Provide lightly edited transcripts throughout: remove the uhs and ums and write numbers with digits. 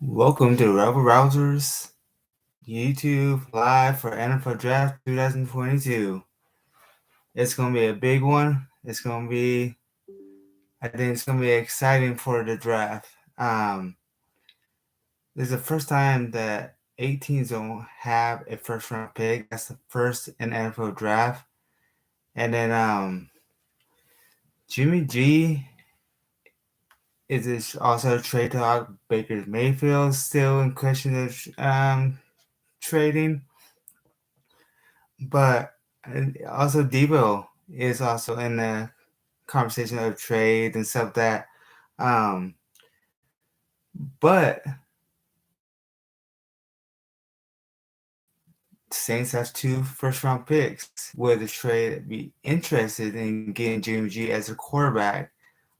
Welcome to Rebel Rousers YouTube live for NFL Draft 2022. It's gonna be a big one. I think it's gonna be exciting for the draft. This is the first time that 8 teams don't have a first round pick. That's the first in NFL draft. And then Jimmy G is also a trade talk. Baker Mayfield still in question of trading. But also Debo is also in the conversation of trade and stuff that um but Saints have two first round picks. Would the trade be interested in getting Jimmy G as a quarterback?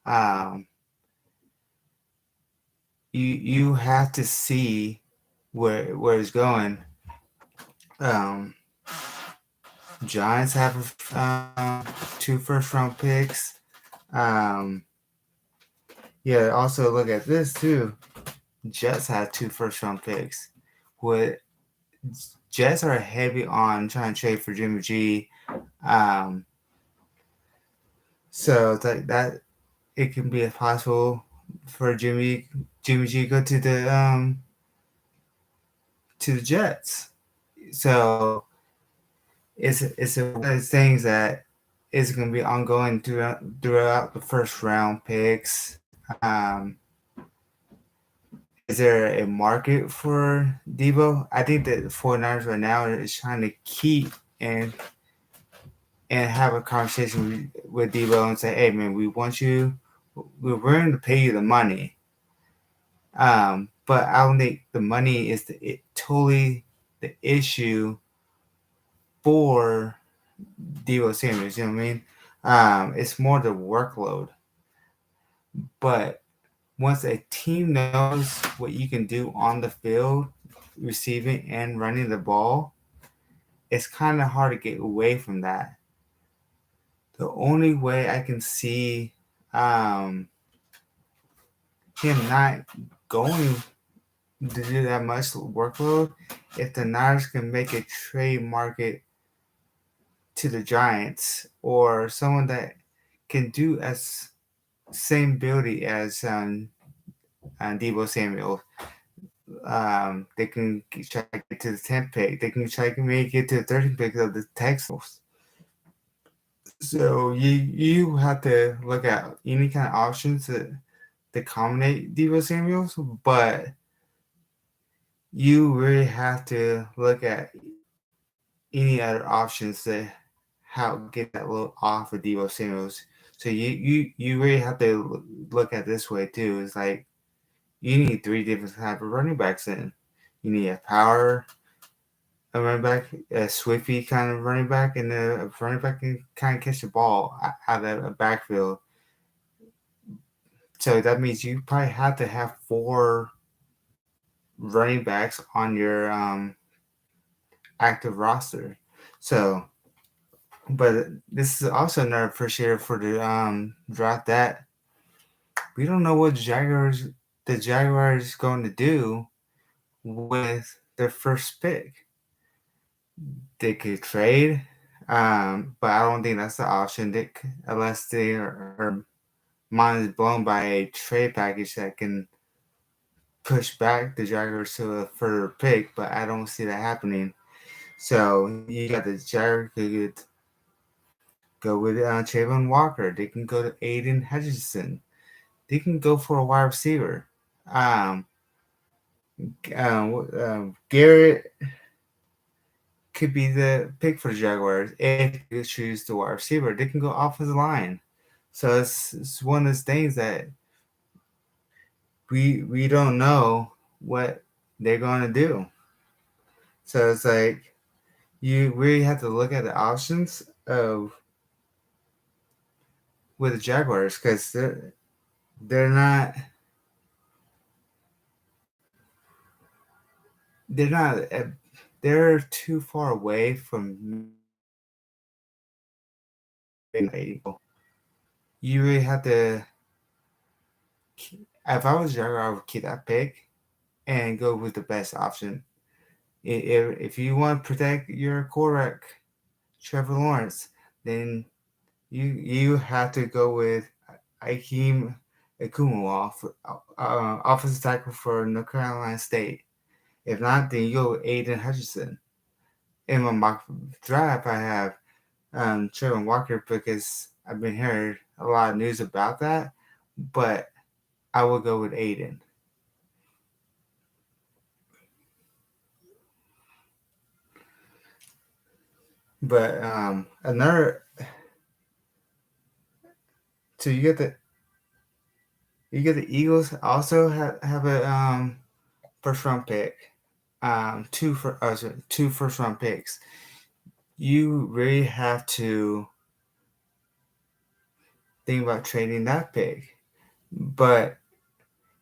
Um you have to see where it's going. Um Giants have two first round picks. Um yeah, also look at this too. Jets have two first round picks. Would Jets are heavy on trying to trade for Jimmy G. Um, so that it can be possible for Jimmy G go to the Jets. So it's one of those things that is going to be ongoing throughout the first round picks. Is there a market for Debo? I think that the 49ers right now is trying to keep and have a conversation with Debo and say, "Hey, man, we want you. We're willing to pay you the money." But I don't think the money is totally the issue for Debo Samuels. You know what I mean? It's more the workload. But once a team knows what you can do on the field, receiving and running the ball, it's kind of hard to get away from that. The only way I can see him not going to do that much workload if the Niners can make a trade market to the Giants or someone that can do as same ability as Debo Samuel. They can try to get to the 10th pick. They can try to make it to the 13th pick of the Texans. So you have to look at any kind of options to accommodate Debo Samuels, but you really have to look at any other options to how get that little off of Debo Samuels. So you really have to look at this way too. It's like you need three different type of running backs in. You need a running back, a Swifty kind of running back, and a running back can kind of catch the ball out of a backfield. So that means you probably have to have four running backs on your active roster. So, but this is also another appreciator for the draft that we don't know what the Jaguars going to do with their first pick. They could trade, but I don't think that's the option. Unless their mind is blown by a trade package that can push back the Jaguars to a further pick, but I don't see that happening. So you got the Jaguars could go with Trayvon Walker. They can go to Aiden Hutchinson. They can go for a wide receiver. Um, Garrett could be the pick for the Jaguars if they choose the wide receiver. They can go offensive line. So it's one of those things that we don't know what they're going to do. So it's like you really have to look at the options of with the Jaguars because they're not they're not they're too far away from you really have to. If I was Jaguar, I would keep that pick and go with the best option. If you want to protect your quarterback, Trevor Lawrence, then you have to go with Akeem Akumawa, offensive tackle for North Carolina State. If not, then you go with Aiden Hutchinson. In my mock draft, I have Trevor Walker because I've been hearing a lot of news about that, but I will go with Aiden. But another, so you get the Eagles also have a first round pick, two first round picks. You really have to think about trading that pick, but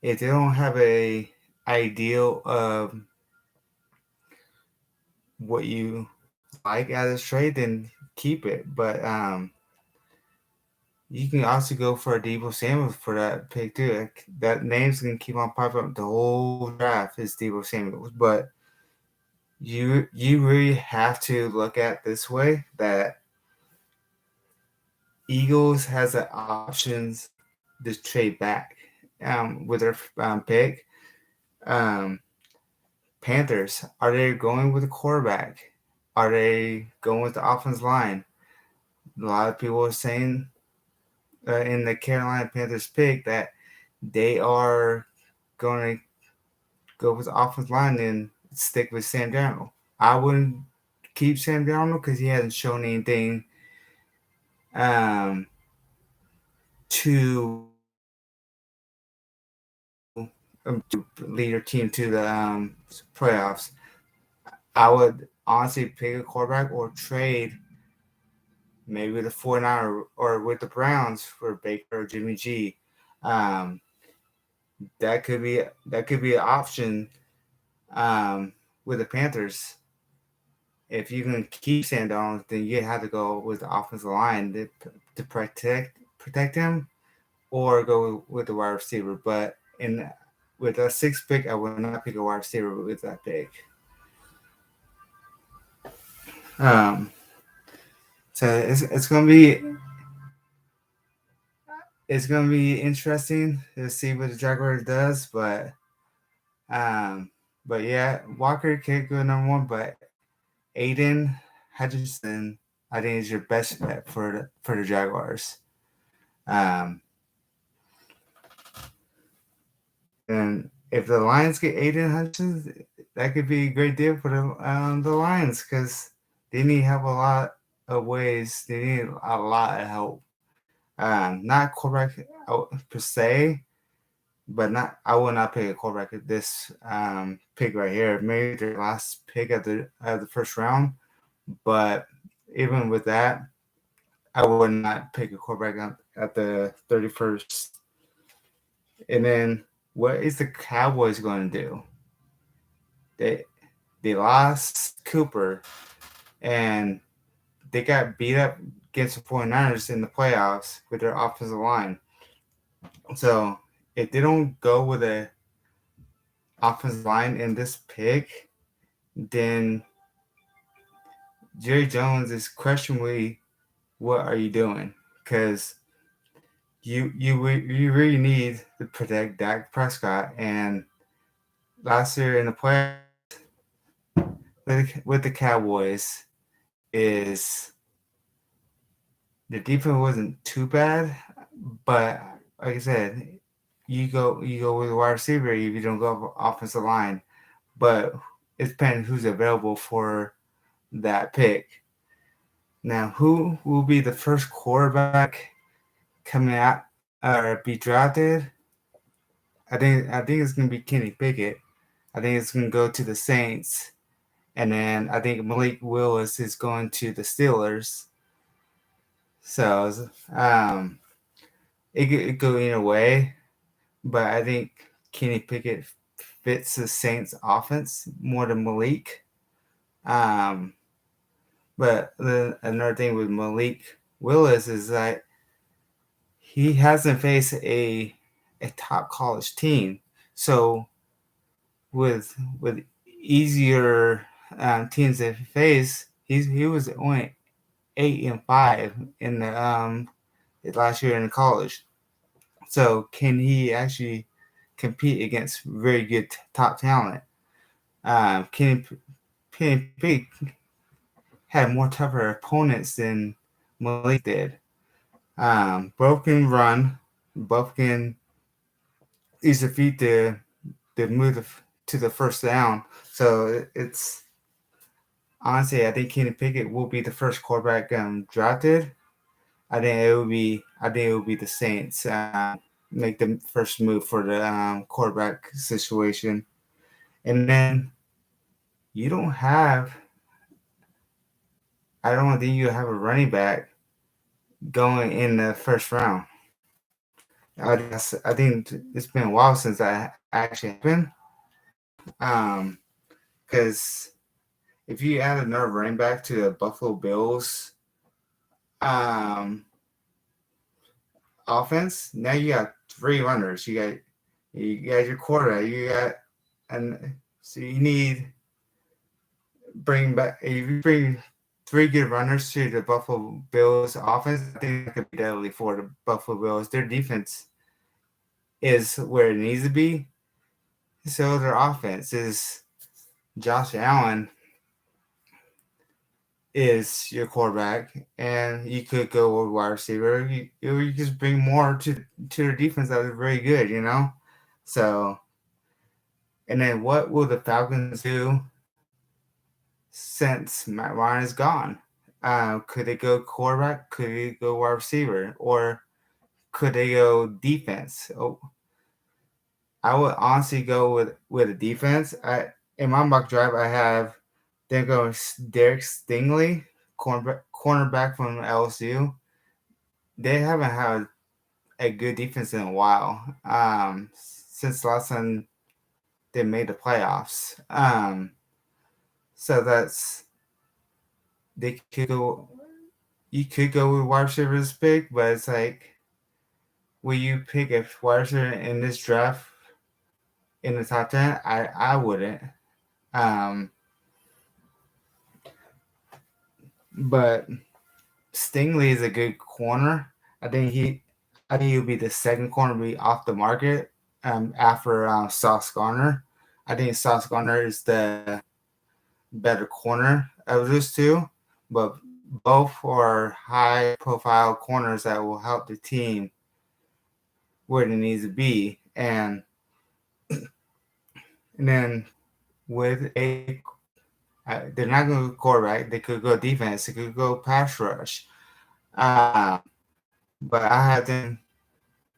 if they don't have a ideal of what you like out of this trade, then keep it. But you can also go for a Deebo Samuel for that pick too. That name's gonna keep on popping up the whole draft is Deebo Samuel. But you really have to look at this way that Eagles has the options to trade back with their pick. Um, Panthers, are they going with a quarterback? Are they going with the offensive line? A lot of people are saying in the Carolina Panthers pick that they are going to go with the offensive line and stick with Sam Darnold. I wouldn't keep Sam Darnold because he hasn't shown anything um, to to lead your team to the playoffs. I would honestly pick a quarterback or trade maybe with the 49 or with the Browns for Baker or Jimmy G. Um, that could be an option with the Panthers. If you can keep Sam Darnold, then you have to go with the offensive line to protect him, or go with the wide receiver. But in with a sixth pick, I would not pick a wide receiver with that pick. Um, so it's gonna be interesting to see what the Jaguars does, um, but yeah, Walker can't go number one, but Aiden Hutchinson, I think is your best bet for the Jaguars. Um, and if the Lions get Aiden Hutchinson, that could be a great deal for the Lions because they need help a lot of ways. They need a lot of help. Not quarterback per se, but not. I will not pick a quarterback at this pick right here. Maybe their last pick at the first round, but even with that, I would not pick a quarterback at the 31st. And then what is the Cowboys going to do? They they lost Cooper and they got beat up against the 49ers in the playoffs with their offensive line. So if they don't go with a offensive line in this pick, then Jerry Jones is questionably what are you doing? Because you really need to protect Dak Prescott. And last year in the playoffs with the Cowboys is the defense wasn't too bad, but like I said, you go with a wide receiver if you don't go offensive line. But it depends who's available for that pick. Now, who will be the first quarterback coming out or be drafted? I think it's gonna be Kenny Pickett. I think it's gonna go to the Saints, and then I think Malik Willis is going to the Steelers. So it could go either way, but I think Kenny Pickett fits the Saints offense more than Malik. Um, but another thing with Malik Willis is that he hasn't faced a top college team. So with easier teams to face. He was only 8-5 in the last year in college. So can he actually compete against very good top talent? Kenny Pickett had more tougher opponents than Malik did. Both can run, both can use their feet to move to the first down. So it's honestly, I think Kenny Pickett will be the first quarterback drafted. I think it will be the Saints make the first move for the quarterback situation, and then you don't have. I don't think you have a running back going in the first round. I think it's been a while since that actually happened. Because if you add another running back to the Buffalo Bills um, offense, now you got three runners. You got your quarterback. You got and so you need bring back if you bring three good runners to the Buffalo Bills offense. I think that could be deadly for the Buffalo Bills. Their defense is where it needs to be. So their offense is Josh Allen is your quarterback, and you could go with wide receiver. You just bring more to their defense that was very good, you know. So, and then what will the Falcons do since Matt Ryan is gone? Could they go quarterback? Could they go wide receiver? Or could they go defense? Oh, I would honestly go with a defense. In my mock draft, I have them going Derek Stingley, cornerback from LSU. They haven't had a good defense in a while. Since the last time they made the playoffs. So that's they could go. You could go with wide receivers pick, but it's like, will you pick a wide receiver in this draft in the top 10? I wouldn't. Um, but Stingley is a good corner. I think he'll be the second corner to be off the market after Sauce Gardner. I think Sauce Gardner is the better corner of those two, but both are high profile corners that will help the team where it needs to be. And then with they're not going to go quarterback. They could go defense. They could go pass rush. Uh, but I have them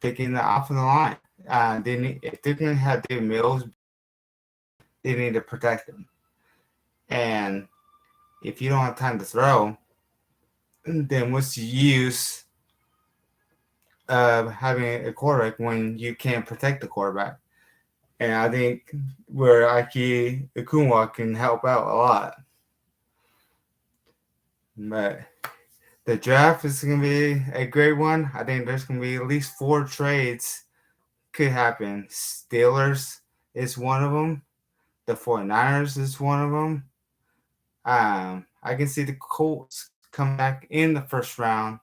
picking the offensive line. If they're going to have David Mills, they need to protect him. And if you don't have time to throw, then what's the use of having a quarterback when you can't protect the quarterback? And I think where Ike Ikunwa can help out a lot. But the draft is going to be a great one. I think there's going to be at least 4 trades could happen. Steelers is one of them. The 49ers is one of them. I can see the Colts come back in the first round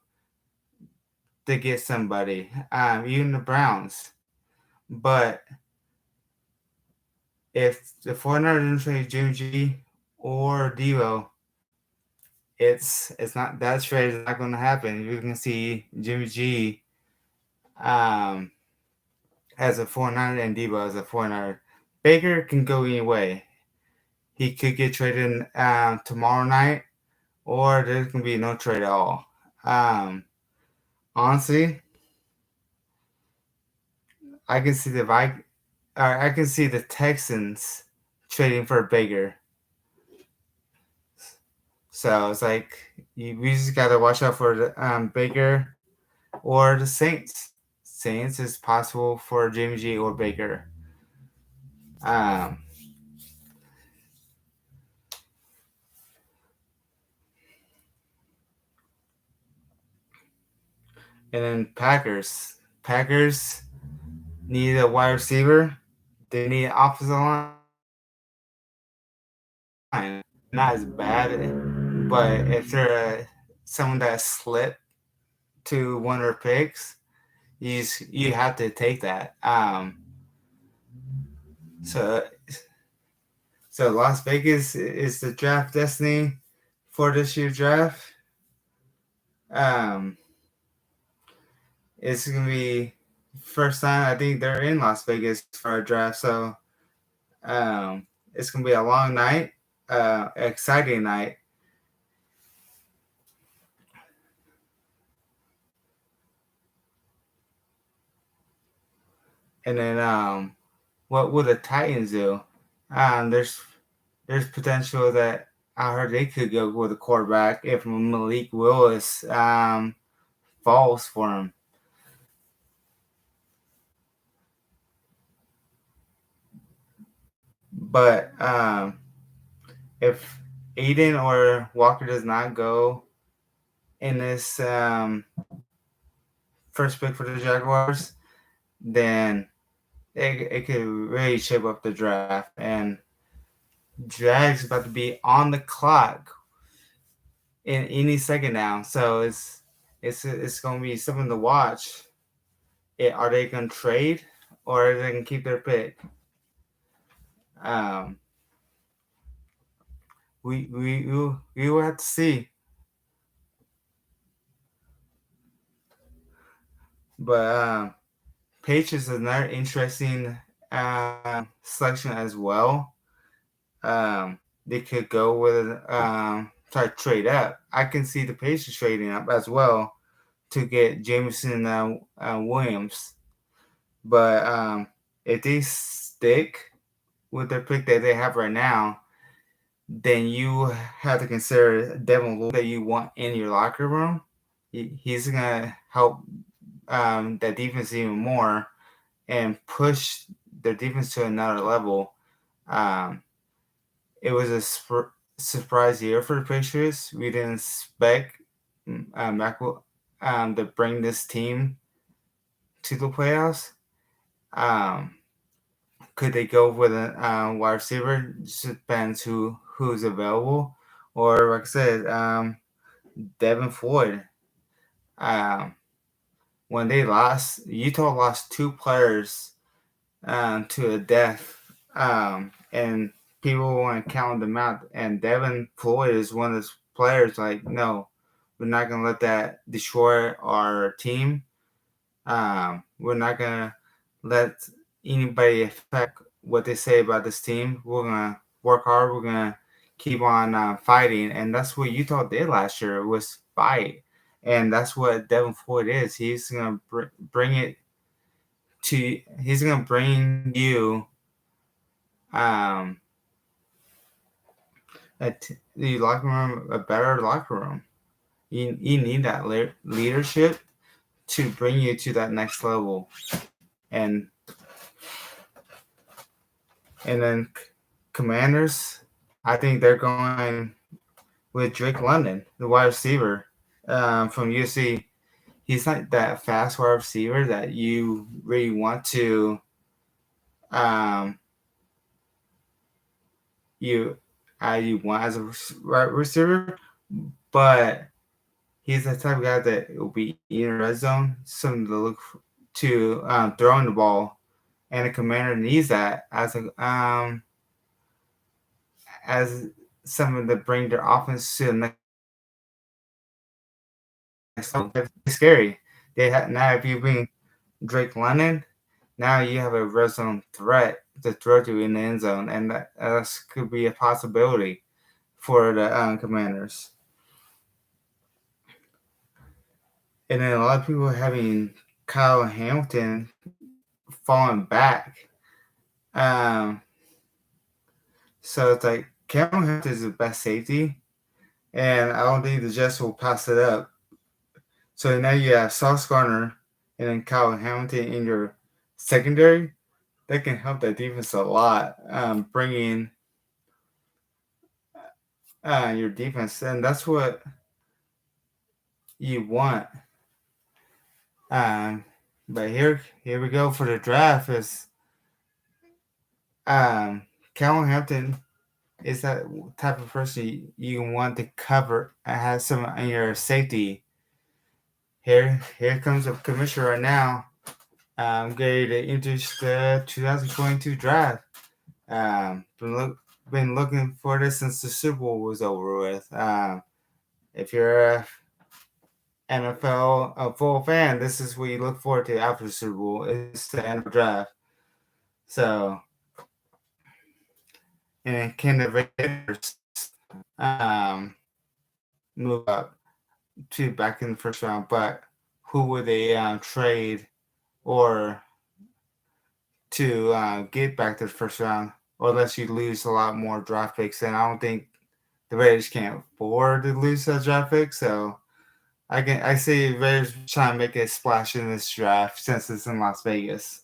to get somebody. Even the Browns. But if the 49ers trade Jimmy G or Devo, it's not that trade is not going to happen. You can see Jimmy G as a 49er and Devo as a 49er. Baker can go any way. He could get traded tomorrow night, or there's going to be no trade at all. Honestly, I can see I can see the Texans trading for Baker. So it's like we just got to watch out for the, Baker or the Saints. Saints is possible for Jimmy G or Baker. Um, and then Packers. Packers need a wide receiver. They need an offensive line. not as bad, but if they're someone that slipped to one of their picks, you have to take that. So so Las Vegas is the draft destiny for this year's draft. Um, it's gonna be first time I think they're in Las Vegas for a draft, so it's gonna be a long night, exciting night. And then what will the Titans do? There's potential that I heard they could go with a quarterback if Malik Willis falls for him. But if Aiden or Walker does not go in this first pick for the Jaguars, then it could really shape up the draft. And Jags about to be on the clock in any second now, so it's going to be something to watch. Are they going to trade or are they going to keep their pick? Um, we will have to see. But Patriots is another interesting selection as well. They could go with try to trade up. I can see the Patriots trading up as well to get Jameson Williams. But if they stick with their pick that they have right now, then you have to consider Devin Lloyd that you want in your locker room. He's gonna help that defense even more and push their defense to another level. Um, it was a surprise year for the Patriots. We didn't expect to bring this team to the playoffs. Um, could they go with a wide receiver? Just depends who's available. Or like I said, Devin Floyd. Um, when they lost, Utah lost two players to a death, and people want to count them out. And Devin Floyd is one of those players. Like, no, we're not gonna let that destroy our team. We're not gonna let anybody affect what they say about this team. We're gonna work hard. We're gonna keep on fighting, and that's what Utah did last year was fight, and that's what Devin Floyd is. He's gonna bring it to. He's gonna bring you um the locker room a better locker room. You need that leadership to bring you to that next level, and then Commanders, I think they're going with Drake London, the wide receiver from USC. He's not that fast wide receiver that you really want to um, you you want as a wide receiver, but he's the type of guy that will be in the red zone, something to look to throwing the ball, and the Commander needs that as someone to bring their offense to the next level. It's scary. Now if you bring Drake London, now you have a red zone threat to throw to in the end zone, and that could be a possibility for the Commanders. And then a lot of people having Kyle Hamilton falling back. Um, so it's like Cameron Hamilton is the best safety, and I don't think the Jets will pass it up. So now you have Sauce Gardner and then Kyle Hamilton in your secondary. That can help that defense a lot, bringing your defense, and that's what you want. Um, but here we go for the draft. Is Calvin Hampton is that type of person you want to cover and have some in your safety. Here comes a commissioner right now. I'm ready to introduce the 2022 draft. Been looking for this since the Super Bowl was over with. If you're a NFL a full fan, this is what you look forward to after the Super Bowl. It's the NFL draft. So, and can the Raiders um, move up to back in the first round? But who would they trade or to get back to the first round? Or unless you lose a lot more draft picks, and I don't think the Raiders can't afford to lose a draft pick. So I see Raiders trying to make a splash in this draft since it's in Las Vegas.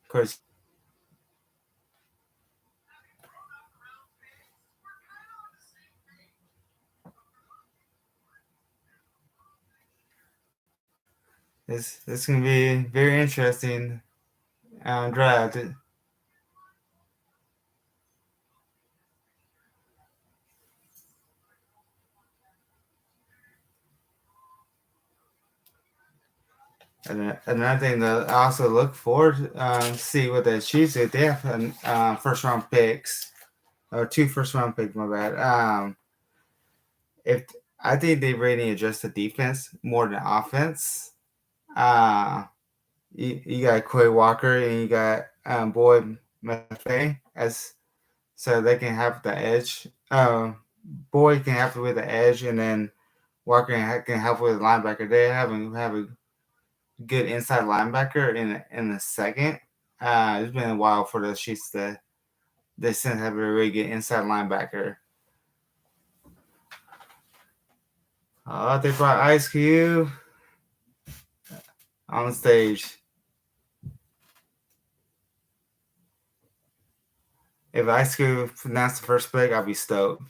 Of course, it's gonna be very interesting draft. And another thing that I also look forward to see what the Chiefs do. They have first round picks or two first round picks. My bad. If I think they really need to adjust the defense more than offense. Uh, you got Quay Walker and you got Boyd Mafe as so they can have the edge. Boyd can have with the edge, and then Walker can help with the linebacker. They have a good inside linebacker in the second. It's been a while for the Chiefs to they since have a really good inside linebacker. They brought Ice Cube on stage. If Ice Cube announced the first pick, I'll be stoked.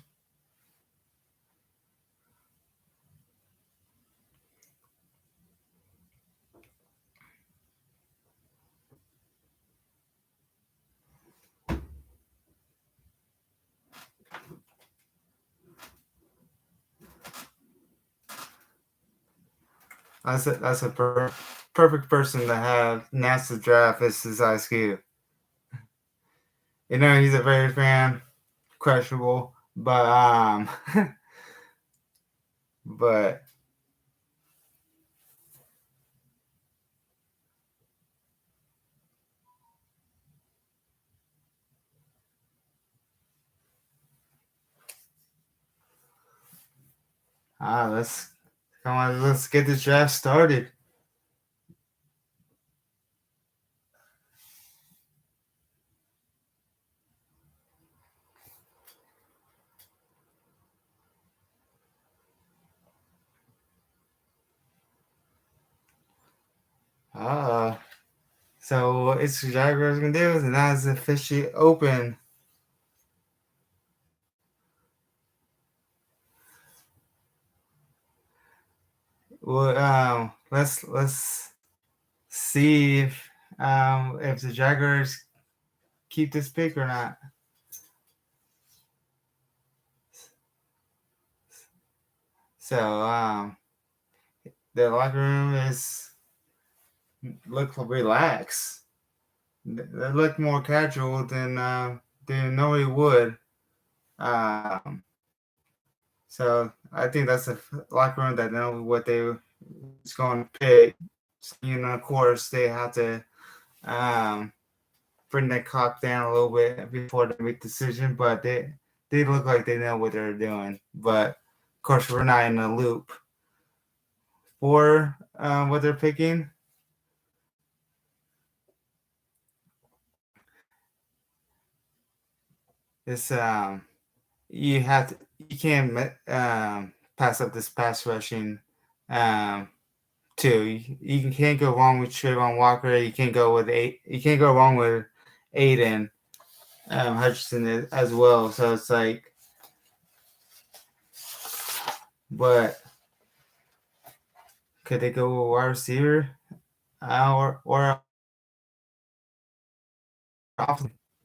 That's a perfect person to have announce the draft. Is Ice Cube. You know he's a very fan, questionable, but but let's come on, let's get the draft started. Uh, so what it's the Jaguars gonna do is now it's officially open. Well, let's see if the Jaguars keep this pick or not. So the locker room is look relaxed. They look more casual than normally would. Um, so I think that's a locker room that know what they was going to pick. You know, of course, they have to um, bring that clock down a little bit before they make decision, but they look like they know what they're doing. But of course, we're not in the loop for what they're picking. It's you can't pass up this pass rushing um, too. You can't go wrong with Trayvon Walker. You can't go with You can't go wrong with Aiden Hutchinson as well. So it's like But could they go with wide receiver? Or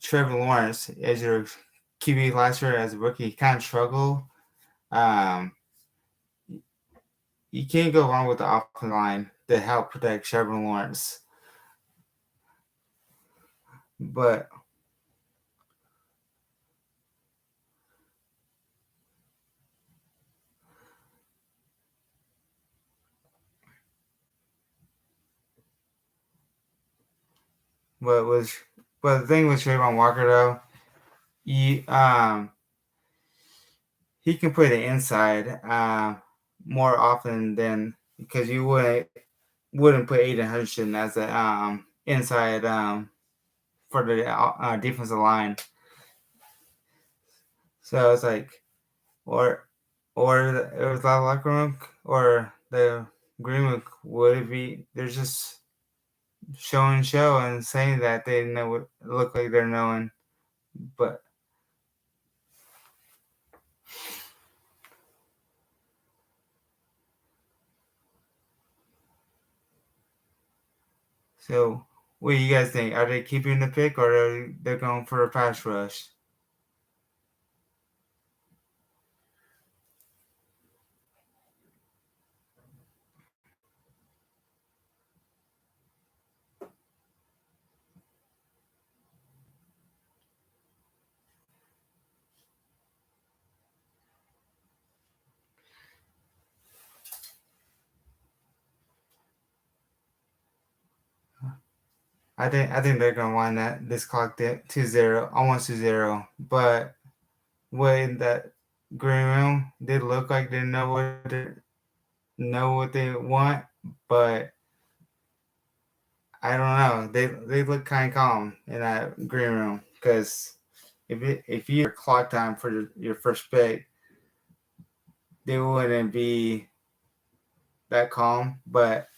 Trevor Lawrence as your QB last year as a rookie kind of struggled. Um, you can't go wrong with the offensive line to help protect Trevor Lawrence. But what was but the thing with Trayvon Walker though, he he can play the inside more often than because you wouldn't put Aiden Hutchinson as a inside for the defensive line. So it's like or it was that locker room or the green room would it be? They're just showing show and saying that they know what look like they're knowing, but so. What do you guys think? Are they keeping the pick or are they going for a pass rush? I think they're gonna win that this clock 2-0, almost 2-0. But when that green room, they look like they know what they want, but I don't know. They look kind of calm in that green room because if you clock time for your first pick, they wouldn't be that calm. But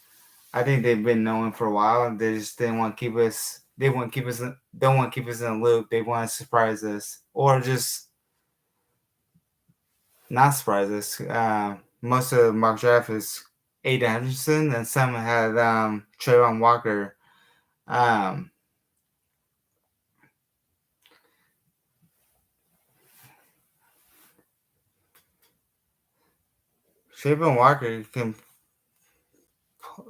I think they've been knowing for a while, and they just didn't want to keep us. They want to keep us. Don't want to keep us in the loop. They want to surprise us, or just not surprise us. Most of the mock draft is Aiden Hutchinson, and some had Trayvon Walker. Um, Trayvon Walker can.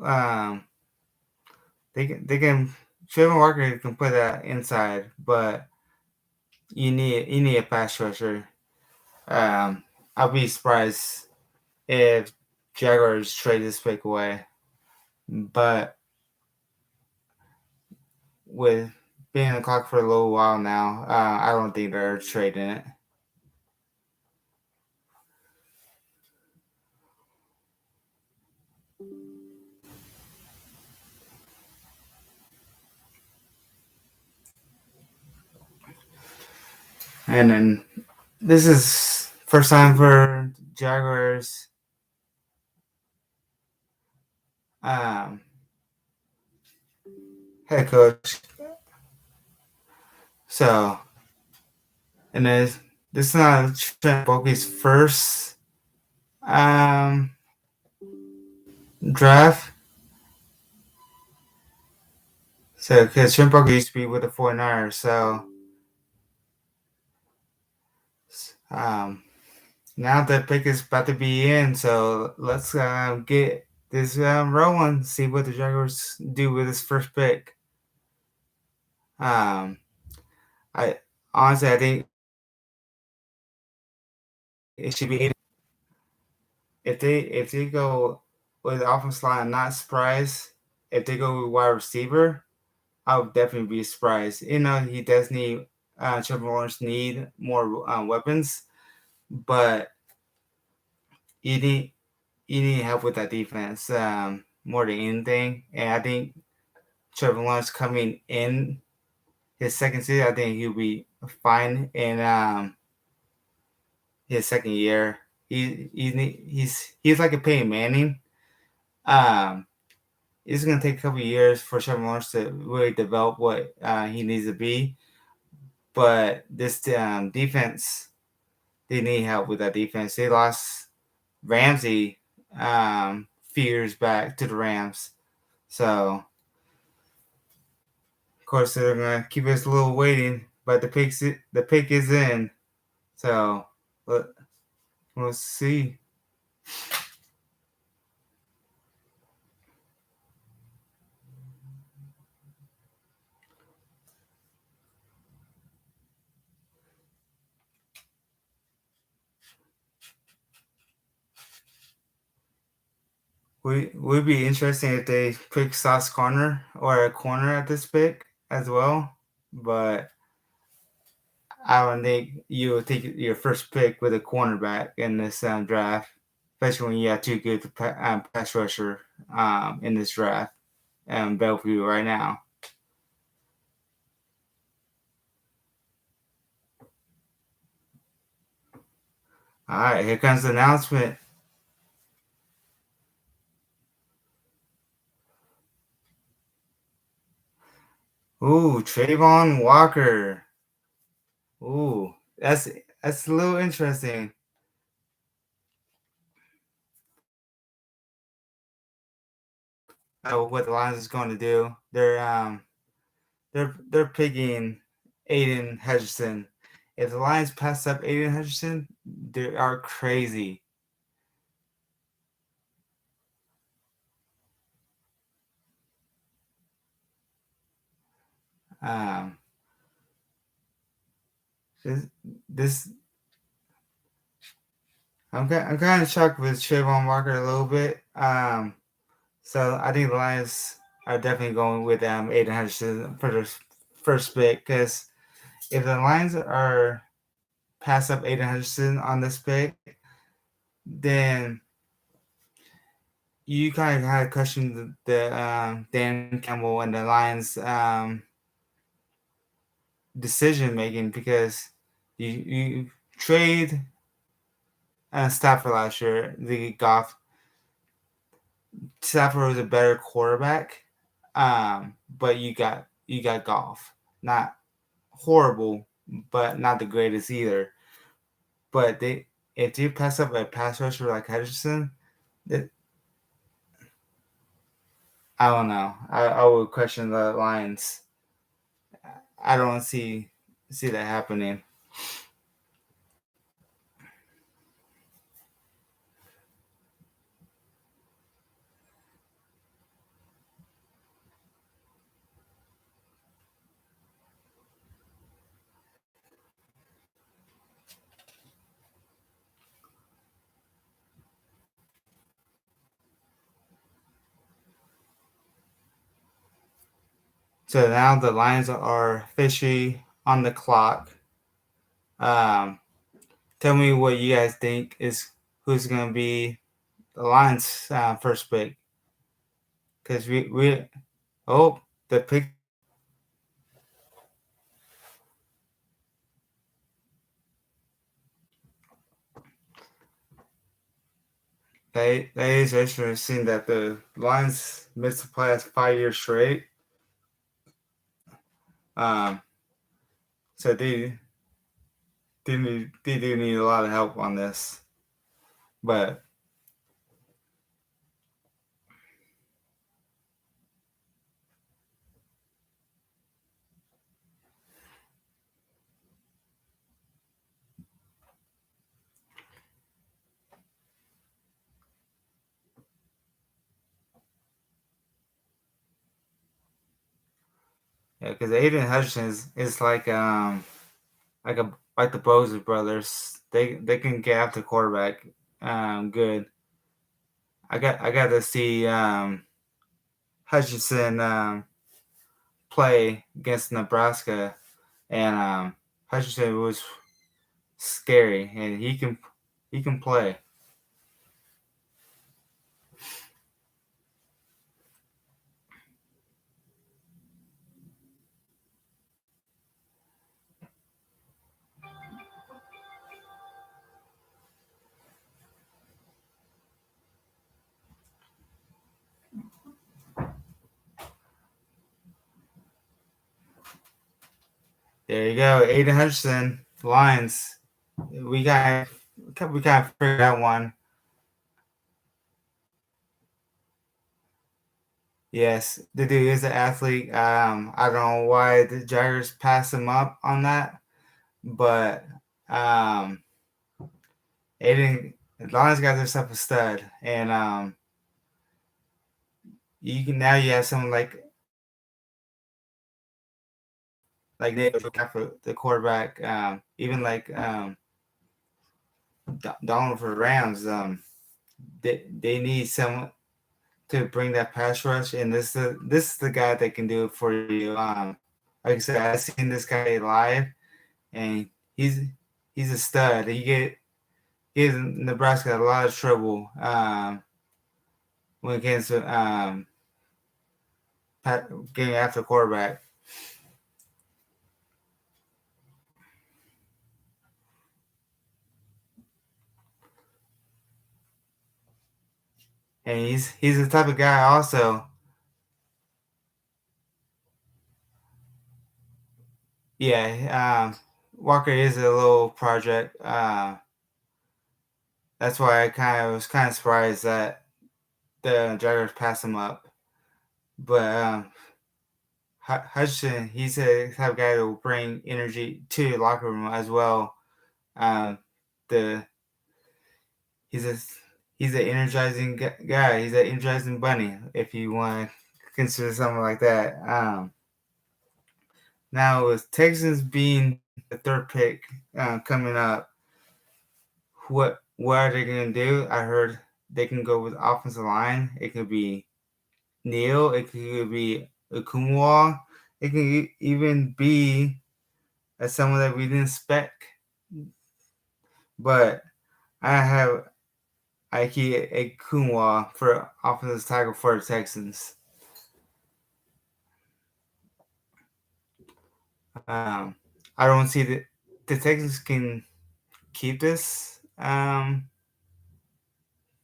Um, they can. Trayvon Walker can put that inside, but you need a pass rusher. Um, I'll be surprised if Jaguars trade this pick away. But with being on the clock for a little while now, I don't think they're trading it. And then this is first time for Jaguars um, head coach. So, and then this is not Trent Baalke's first um, draft. So, because Trent Baalke used to be with the 49ers, so um, now the pick is about to be in. So let's get this rolling. See what the Jaguars do with this first pick. Um, I honestly I think it should be if they go with the offensive line, not surprised. If they go with wide receiver, I would definitely be surprised. He does need Trevor Lawrence need more weapons, but you need you need help with that defense more than anything. And I think Trevor Lawrence coming in his second season, I think he'll be fine in his second year. He's like a Peyton Manning. Um, it's gonna take a couple of years for Trevor Lawrence to really develop what he needs to be. But this defense, they need help with that defense. They lost Ramsey few years back to the Rams. So of course they're gonna keep us a little waiting, but the pick is in. So we'll see. Would be interesting if they pick Sauce Corner or a corner at this pick as well, but I don't think you will take your first pick with a cornerback in this draft, especially when you have two good pass rusher in this draft, Bellevue right now. All right, here comes the announcement. Ooh, Trayvon Walker. Ooh, that's a little interesting. What the Lions is going to do? They're picking Aiden Hutchinson. If the Lions pass up Aiden Hutchinson, they are crazy. Um, this, this I'm kind of shocked with Trayvon Walker a little bit. So I think the Lions are definitely going with Aiden Hutchinson for the first pick because if the Lions are pass up Aiden Hutchinson on this pick, then you kind of had to question the Dan Campbell and the Lions decision making because you trade Stafford last year, the Goff. Stafford was a better quarterback, but you got Goff, not horrible, but not the greatest either. But they if you pass up a pass rusher like Hutchinson, that I don't know. I would question the Lions. I don't see that happening. So now the Lions are officially on the clock. Um, tell me what you guys think is who's going to be the Lions' first pick because we oh the pick that is interesting that the Lions missed the playoffs 5 years straight. Um, so they do need a lot of help on this, but yeah, because Aiden Hutchinson is like a like the Bose brothers. They can get after quarterback good. I got to see Hutchinson play against Nebraska, and Hutchinson was scary, and he can play. There you go, Aiden Hutchinson, Lions. We got we kind of figured out one. Yes, the dude is an athlete. I don't know why the Jaguars passed him up on that, but um, Aiden, Lions got themselves a stud, and you can now you have someone like Nick for the quarterback, even like Donald for Rams. They need someone to bring that pass rush, and this is the guy that can do it for you. Like I said, I've seen this guy live, and he's a stud. He gives Nebraska a lot of trouble when it comes to getting after quarterback. And he's the type of guy also. Yeah, Walker is a little project. That's why I kind of surprised that the Jaguars passed him up. But Hudson, he's a type of guy that will bring energy to the locker room as well. Um, the he's a he's an energizing guy. He's an energizing bunny, if you want to consider something like that. Now with Texans being the third pick coming up, what are they gonna do? I heard they can go with offensive line. It could be Neal. It could be Akumwa. It can even be someone that we didn't expect. But I have Ike Akumwa for offensive tackle for the Texans. Um, I don't see that the Texans can keep this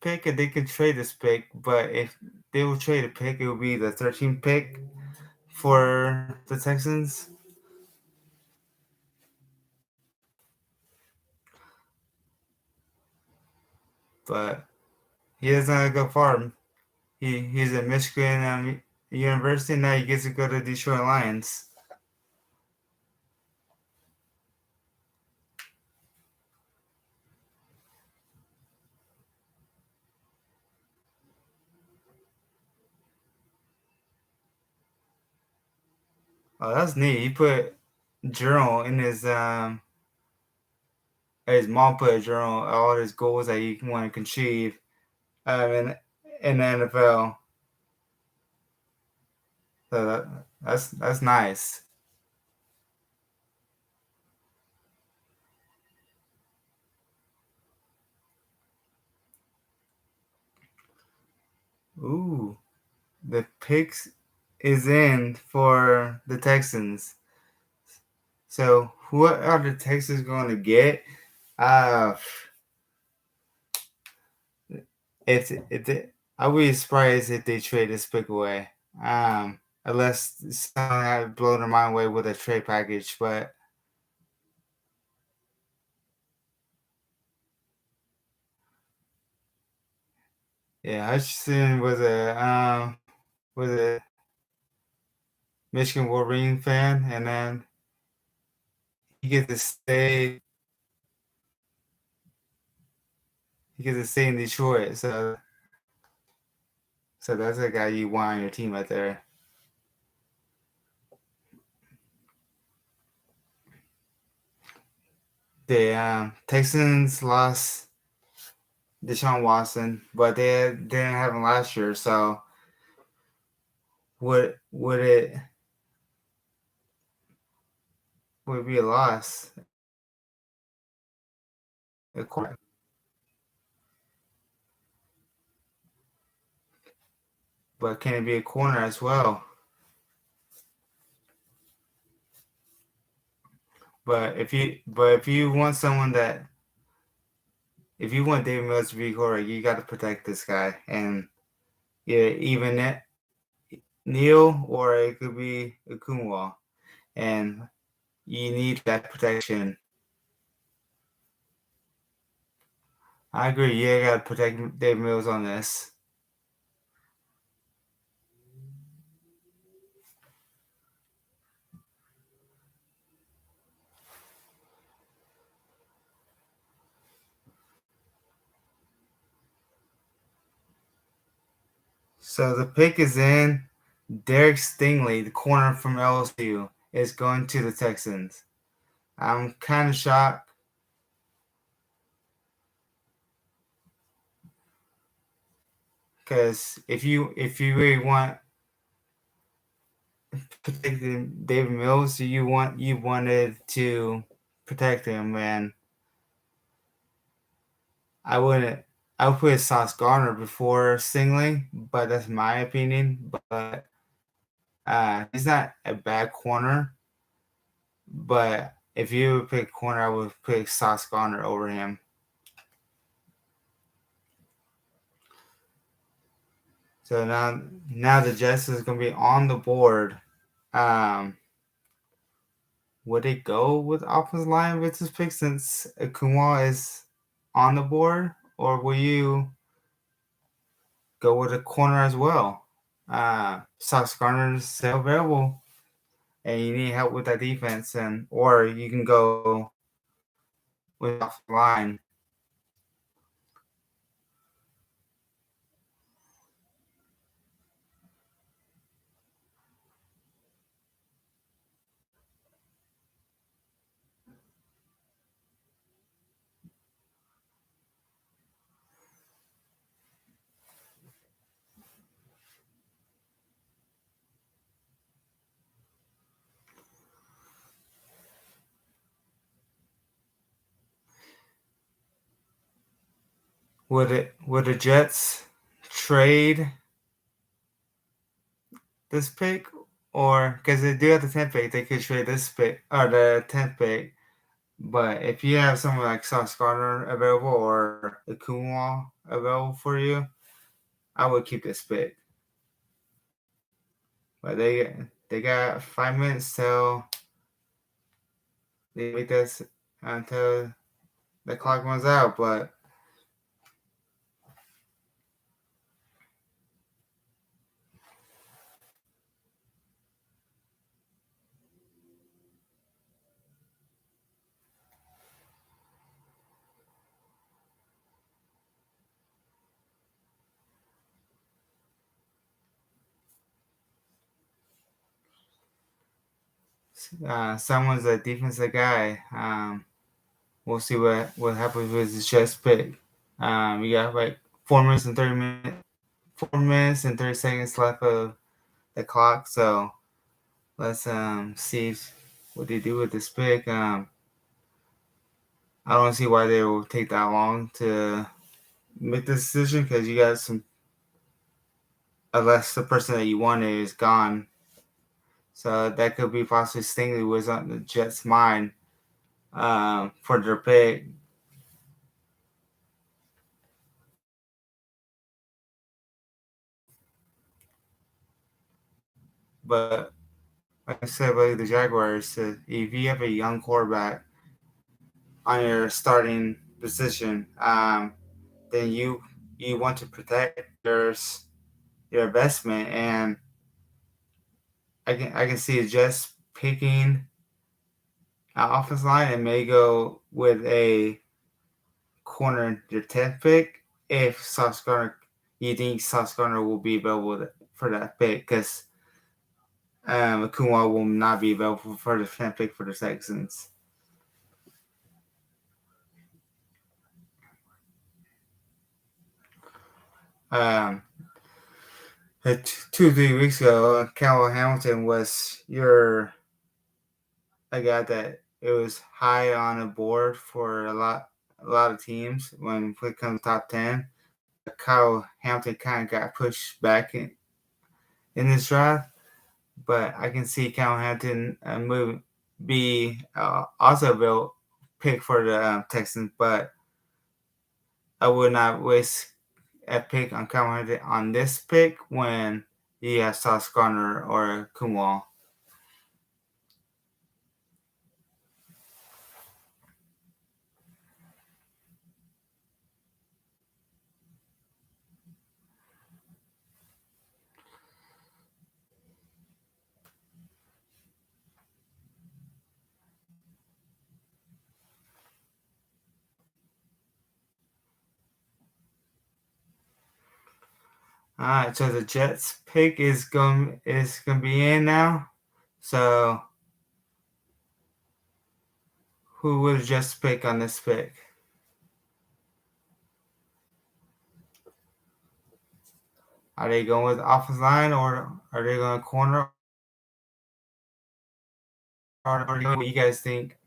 pick, and they could trade this pick. But if they will trade a pick, it will be the 13th pick for the Texans. But he doesn't go far. He's at Michigan University. Now he gets to go to Detroit Lions. Oh, that's neat. He put journal in his mom put a journal all his goals that he want to achieve in the NFL. So that's nice. Ooh, the picks is in for the Texans. So what are the Texans going to get? Uh, it's I would be surprised if they trade this pick away. Unless someone had blown their mind away with a trade package, but yeah, Hutchinson was a Michigan Wolverine fan, and then he gets to stay he gets to stay in Detroit. So that's a guy you want on your team right there. The Texans lost Deshaun Watson, but they didn't have him last year. So would it be a loss? But can it be a corner as well? But if you want someone that if you want David Mills to be quarterback, you got to protect this guy, and yeah, even that Neil or it could be a Kunwa, and you need that protection. I agree. You got to protect David Mills on this. So the pick is in. Derek Stingley, the corner from LSU, is going to the Texans. I'm kind of shocked because if you really want protecting David Mills, you wanted to protect him, and I wouldn't. I would put Sauce Garner before Stingley, but that's my opinion. But he's not a bad corner. But if you would pick corner, I would pick Sauce Garner over him. So now the Jets is gonna be on the board. Um, would it go with offensive line with this pick since Kumar is on the board, or will you go with a corner as well? Sauce Garner is still available, and you need help with that defense, and or you can go with off the line. Would the Jets trade this pick, or because they do have the 10th pick, they could trade this pick or the 10th pick. But if you have someone like Sauce Gardner available or Kumar available for you, I would keep this pick. But they got 5 minutes till they make this until the clock runs out. But someone's a defensive guy. We'll see what happens with the Jets pick. We got like 4 minutes and 30 seconds left of the clock. So let's see what they do with this pick. I don't see why they will take that long to make this decision because you got some, unless the person that you wanted is gone. So that could be possibly Stingley was on the Jets' mind for their pick. But like I said, about the Jaguars, if you have a young quarterback on your starting position, then you want to protect your investment, and I can see it just picking an offense line and may go with a corner your 10th pick if Sauce Gardner, you think Sauce Gardner will be available for that pick because Kumar will not be available for the 10th pick for the Texans. Um, 2 3 weeks ago, Cal Hamilton was your a guy that it was high on the board for a lot of teams when it comes top 10. Kyle Hamilton kind of got pushed back in this draft, but I can see Kyle Hamilton be also a pick for the Texans, but I would not waste a pick on Kyle Hamilton on this pick when you have Sauce Gardner or Kumwal. All right, so the Jets pick is gonna be in now. So who would the Jets pick on this pick? Are they going with offensive line or are they going corner? Or what you guys think?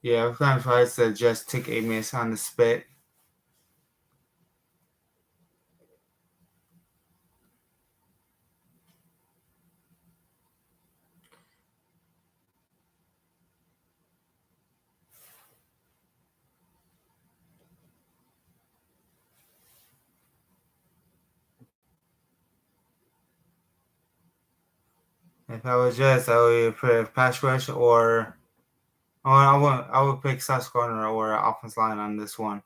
Yeah, I'm kind of surprised that Jets took a miss on the spit. If I was Jets, I would put pass rush or I would pick Sauce Gardner or offense line on this one.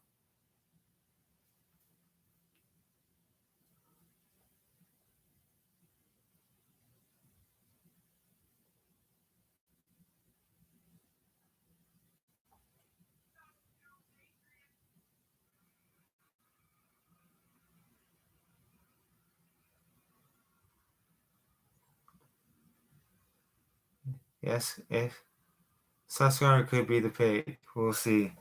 Yes, if Sauce Gardner could be the pick, we'll see.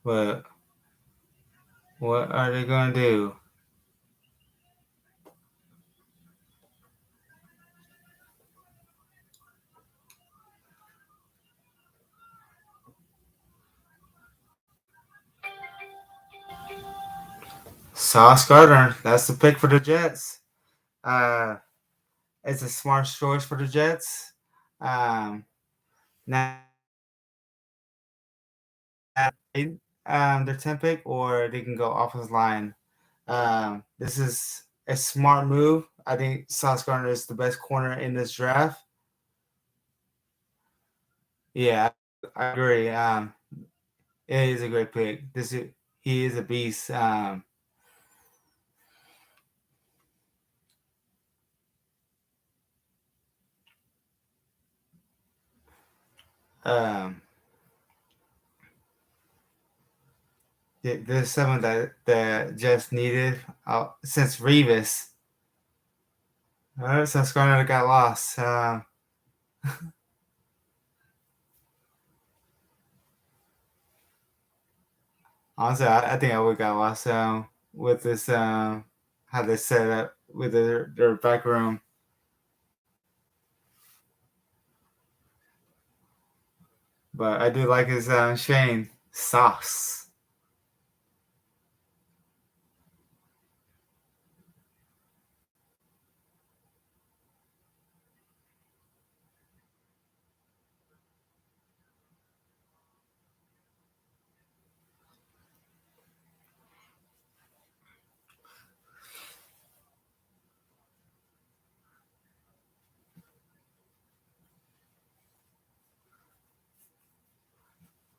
But what are they gonna do? Sauce Gardner, that's the pick for the Jets. Uh, it's a smart choice for the Jets. Now, their 10 pick, or they can go offensive line. This is a smart move. I think Sauce Gardner is the best corner in this draft. Yeah, I agree. It is a great pick. He is a beast. Um, there's someone that just needed since Revis. Sauce Gardner got lost. Honestly, I think I would got lost with this how they set up with their back room. But I do like his Shane sauce.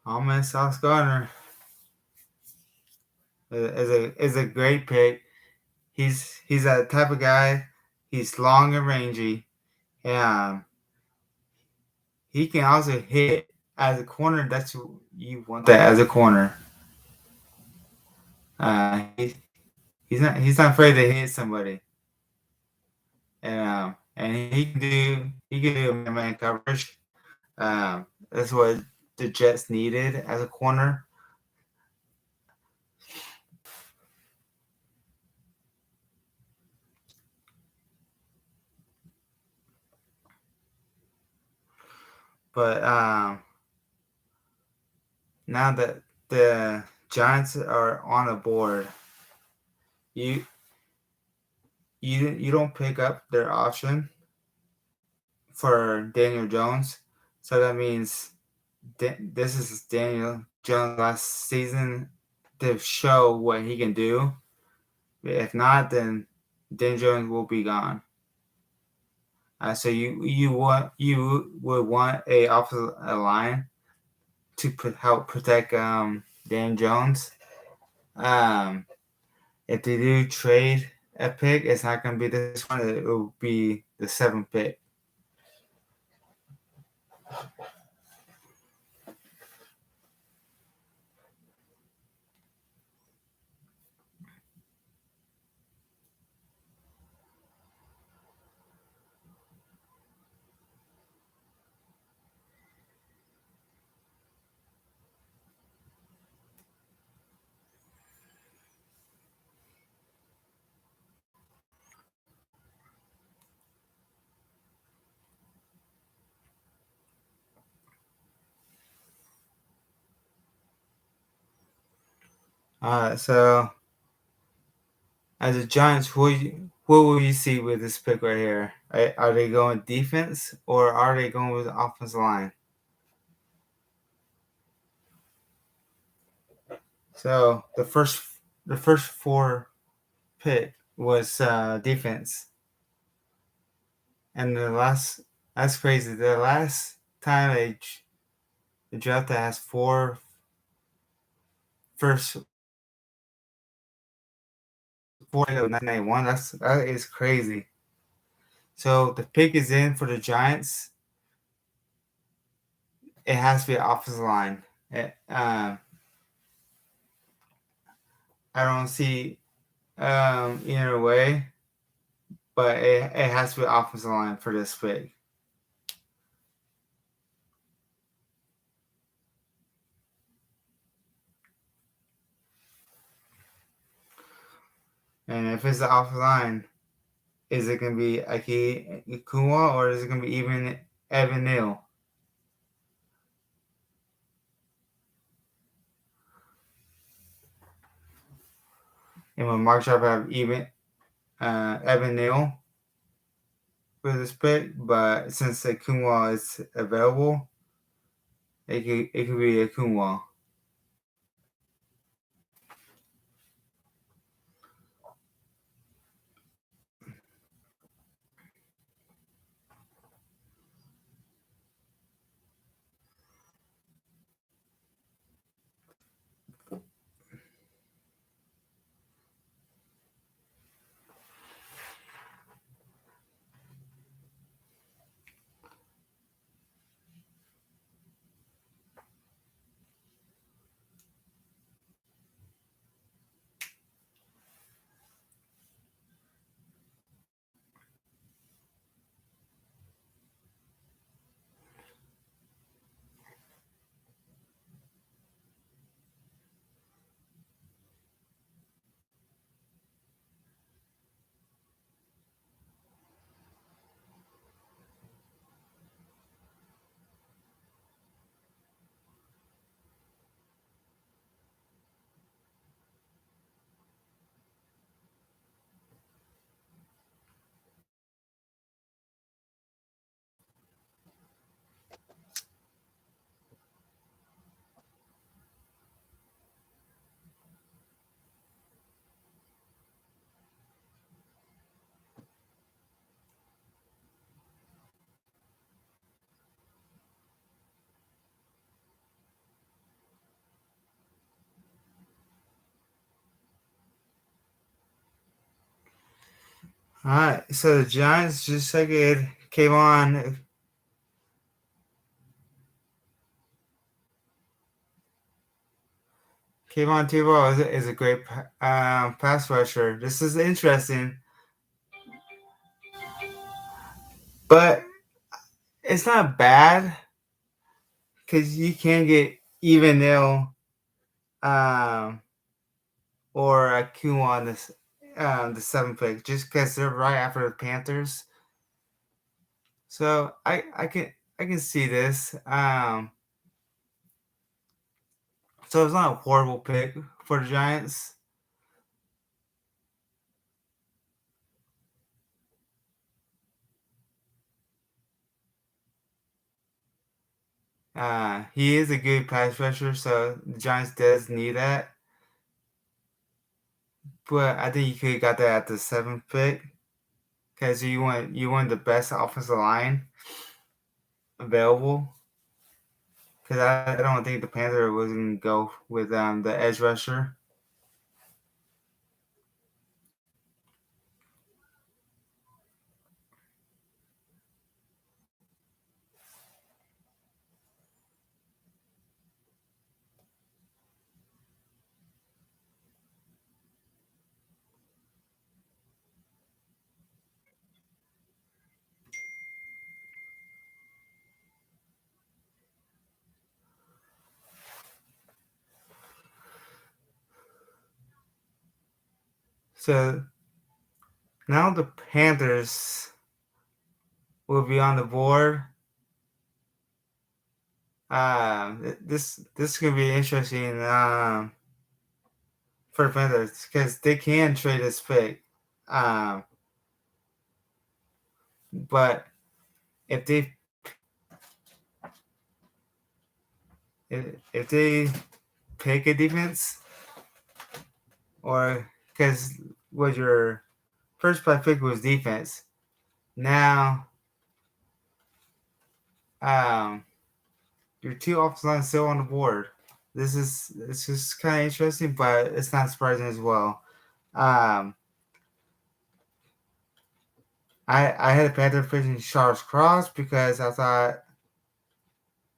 Oh man, Sauce Gardner is a great pick. He's that type of guy. He's long and rangy. And he can also hit as a corner. That's what you want that as a corner. He's not afraid to hit somebody. And he can do man coverage. That's what the Jets needed as a corner. But now that the Giants are on the board, you you don't pick up their option for Daniel Jones. So that means this is Daniel Jones last season to show what he can do. If not, then Dan Jones will be gone. So you would want a offensive line to help protect Dan Jones. If they do trade a pick, it's not going to be this one. It will be the 7th pick. So as the Giants, what will you see with this pick right here? Are they going defense or are they going with the offensive line? So the first 4 pick was defense, and that's crazy. The last time the draft has 4 first 4 of 1991. That is crazy. So the pick is in for the Giants. It has to be offensive line. I don't see either way, but it has to be offensive line for this pick. And if it's the offensive line, is it going to be Aki Ikunwa or is it going to be even Evan Neal? And when Mark Sharp have even Evan Neal for this pick, but since Ikunwa is available, it could be Ikunwa. All right, so the Giants just like it came on. Kayvon Thibodeaux is a great pass rusher. This is interesting, but it's not bad because you can get even nil or a Q on this the 7th pick just because they're right after the Panthers. So I can see this. So it's not a horrible pick for the Giants. He is a good pass rusher, so the Giants does need that. but I think you could have got that at the seventh pick because you want the best offensive line available. Because I don't think the Panther was gonna go with the edge rusher. So now the Panthers will be on the board. This could be interesting for the Panthers because they can trade this pick. Um, but if they if they pick a defense or because what your first pick was defense, now um, your two offensive lines still on the board. This is kind of interesting, but it's not surprising as well. Um, I had a Panther picking Charles Cross because I thought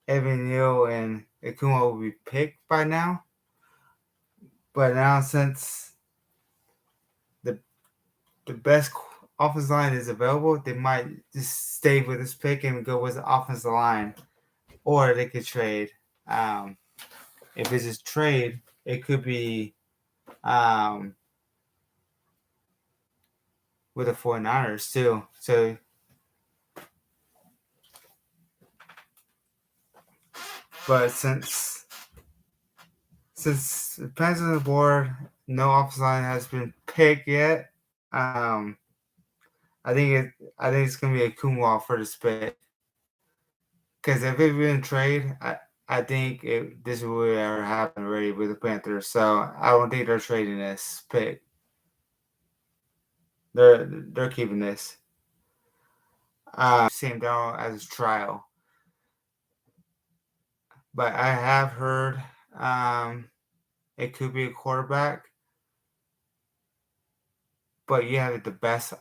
Evan Neal and Akuma would be picked by now. But now since the the best offensive line is available, they might just stay with this pick and go with the offensive line, or they could trade. Um, if it's just trade, it could be um, with the 49ers too. So, but since it depends on the board, no offensive line has been picked yet. Um, I think it's gonna be a Kumwa for the split. Because if it been trade, I think this would ever happen already with the Panthers. So I don't think they're trading this pick. They're keeping this. Same down as a trial, but I have heard it could be a quarterback, but you have the best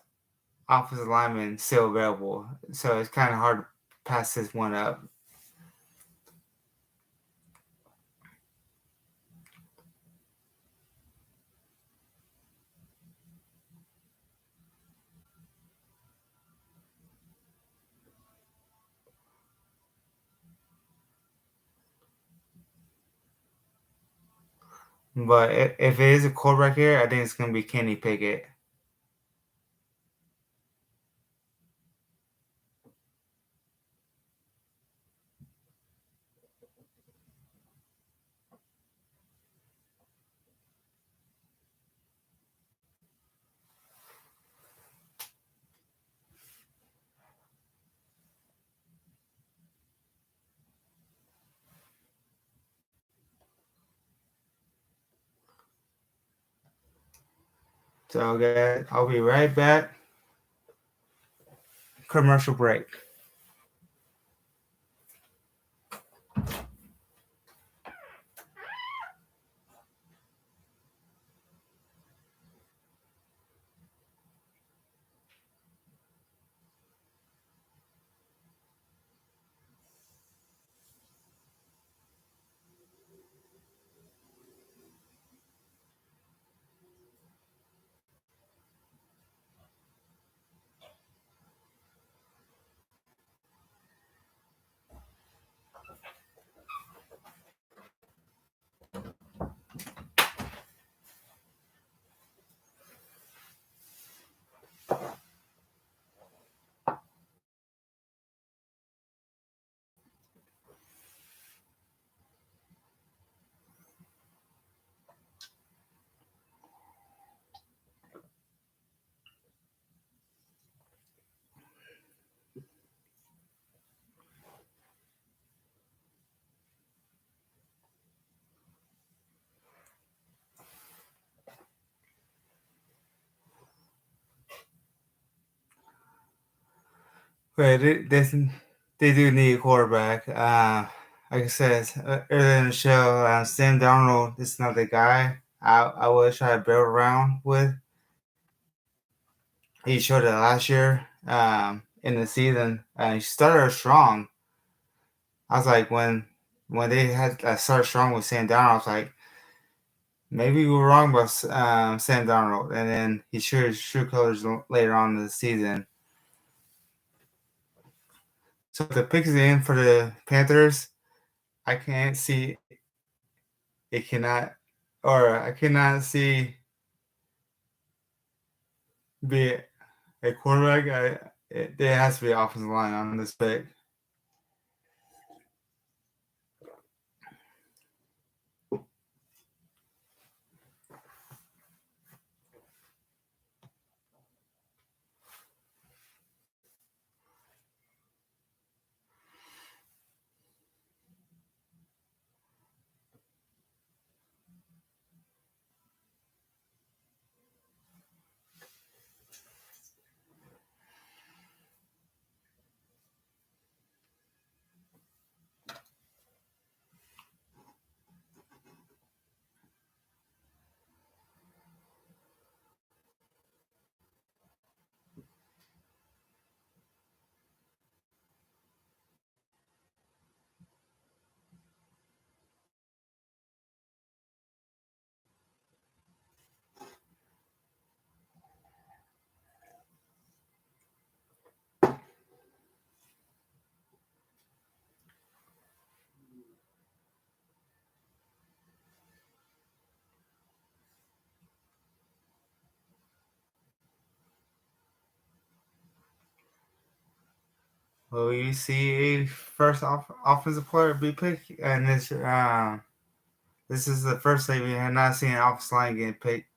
offensive lineman still available, so it's kind of hard to pass this one up. But if it is a quarterback here, I think it's gonna be Kenny Pickett. So guys, I'll be right back. Commercial break. But they do need a quarterback. Like I said earlier in the show, Sam Darnold is not the guy I would try to build around with. He showed it last year in the season. He started strong. I was like, when they had started strong with Sam Darnold, I was like, maybe we were wrong about Sam Darnold. And then he showed his true colors later on in the season. So the picks in for the Panthers, I can't see it cannot, or I cannot see be a quarterback. There has to be offensive line on this pick. Will you see a first offensive player be picked? And this is the first time we have not seen an offensive line get picked.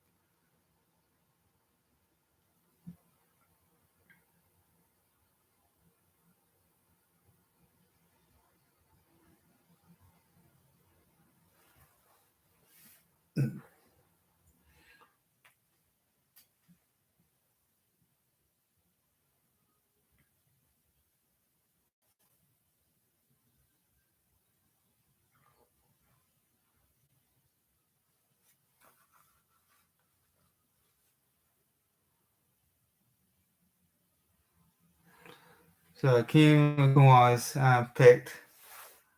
So Akeem was picked.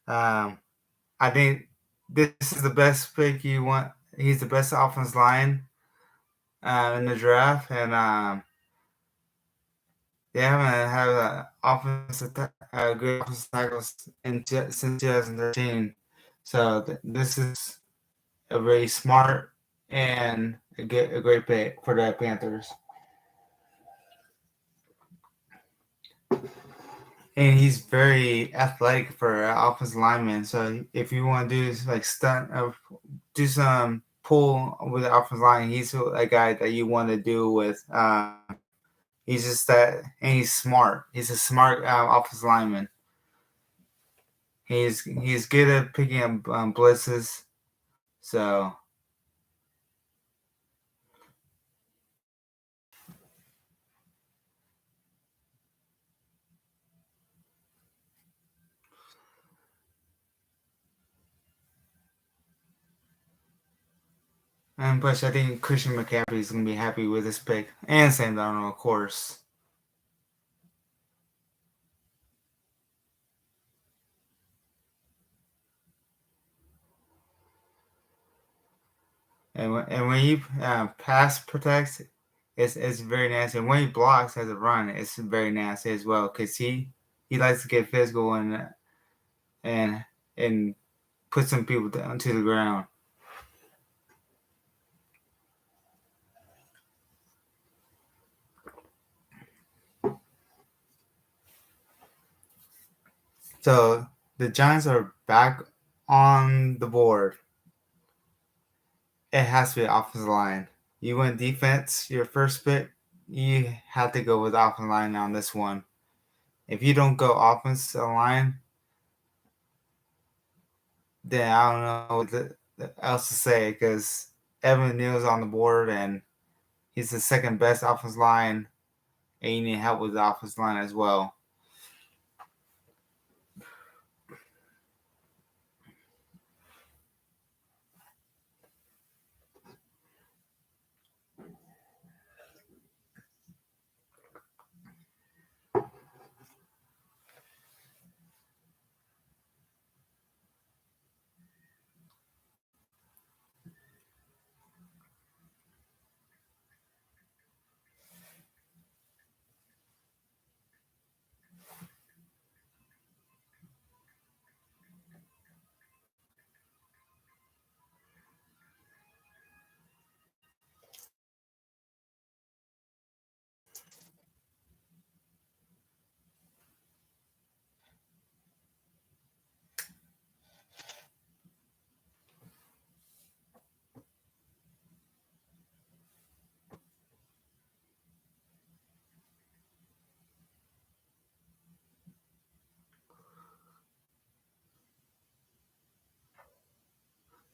Um, I think this is the best pick you want. He's the best offensive line in the draft, and they haven't had an good offensive tackles since 2013. So this is a very smart and a great pick for the Panthers. And he's very athletic for an offensive lineman. So if you want to do like stunt, do some pull with the offensive line, he's a guy that you want to do with. He's just that, and he's smart. He's a smart offensive lineman. He's good at picking up blitzes. So and plus, I think Christian McCaffrey is gonna be happy with this pick, and Sam Darnold, of course. And when he pass protects, it's very nasty. And when he blocks as a run, it's very nasty as well because he likes to get physical and and put some people down to the ground. So the Giants are back on the board. It has to be offensive line. You went defense, your first pick. You have to go with offensive line on this one. If you don't go offensive line, then I don't know what else to say because Evan Neal's on the board and he's the second best offensive line, and you need help with the offensive line as well.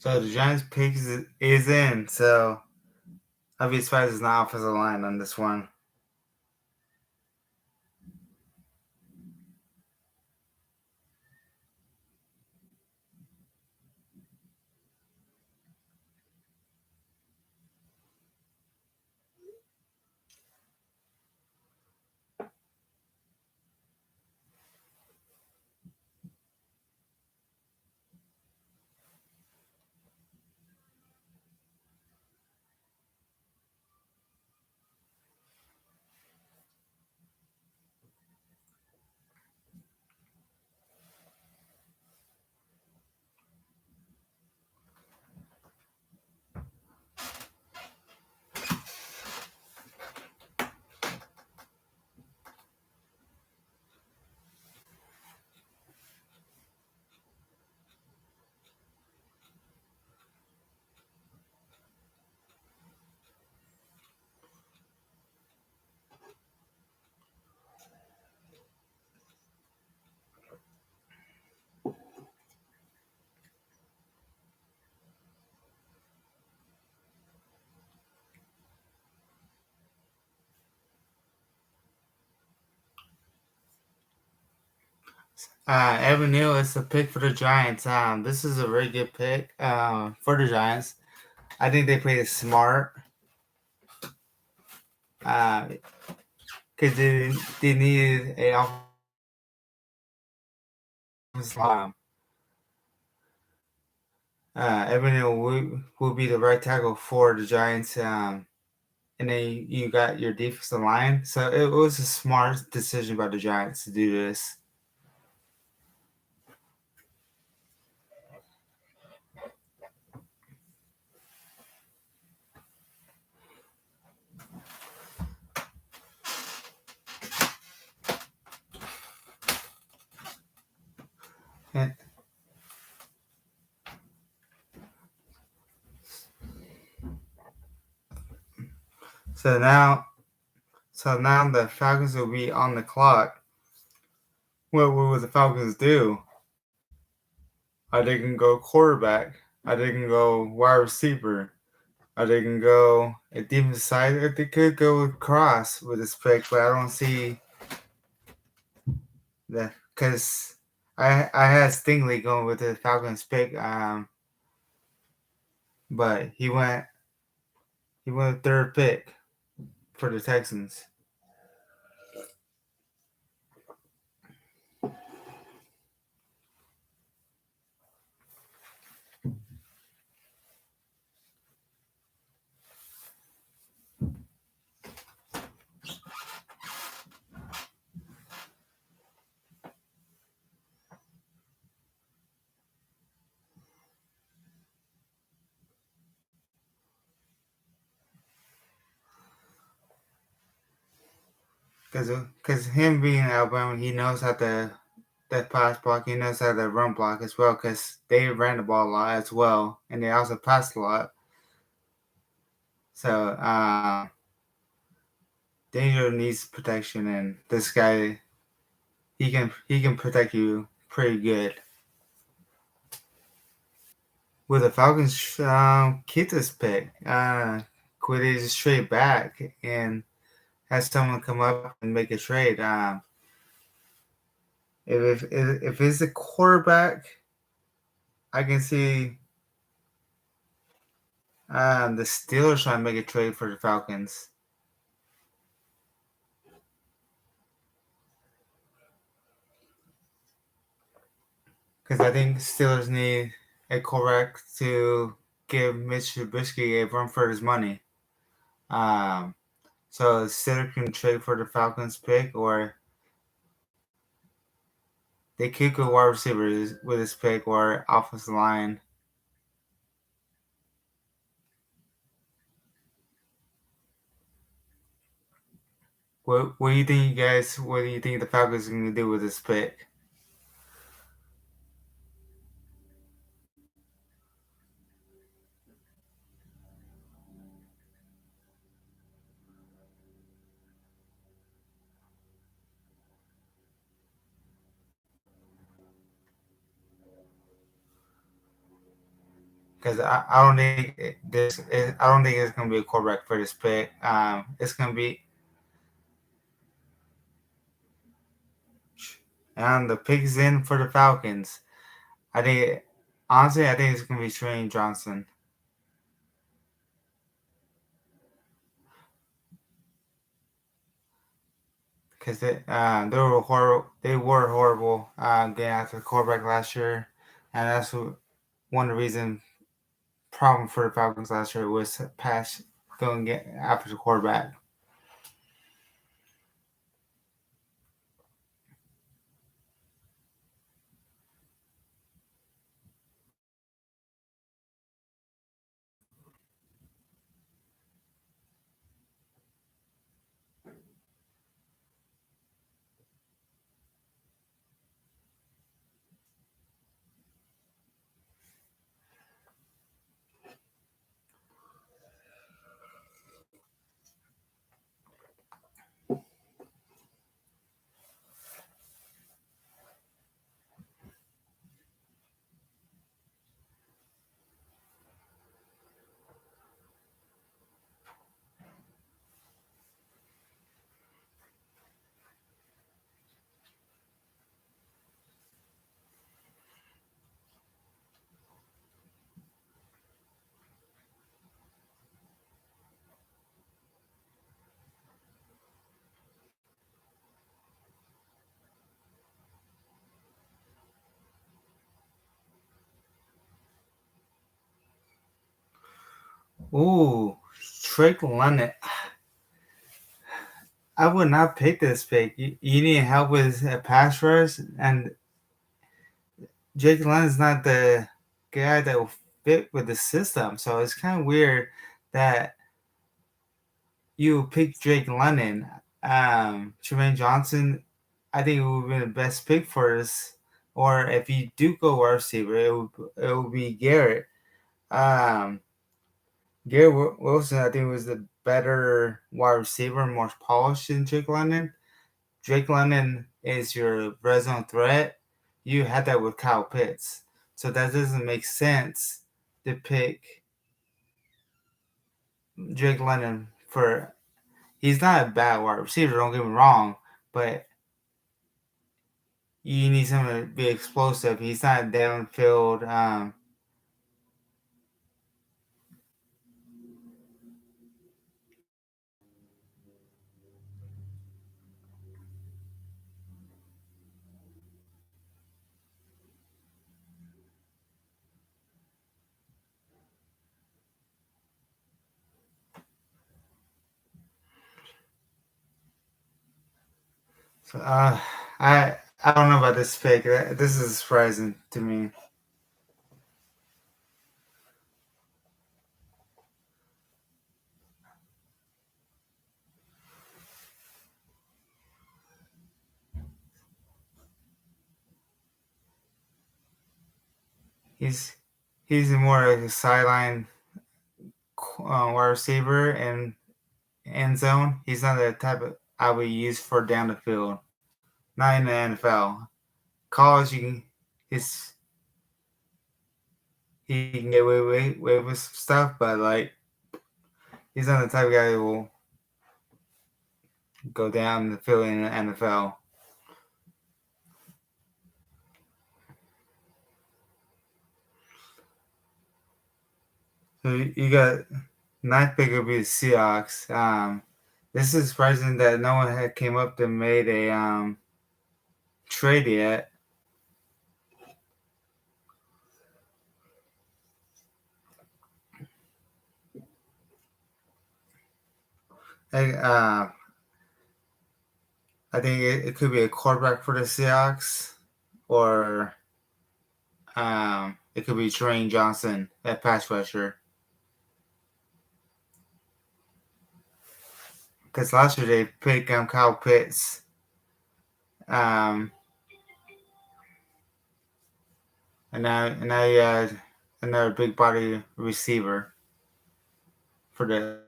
So the Giants pick is in. So I'll be surprised it's not offensive line on this one. Evan Neal is the pick for the Giants. This is a very good pick for the Giants. I think they played it smart because they needed a offensive line. Evan Neal will be the right tackle for the Giants. And then you got your defensive line. So it was a smart decision by the Giants to do this. And so now the Falcons will be on the clock. What will the Falcons do? Are they gonna go quarterback? Are they gonna go wide receiver? Are they gonna go a defensive side? Or they could go with Cross with this pick, but I don't see that because I had Stingley going with the Falcons pick, but he went third pick for the Texans. Because him being in Alabama, he knows how to that pass block. He knows how to run block as well. Because they ran the ball a lot as well, and they also passed a lot. So Danger needs protection, and this guy he can protect you pretty good. With the Falcons, keep this pick. Quit it straight back and have someone come up and make a trade. If it's a quarterback, I can see the Steelers trying to make a trade for the Falcons because I think Steelers need a quarterback to give Mitch Trubisky a run for his money. Um, so Steelers can trade for the Falcons pick, or they could go wide receivers with this pick or offensive line. What do you think, you guys? What do you think the Falcons are going to do with this pick? because I don't think I don't think it's gonna be a quarterback for this pick. It's gonna be and the pick's in for the Falcons. I think honestly, I think it's gonna be Trey Johnson because they were horrible getting after the quarterback last year, and that's one of the reasons problem for the Falcons last year was pass going get after the quarterback. Ooh, Drake London. I would not pick this pick. You need help with a pass rush, and Drake London's not the guy that will fit with the system. So it's kind of weird that you pick Drake London. Tremaine Johnson, I think it would be the best pick for us. Or if you do go wide receiver, it would be Garrett. Um, Garrett Wilson, I think, was the better wide receiver, more polished than Drake London. Drake London is your red zone threat. You had that with Kyle Pitts. So that doesn't make sense to pick Drake London for. He's not a bad wide receiver, don't get me wrong, but you need someone to be explosive. He's not downfield. So, I don't know about this pick. This is surprising to me. He's he's more like a sideline wide receiver and end zone. He's not the type of I would use for down the field. Not in the NFL. College, his he can get away with stuff, but like he's not the type of guy who will go down the field in the NFL. So you got ninth pick would be the Seahawks. This is surprising that no one had came up and made a trade yet. I, uh, I think it could be a quarterback for the Seahawks, or it could be Tremaine Johnson, a pass rusher. Because last year they picked Kyle Pitts, um, and now you had another big body receiver for the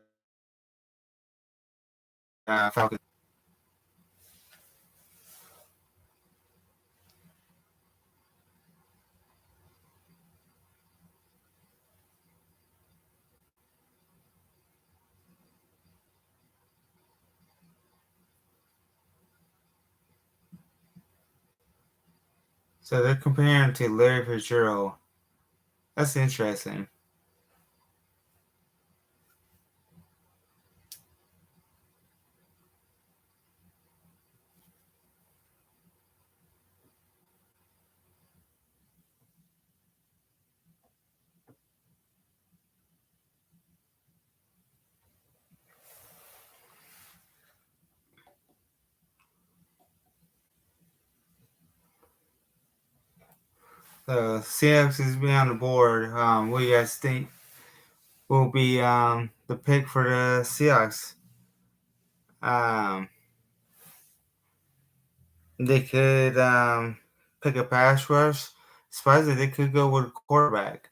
Falcons. So they're comparing him to Larry Fitzgerald. That's interesting. So Seahawks is being on the board. What do you guys think will be the pick for the Seahawks? Um, they could pick a pass rush. Surprisingly, they could go with a quarterback.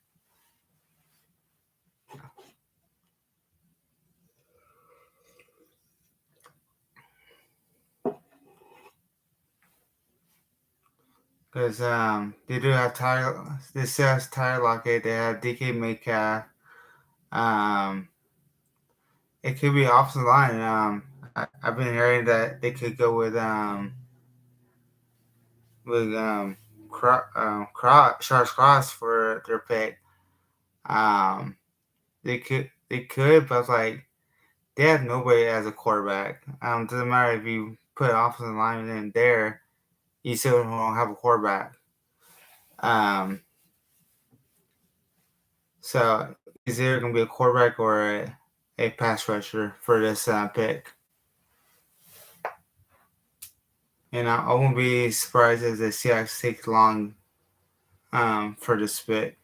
Because they do have Tyler, they still have Tyler Lockett, they have DK Metcalf. Um, it could be off the line. I've been hearing that they could go with Charles Cross for their pick. Um, they could, but like they have nobody as a quarterback. Doesn't matter if you put offensive lineman in there, you still don't have a quarterback. Um, so is there going to be a quarterback or a pass rusher for this pick? And I won't be surprised if the Seahawks take long for this pick.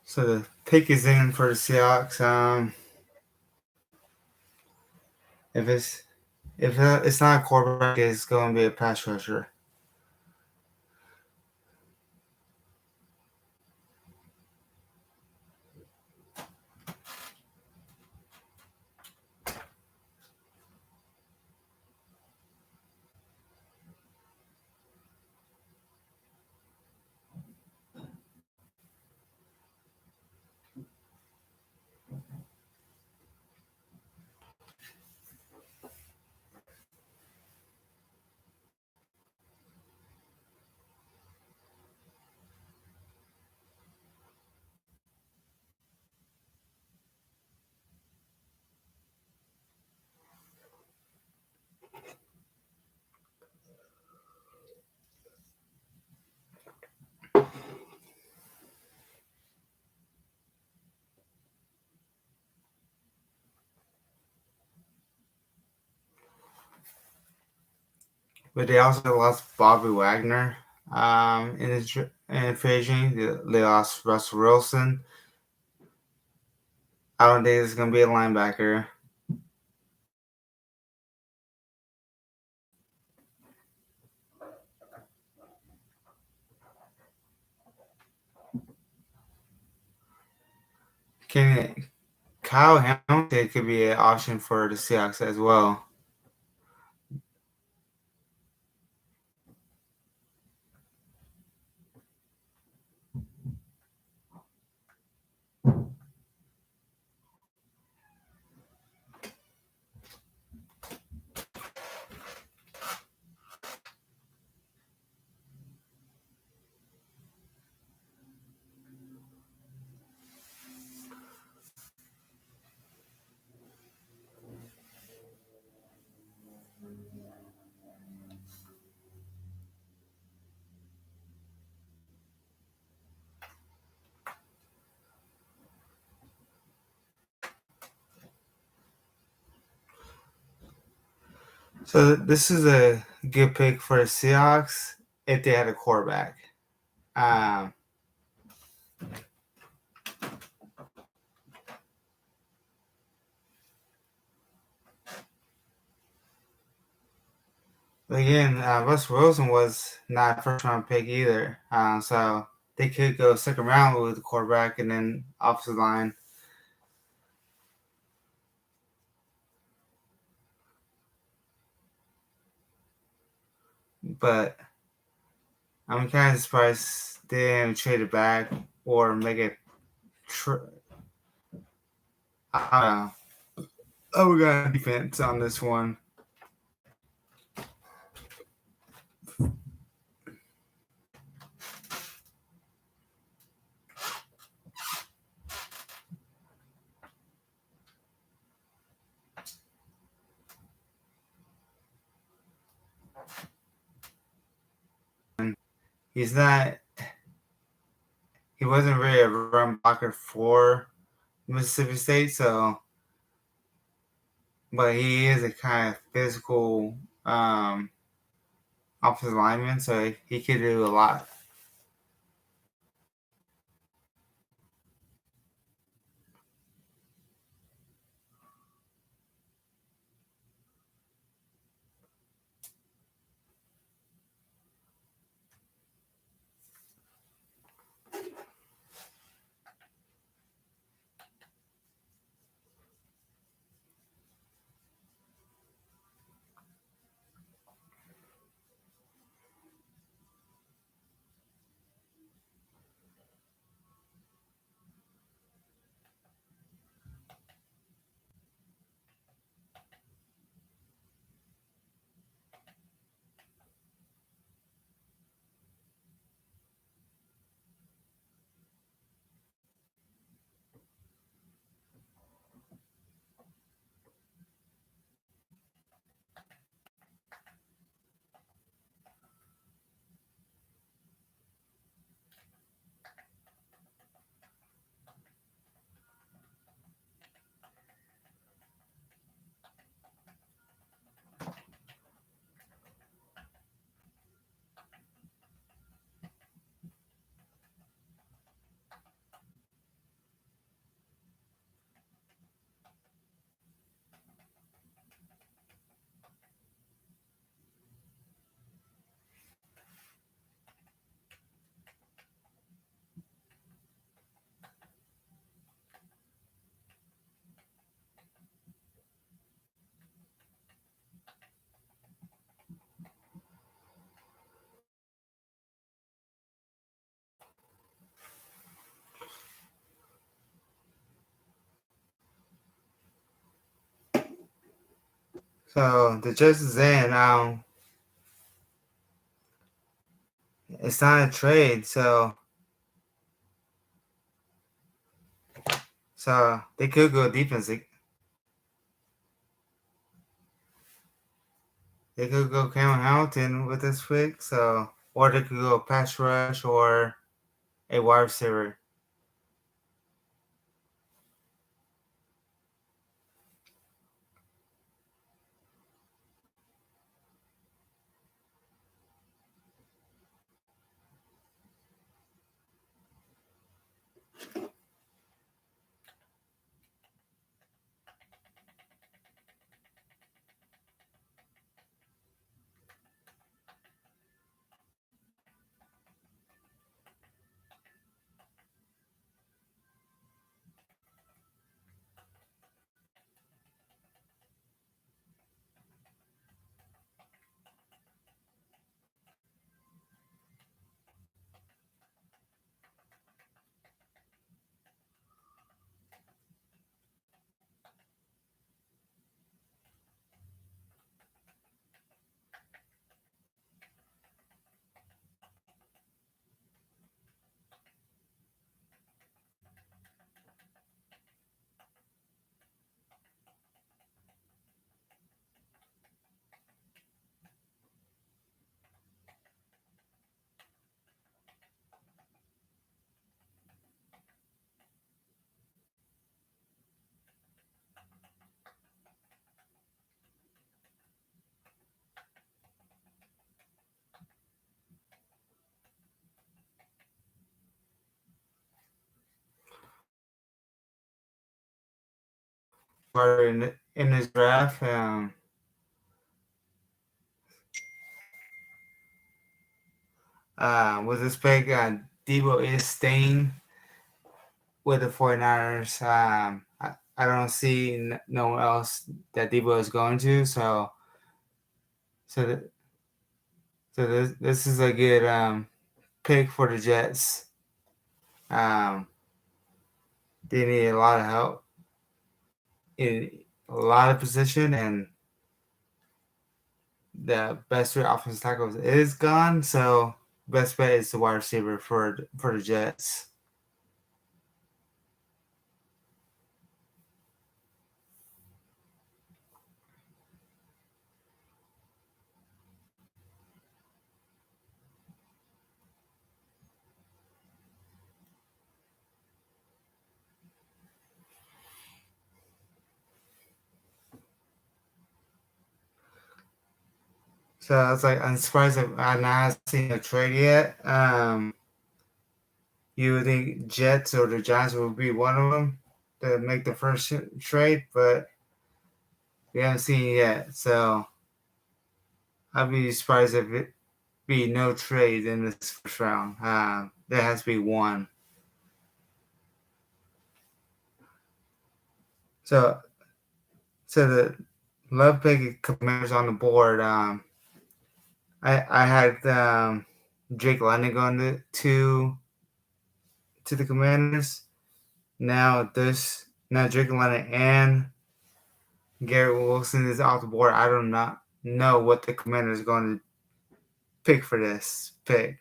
So the pick is in for the Seahawks. If it's not a quarterback, it's going to be a pass rusher. But they also lost Bobby Wagner in free agency. They lost Russell Wilson. I don't think it's going to be a linebacker. Can Kyle Hamilton could be an option for the Seahawks as well. So this is a good pick for the Seahawks if they had a quarterback. Um, Again, Russell Wilson was not a first round pick either. So they could go second round with the quarterback and then offensive line. But I'm kind of surprised they didn't trade it back or make it. I don't know. Oh, we got defense on this one. He's not. He wasn't really a run blocker for Mississippi State, so. But he is a kind of physical offensive lineman, so he could do a lot. So the Justice in, it's not a trade, so they could go defense. They could go Cameron Hamilton with this pick, so or they could go pass rush or a wide receiver. Or in this draft, With this pick, Debo is staying with the 49ers. I don't see no one else that Debo is going to. So, th- this is a good pick for the Jets. Um, they need a lot of help in a lot of position, and the best three offensive tackles is gone. So best bet is the wide receiver for the Jets. So I was like, I'm surprised that I've not seen a trade yet. You would think Jets or the Giants would be one of them to make the first trade, but we haven't seen it yet. So I'd be surprised if it be no trade in this first round. There has to be one. So the love pick Commanders on the board. I had Drake London going to the Commanders. Now Drake London and Garrett Wilson is off the board. I do not know what the Commanders are going to pick for this pick.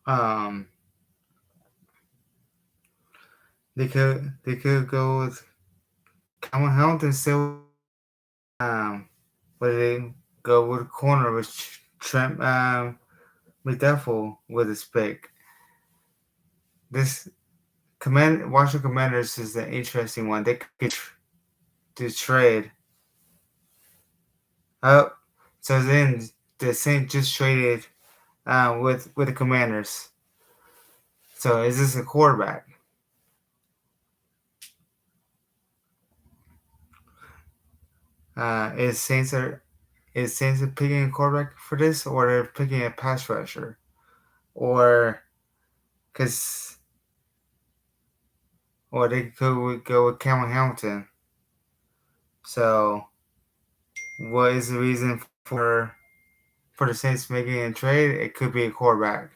Um, they could go with Cameron Hamilton still. But they go with corner with Trent McDuffie with his pick. This Washington Commanders is an interesting one. They could do trade. Oh, so then the Saints just traded with the Commanders. So is this a quarterback? Is Saints picking a quarterback for this, or they're picking a pass rusher, or because or they could go with Cameron Hamilton. So what is the reason for the Saints making a trade? It could be a quarterback.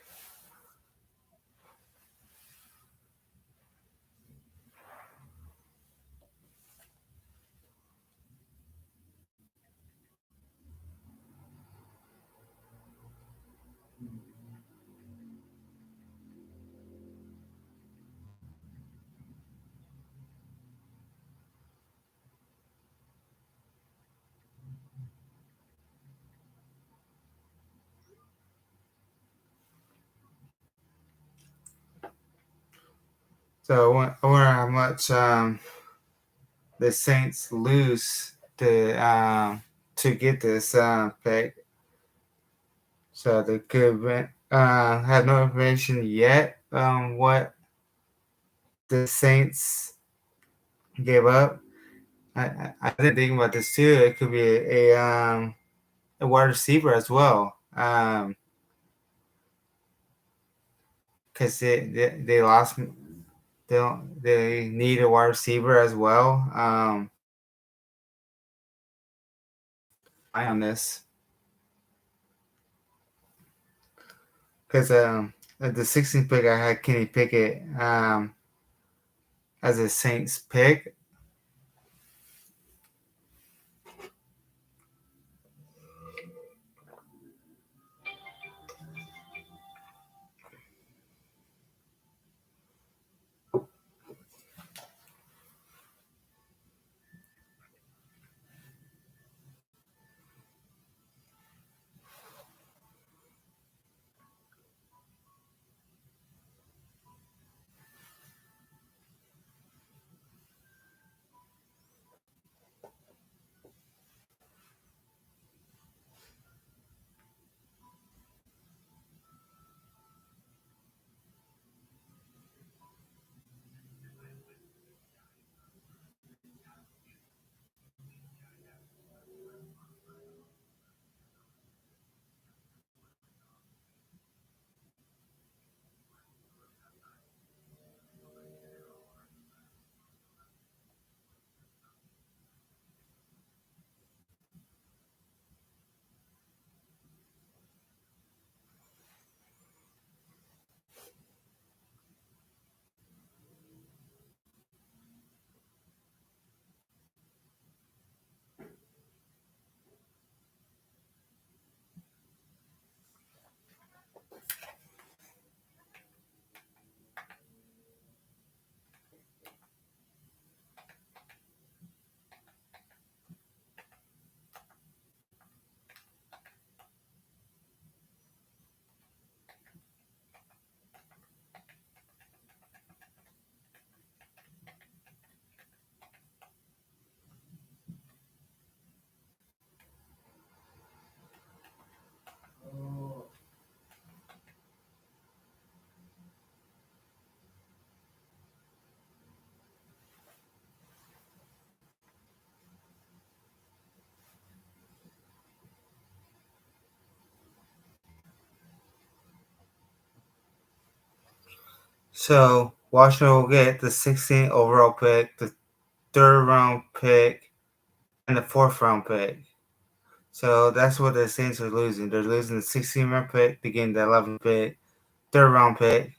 So I wonder how much the Saints lose to get this pick. So they could have no information yet on what the Saints gave up. I didn't think about this too. It could be a wide receiver as well. Because they lost. They need a wide receiver as well. On this because at the 16th pick I had Kenny Pickett as a Saints pick. So Washington will get the 16th overall pick, the third round pick, and the fourth round pick. So that's what the Saints are losing. They're losing the 16th round pick, they gain the 11th pick, third round pick.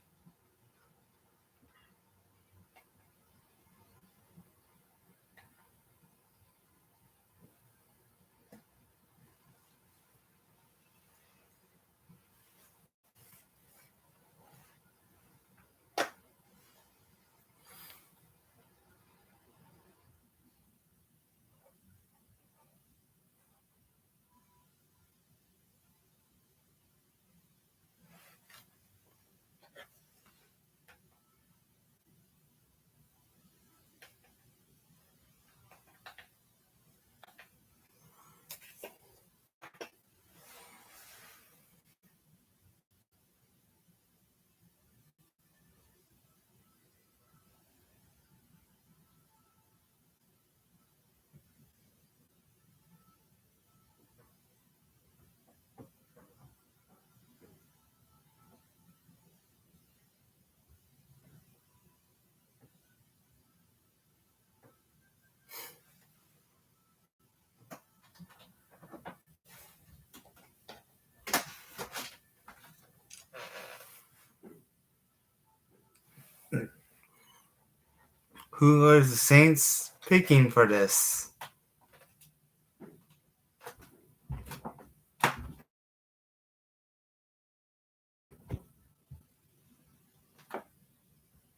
Who are the Saints picking for this?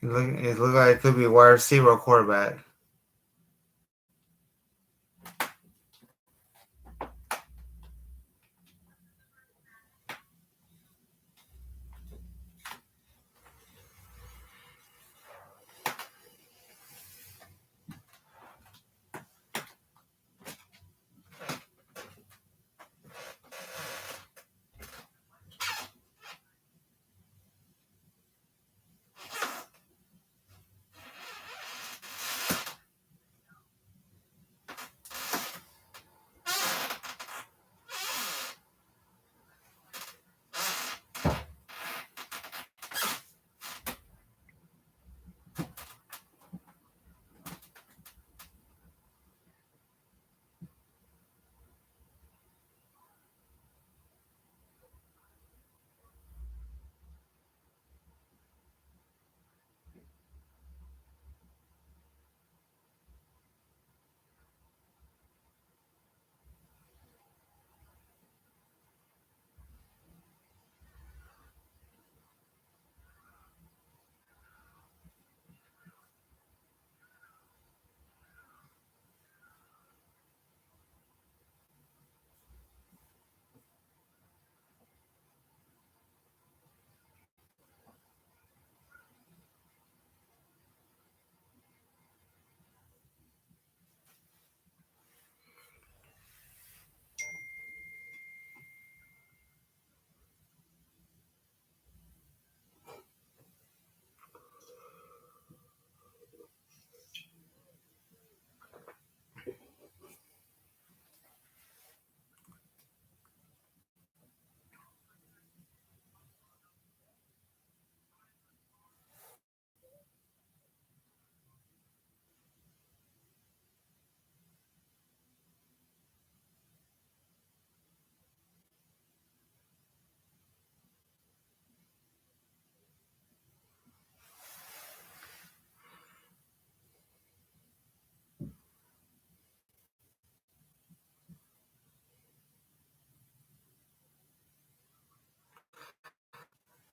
It look like it could be a wide receiver or quarterback.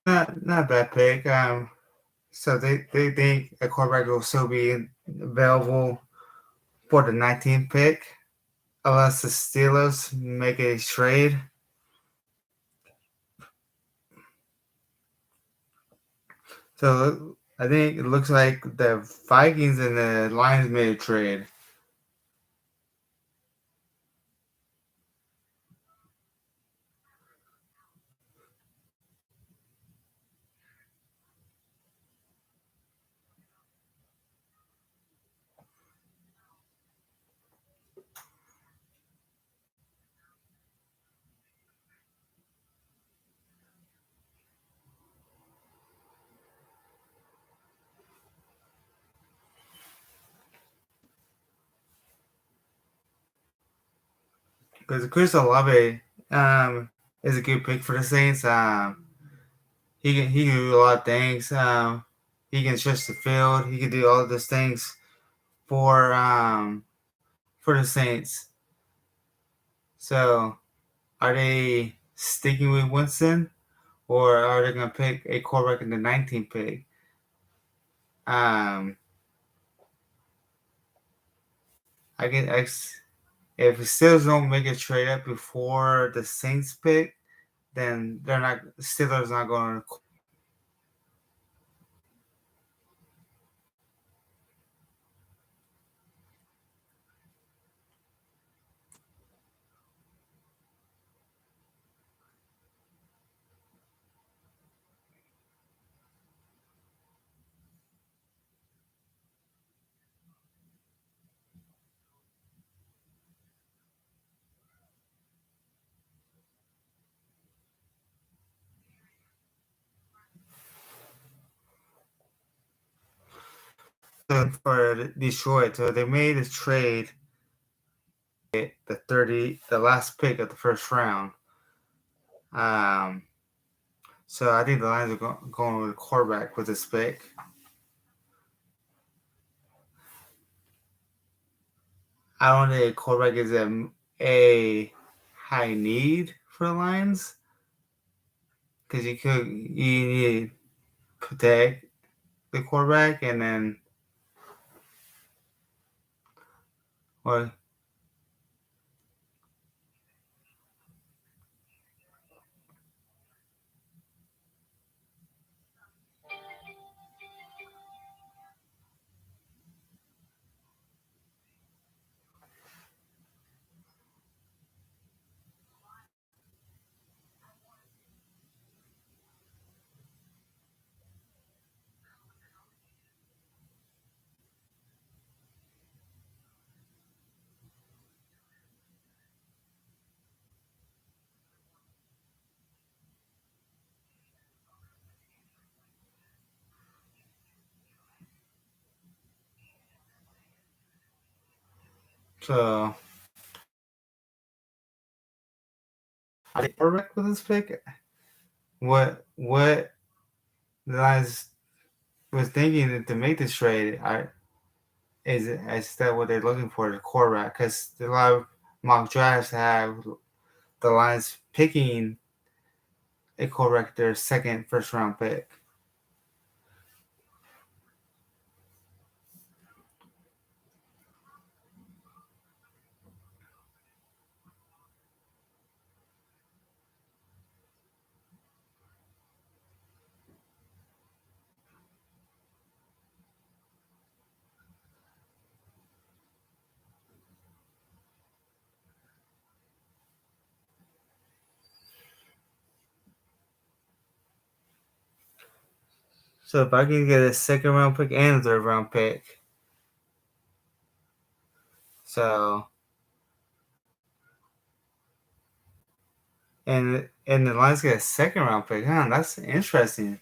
Not a bad pick. So they think a quarterback will still be available for the 19th pick unless the Steelers make a trade. So I think it looks like the Vikings and the Lions made a trade. because Chris Olave is a good pick for the Saints. He can do a lot of things. He can stretch the field. He can do all those things for the Saints. So are they sticking with Winston, or are they going to pick a quarterback in the 19th pick? Um, I guess if the Steelers don't make a trade up before the Saints pick, then they're not Steelers not going to. For Detroit. So they made a trade the last pick of the first round. Um, so I think the Lions are going with a quarterback with this pick. I don't think a quarterback is a high need for the Lions because you need to protect the quarterback and then or so I think quarterback with this pick. What the Lions was thinking to make this trade is that what they're looking for the quarterback because a lot of mock drafts have the Lions picking a quarterback their second first round pick. So if I can get a second round pick and a third round pick, so and the Lions get a second round pick, huh? That's interesting.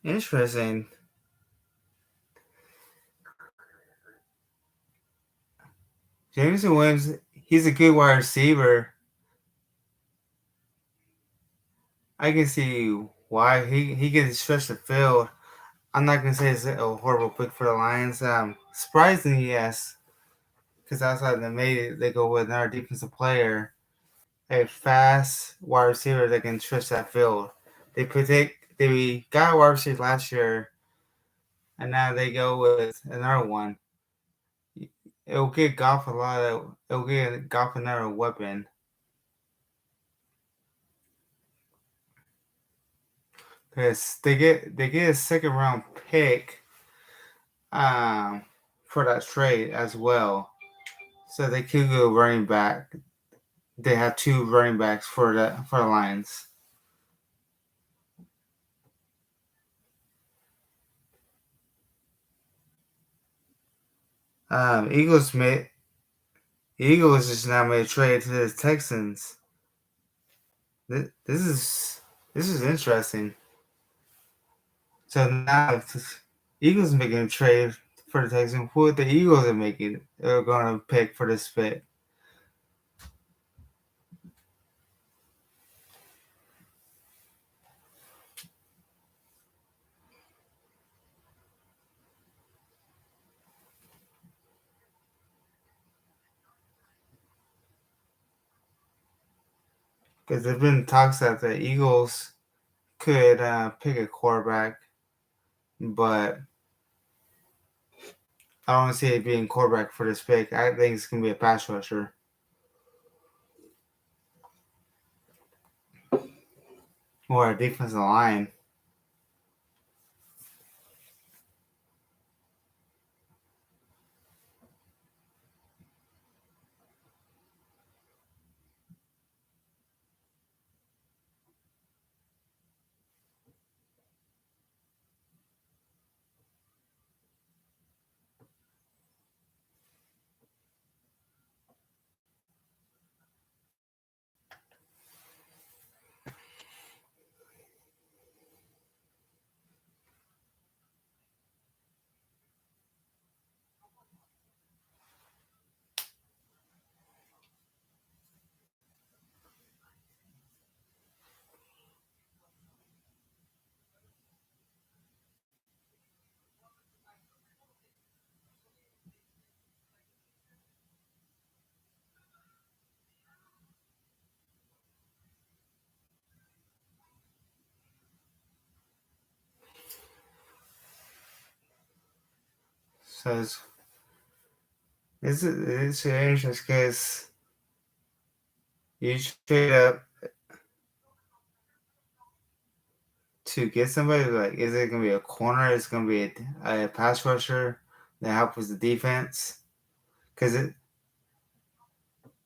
Interesting. Jameson Williams, he's a good wide receiver. I can see why he can stretch the field. I'm not gonna say it's a horrible pick for the Lions. Surprisingly, yes, because outside the made they go with another defensive player, a fast wide receiver that can stretch that field. They got a wide receiver last year, and now they go with another one. It'll get Goff another weapon because they get a second round pick um for that trade as well. So they could go running back. They have two running backs for the Lions. Eagles made Eagles just now made a trade to the Texans. This is interesting. So now if the Eagles making a trade for the Texans, who the Eagles are going to pick for this pick? Because there's been talks that the Eagles could pick a quarterback, but I don't see it being quarterback for this pick. I think it's going to be a pass rusher or a defensive line. So it's interesting because you trade up to get somebody. Like, is it going to be a corner? Is it going to be a pass rusher that help with the defense? Because the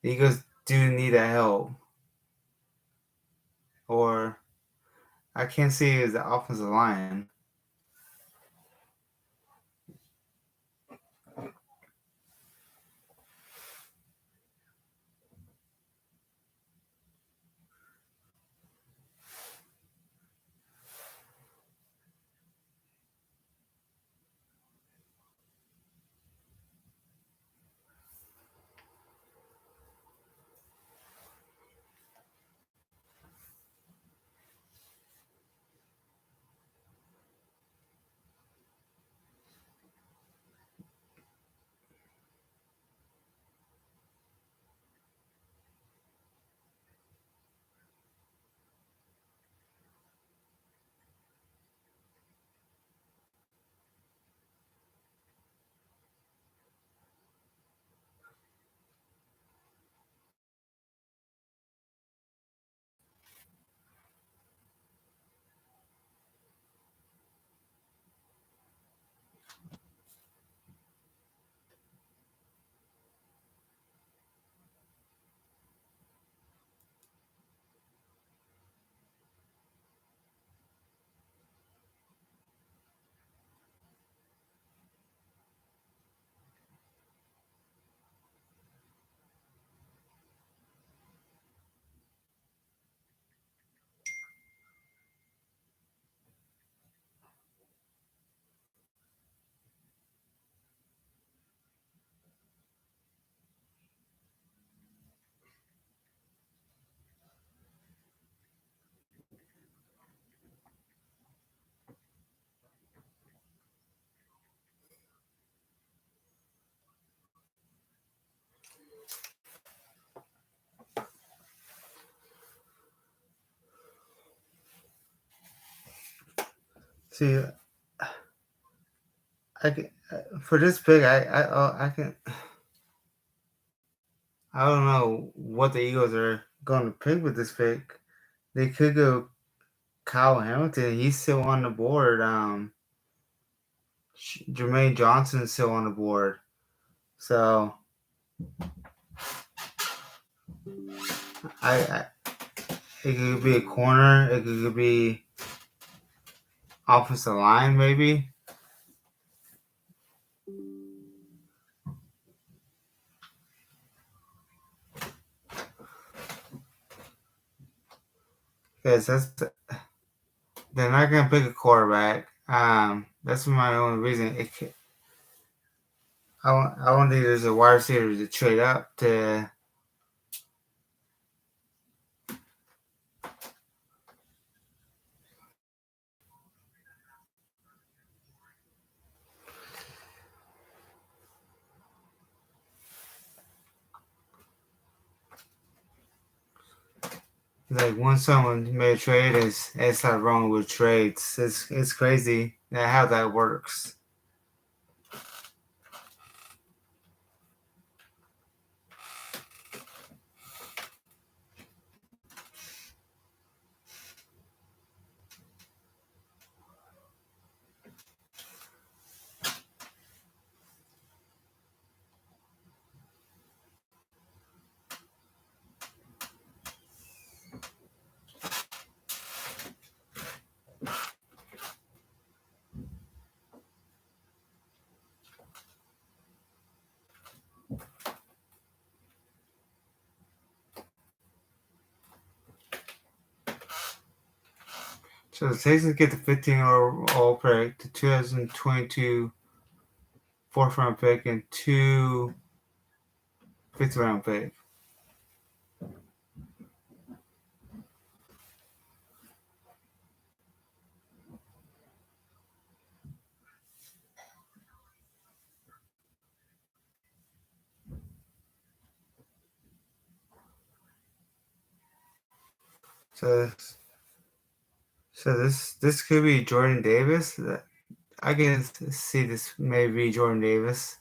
Eagles do need that help. Or I can't see it as the offensive line. See, I can, for this pick, I can I don't know what the Eagles are going to pick with this pick. They could go Kyle Hamilton. He's still on the board. Jermaine Johnson is still on the board. So I it could be a corner. It could be offensive line, maybe. Because they're not gonna pick a quarterback. That's my only reason. I don't think there's a wide receiver to trade up to. Like once someone made a trade, it's not wrong with trades. It's crazy how that works. So the Texans get the 15 overall pick, the 2022 fourth round pick, and two fifth round pick. So this could be Jordan Davis. I can see this maybe Jordan Davis.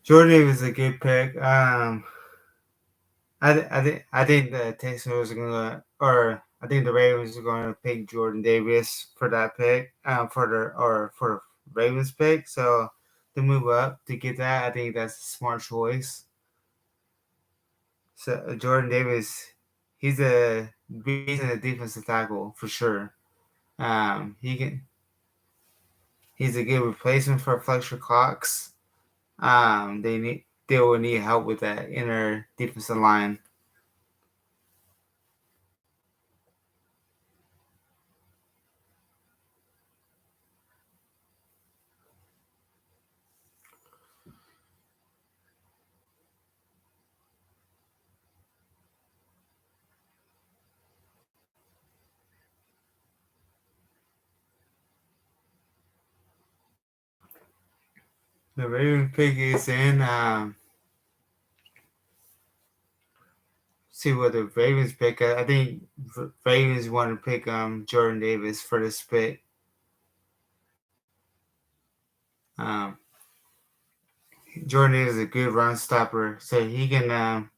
Jordan Davis is a good pick. I think the Texans was gonna, or I think the Ravens are going to pick Jordan Davis for that pick, for the Ravens pick. So to move up to get that, I think that's a smart choice. So Jordan Davis, he's a beast in the defensive tackle for sure. He can, he's a good replacement for Fletcher Cox. They will need help with that inner defensive line. The Ravens pick is in. See what the Ravens pick. I think Ravens want to pick Jordan Davis for this pick. Um, Jordan is a good run stopper, so he can.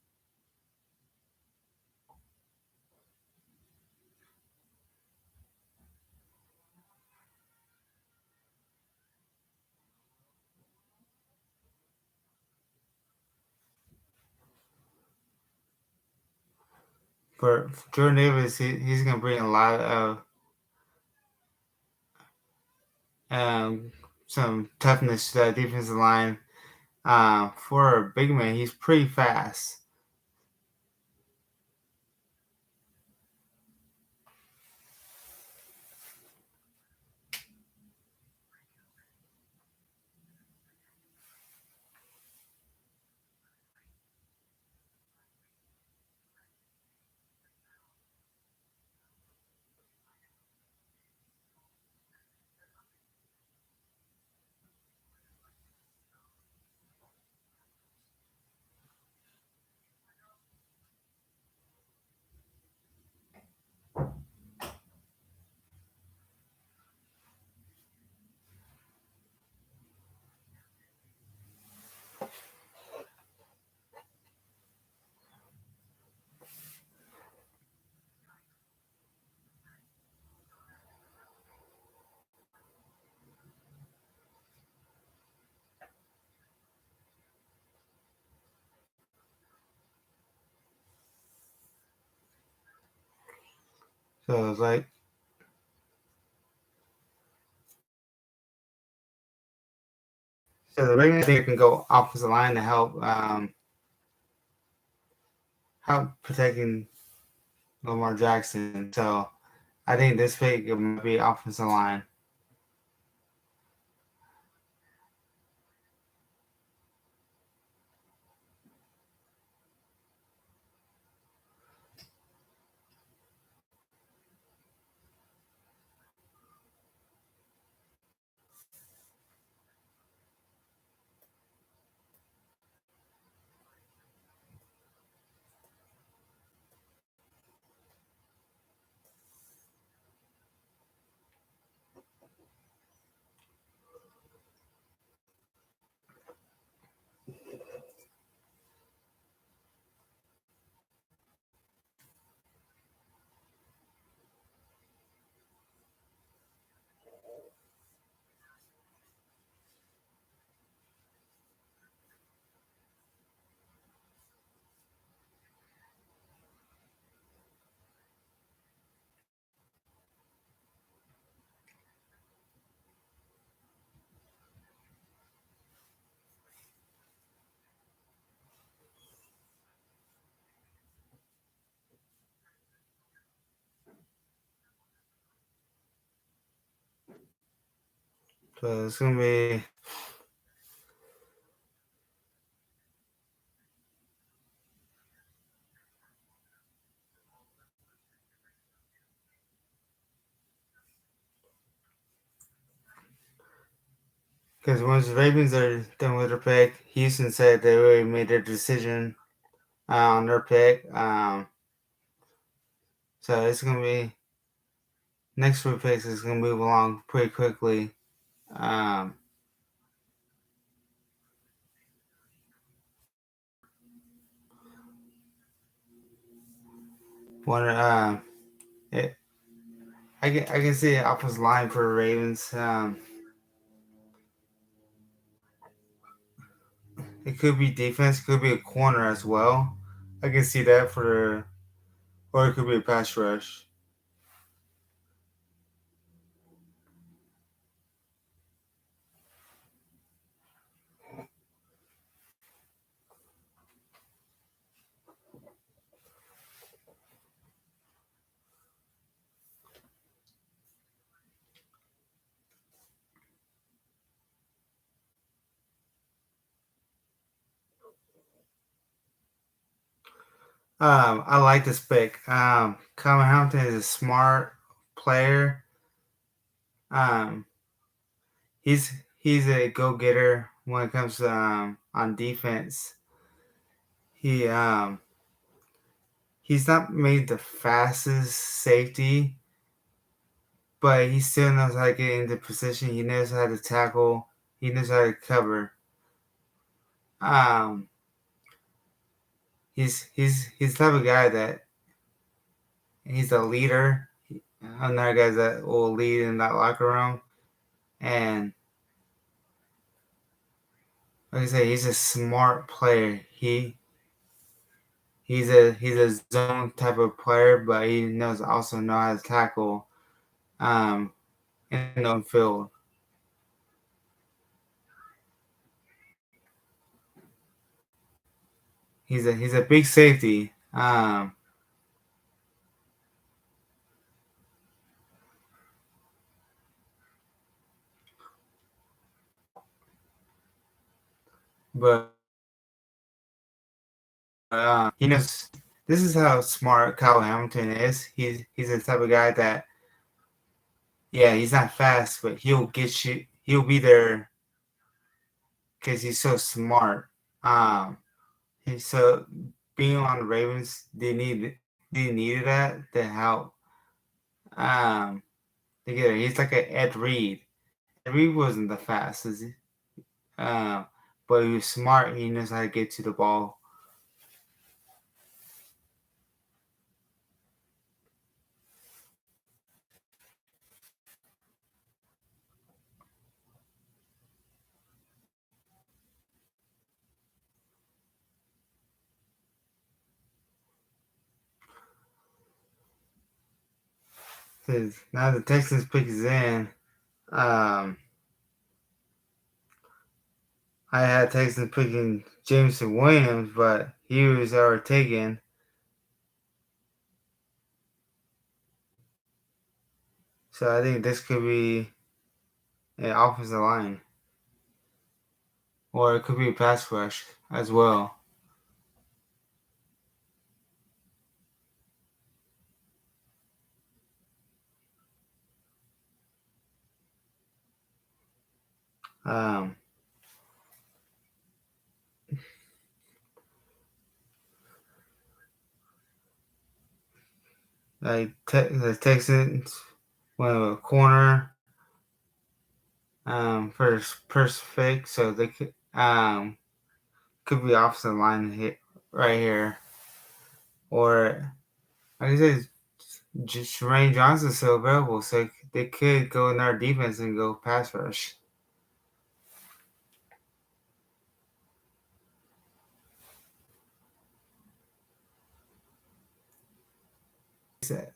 For Jordan Davis, he's going to bring a lot of um, some toughness to that defensive line. For a big man, he's pretty fast. So it's like so the big man thing can go offensive line to help protecting Lamar Jackson. So I think this pick it might be offensive line. So it's gonna be because once the Ravens are done with their pick, Houston said they already made their decision on their pick. So it's gonna be next three picks is gonna move along pretty quickly. Um, one it, I can see an offensive line for the Ravens. It could be defense, could be a corner as well. I can see that for the, or it could be a pass rush. I like this pick. Colin Hamilton is a smart player. Um, he's a go getter when it comes to on defense. He he's not made the fastest safety, but he still knows how to get into position. He knows how to tackle. He knows how to cover. Um, he's the type of guy that he's a leader. Another guy that will lead in that locker room, and like I say, he's a smart player. He's a zone type of player, but he knows also know how to tackle um, in the open field. He's a big safety. But he knows this is how smart Kyle Hamilton is. He's the type of guy that yeah, he's not fast, but he'll get you. He'll be there because he's so smart. Um, so being on the Ravens, they needed that to help. Um, together, he's like a Ed Reed. Ed Reed wasn't the fastest, um, but he was smart. He knows how to get to the ball. Cause now the Texans pick is in. Um, I had Texans picking Jameson Williams, but he was already taken. So I think this could be an offensive line, or it could be a pass rush as well. Um, the Texans went with a corner for first pick, so they could be offensive line hit right here, or like I said, just Jermaine Johnson's still available, so they could go in our defense and go pass rush.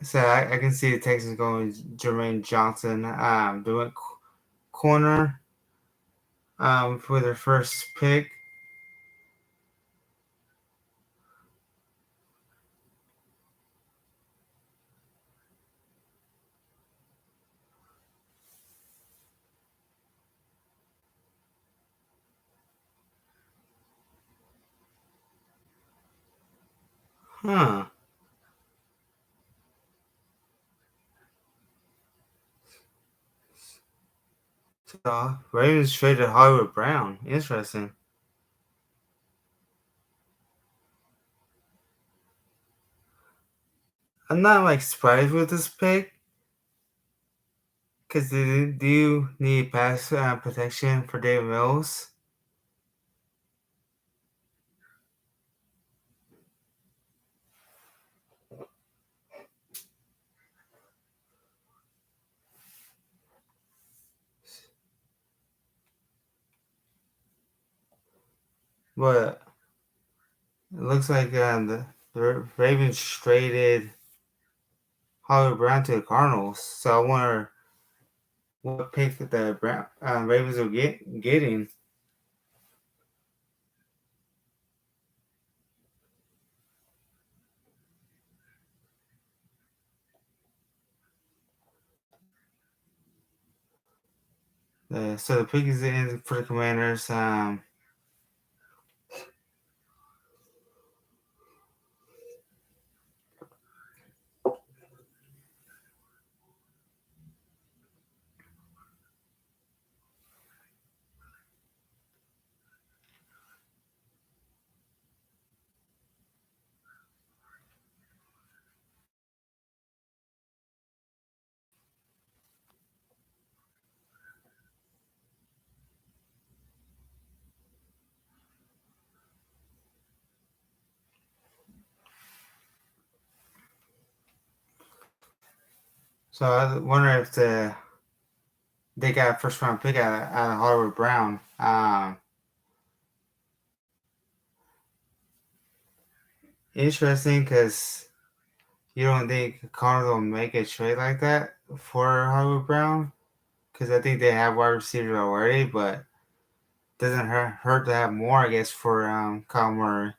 So I can see the Texans going Jermaine Johnson. They went corner for their first pick. Huh. So Ravens traded Hollywood Brown. Interesting. I'm not like surprised with this pick because they do need pass protection for David Mills. But it looks like the Ravens traded Hollywood Brown to the Cardinals. So I wonder what pick the Ravens are getting. So the pick is in for the Commanders. So I wonder if they got a first round pick out of Hollywood Brown. Interesting because you don't think Cardinals will make a trade like that for Hollywood Brown? Because I think they have wide receivers already, but doesn't hurt to have more, I guess, for Kyle Murray.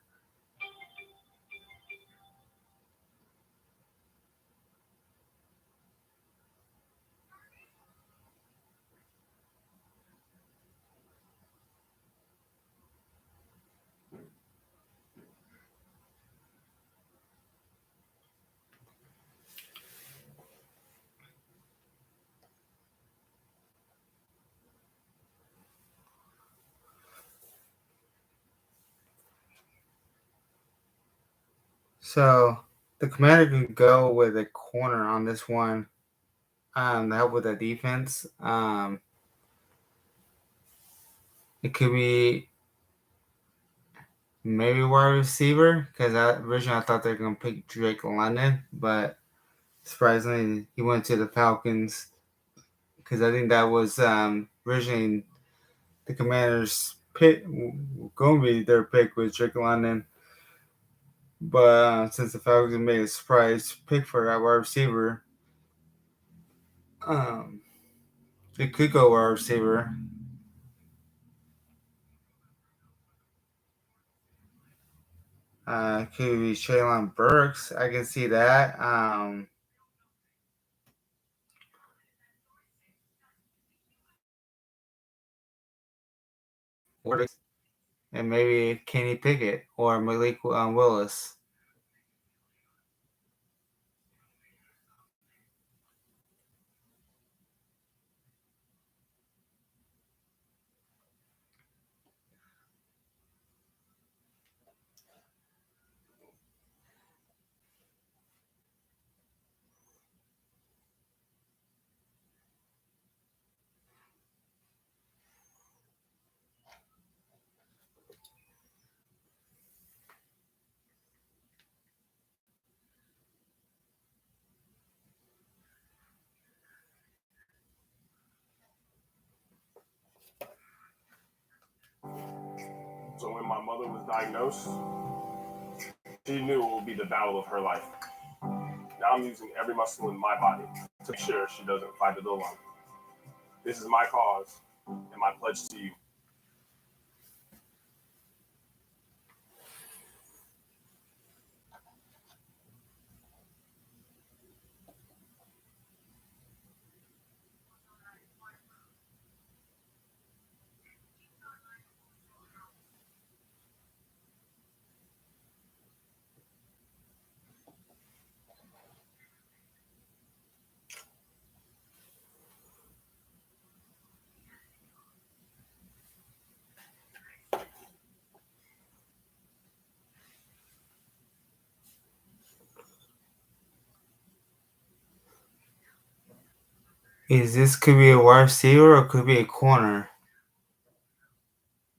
So the Commander can go with a corner on this one to help with the defense. It could be maybe wide receiver because originally I thought they were going to pick Drake London, but surprisingly he went to the Falcons because I think that was originally the Commanders' pick, going to be their pick was Drake London. But since the Falcons made a surprise pick for that wide receiver, um, they could go wide receiver. Could be Traylon Burks. I can see that. And maybe Kenny Pickett or Malik Willis. So when my mother was diagnosed, she knew it would be the battle of her life. Now I'm using every muscle in my body to make sure she doesn't fight it alone. This is my cause and my pledge to you. Is this could be a wide receiver or could be a corner?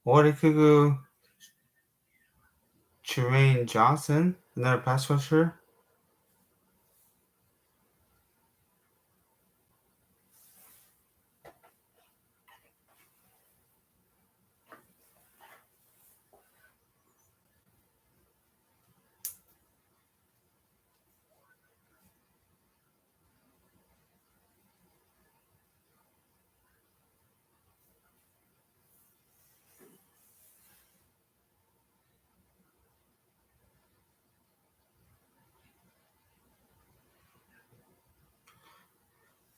Or it could go Jermaine Johnson, another pass rusher.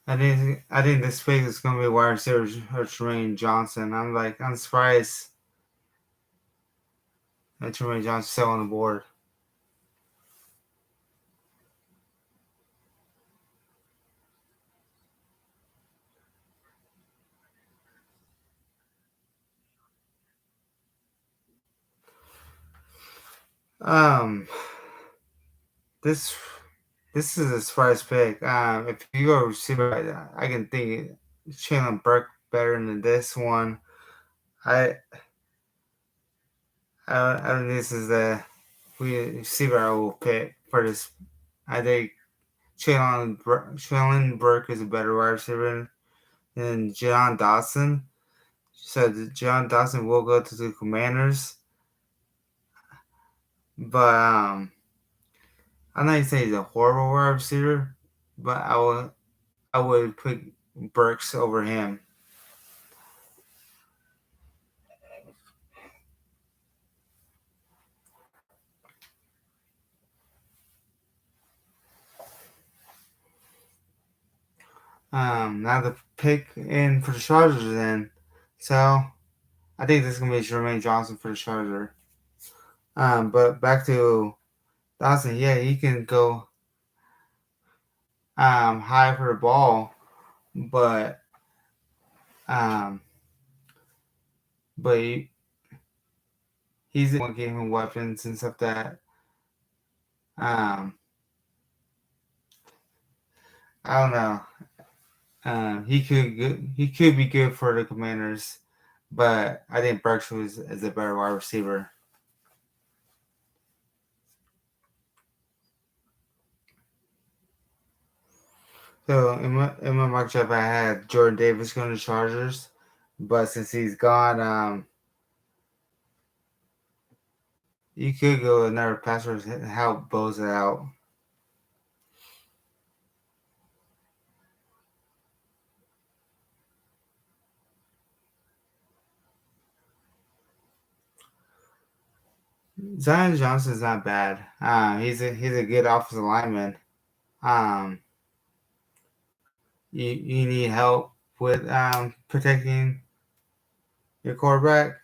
I think this pick is gonna be wide receiver or Jermaine Johnson. I'm surprised that Jermaine Johnson's still on the board. Um, this this is a surprise pick. If you go receiver, I can think Chandler Burke better than this one. I I don't think this is the receiver I will pick for this. I think Traylon Burke is a better wide receiver than John Dawson. So John Dawson will go to the Commanders, but I'm not gonna say he's a horrible wide receiver, but I would put Burks over him. Now the pick in for the Chargers then. So I think this is gonna be Jermaine Johnson for the Chargers. But back to Dawson, yeah, he can go high for the ball, but um but he's the one giving weapons and stuff that um I don't know. He could be good for the Commanders, but I think Burks is a better wide receiver. So in my mock draft, I had Jordan Davis going to Chargers, but since he's gone, you could go another passer and help Bosa out. Zion Johnson's not bad. He's a good offensive lineman. Um, you need help with protecting your quarterback.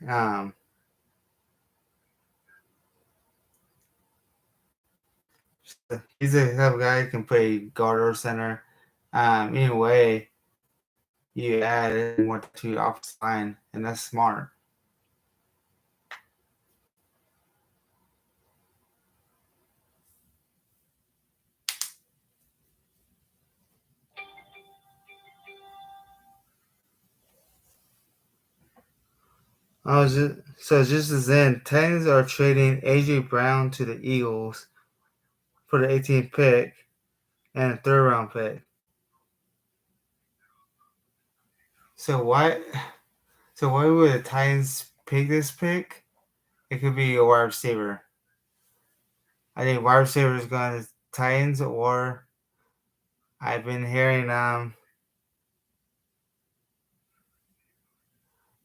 He's a type of guy who can play guard or center. Anyway, you add more to your offensive line, and that's smart. Just as in, Titans are trading AJ Brown to the Eagles for the 18th pick and a third round pick. So why? So why would the Titans pick this pick? It could be a wide receiver. I think wide receiver is going to Titans, or I've been hearing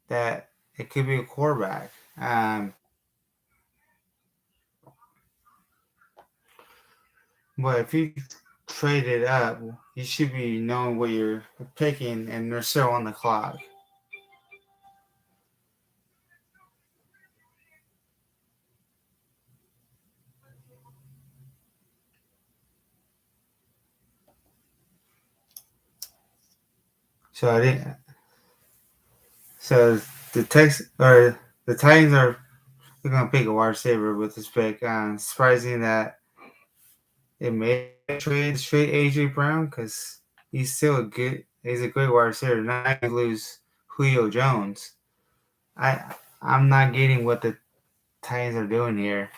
that it could be a quarterback. But if you trade it up, you should be knowing what you're picking, and they're still on the clock. So I think so. The Titans are going to pick a wide receiver with this pick. Surprising that it may trade straight AJ Brown because he's still a good. He's a great wide receiver. Now you lose Julio Jones. I'm not getting what the Titans are doing here.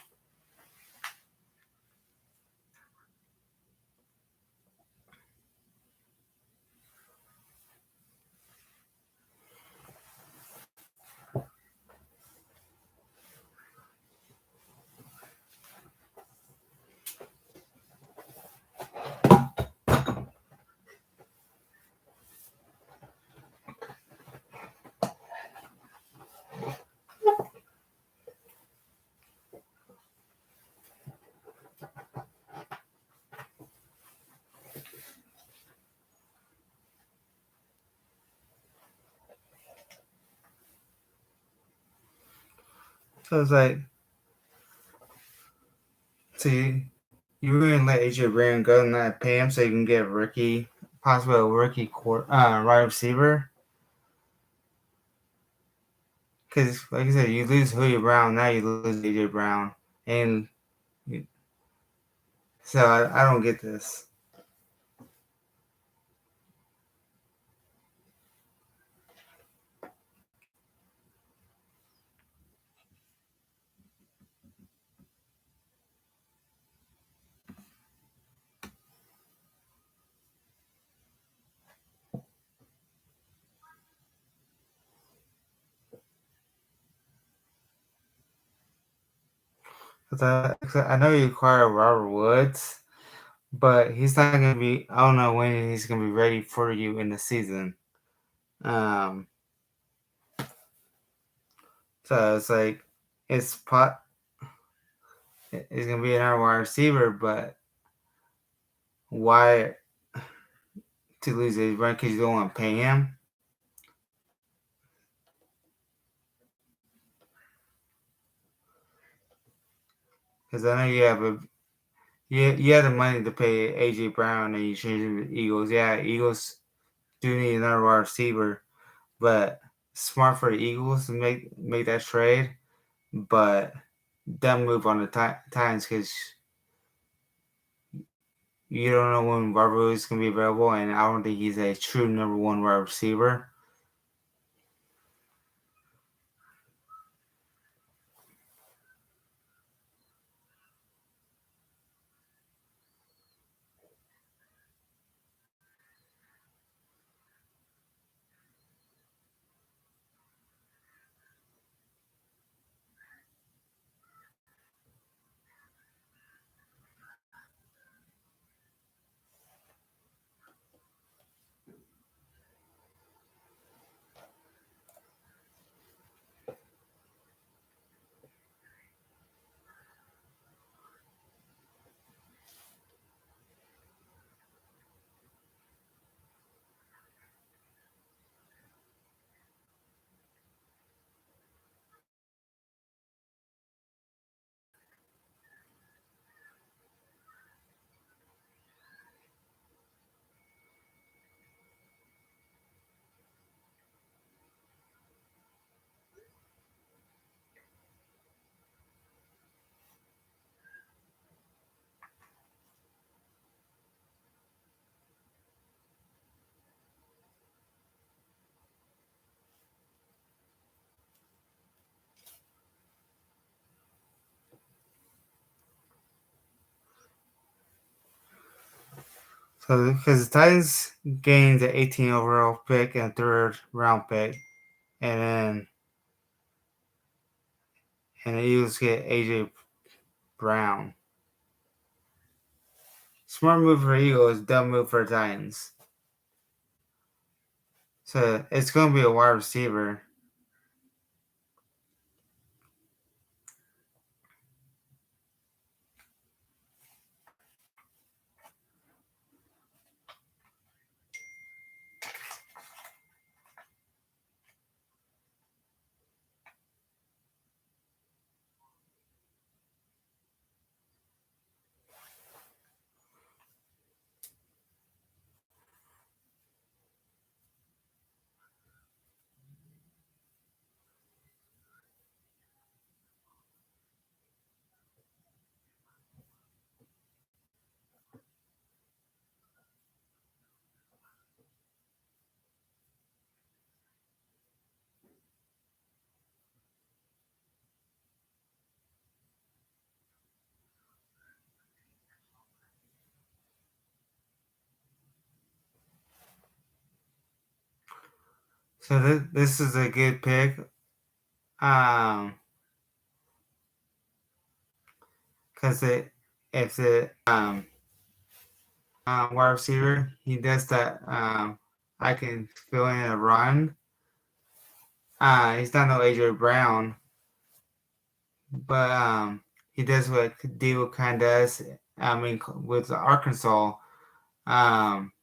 So it's like, so you really let AJ Brown go and not pay him so you can get a rookie, possibly a rookie wide receiver. Because, like I said, you lose Julio Brown, now you lose AJ Brown, and so I don't get this. I know you acquired Robert Woods, but he's not gonna be. I don't know when he's gonna be ready for you in the season. Um, so it's like it's pot. It's gonna be another wide receiver, but why to lose his run because you don't want to pay him? Because I know you have the money to pay AJ Brown and you change it to the Eagles. Yeah, Eagles do need another wide receiver, but smart for the Eagles to make that trade. But dumb move on the Titans because you don't know when Robert is going to be available, and I don't think he's a true number one wide receiver. So because the Titans gained the 18 overall pick and third round pick, and then the Eagles get AJ Brown. Smart move for Eagles, dumb move for Titans. So it's going to be a wide receiver. So this is a good pick. Because if the wide receiver he does that, I can fill in a run. He's not no AJ Brown, but he does what Debo kind of does. I mean, with Arkansas. Um,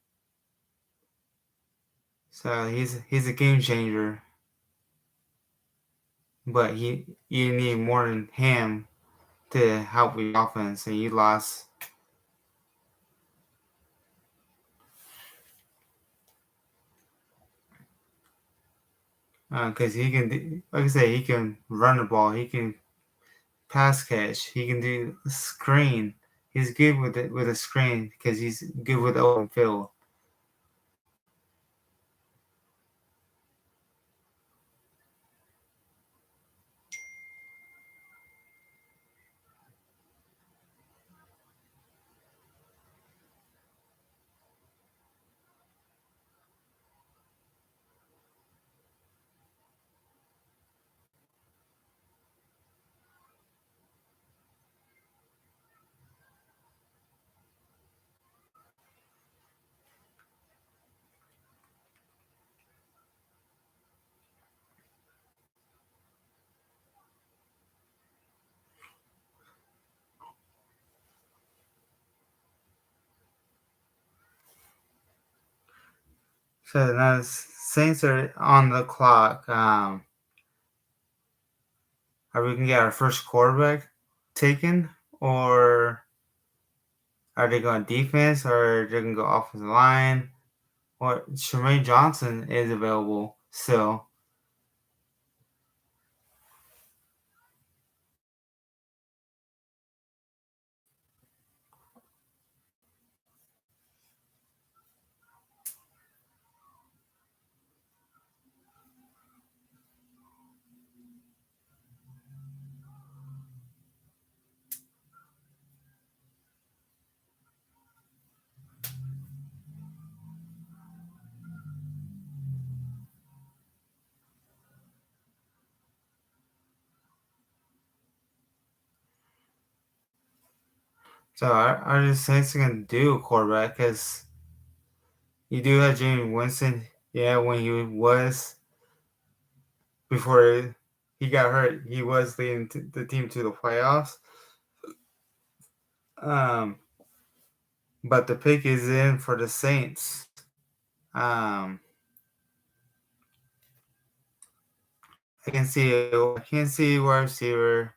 so he's a game changer, but you need more than him to help with the offense, and you lost. Because he can, like I said, he can run the ball. He can pass catch. He can do screen. He's good with it with a screen because he's good with open field. So now the Saints are on the clock. Are we gonna get our first quarterback taken, or are they going defense, or they're gonna go offensive line? Or Tremaine Johnson is available still. So are the Saints gonna do a quarterback? Because you do have Jameis Winston. Yeah, when he was before he got hurt, he was leading the team to the playoffs. But the pick is in for the Saints. I can see a wide receiver.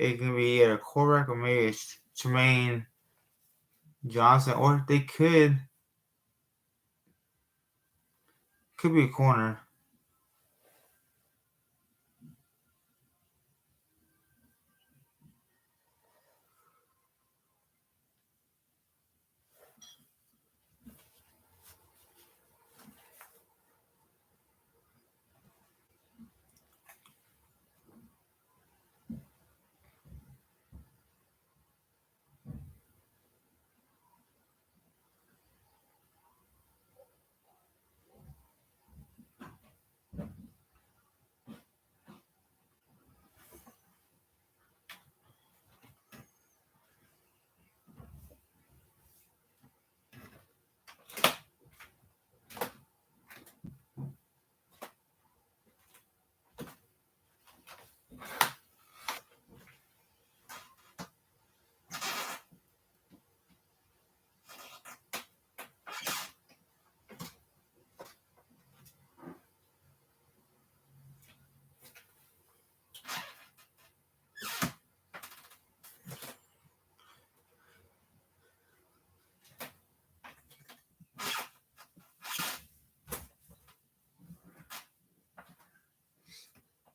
It can be either a quarterback or maybe it's Tremaine Johnson, or they could be a corner.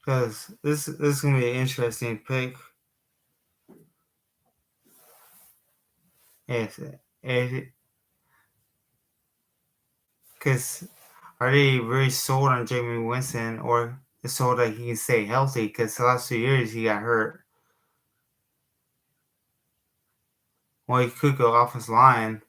Because this is gonna be an interesting pick. Because are they really sold on Jameis Winston, or is sold that he can stay healthy? Because the last 2 years he got hurt. Well, he could go off his line.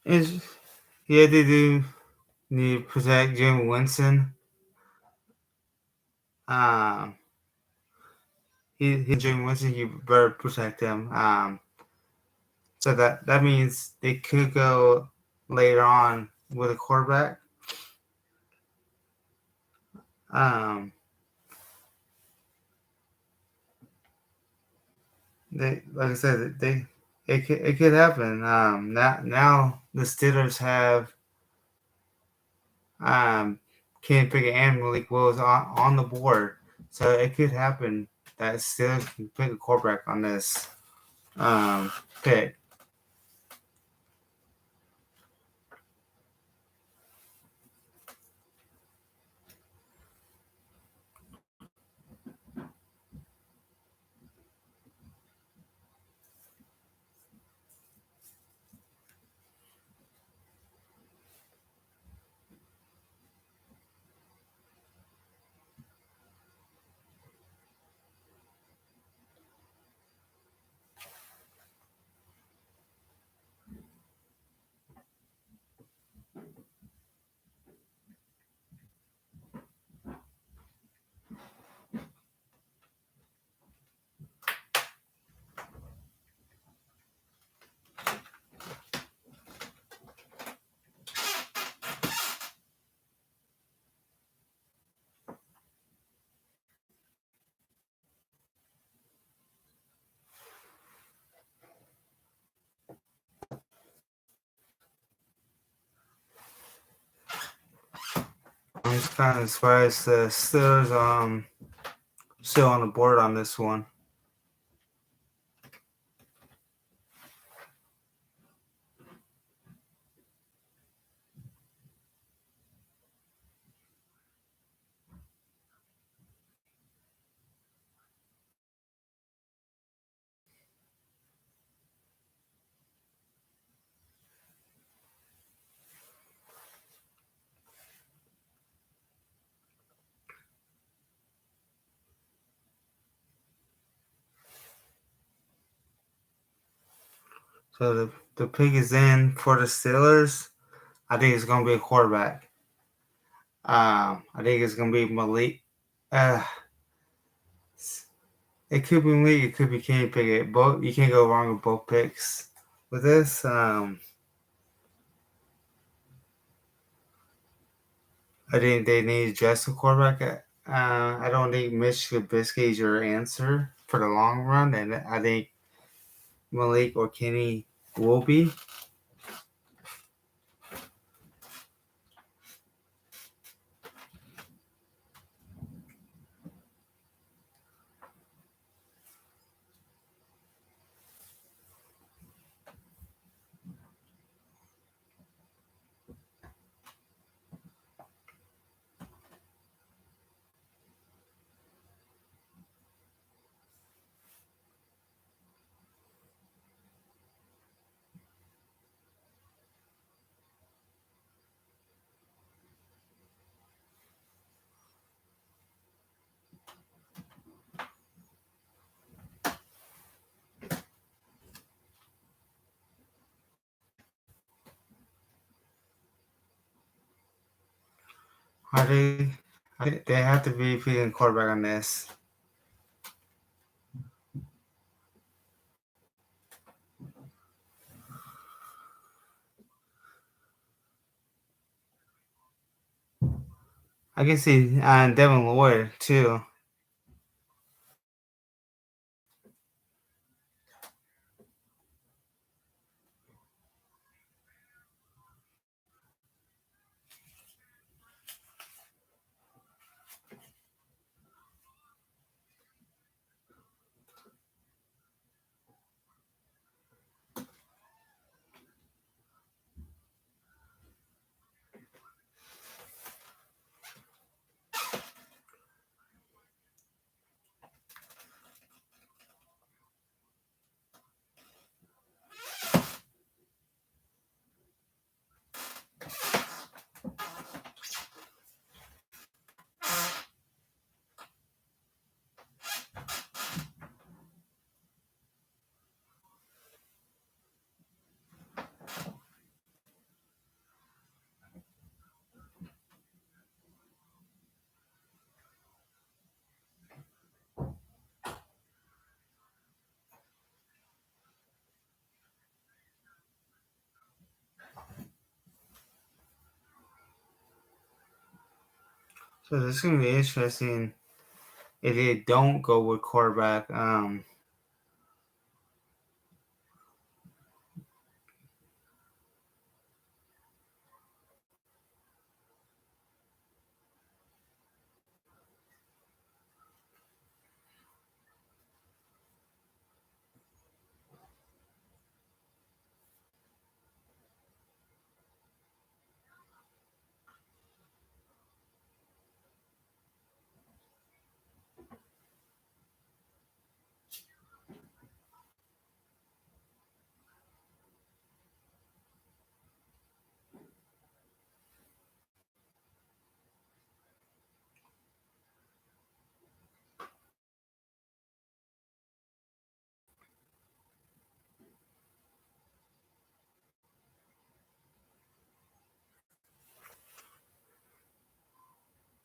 It's, yeah, they do need to protect Jameis Winston. He's Jameis Winston. You better protect him. So that means they could go later on with a quarterback. They, like I said, it could happen. Now the Steelers have Kenny Pickett and Malik Willis on the board, so it could happen that Steelers can pick a quarterback on this pick. I'm just kind of surprised the Steelers still on the board on this one. So the pick is in for the Steelers. I think it's going to be a quarterback. I think it's going to be Malik. It could be Malik. It could be Kenny Pickett. Both, you can't go wrong with both picks. With this, I think they need just a quarterback. I don't think Mitch Trubisky is your answer for the long run, and I think Malik or Kenny will be. I think they have to be picking quarterback on this. I can see Devin Lloyd too. So this is gonna be interesting if they don't go with quarterback.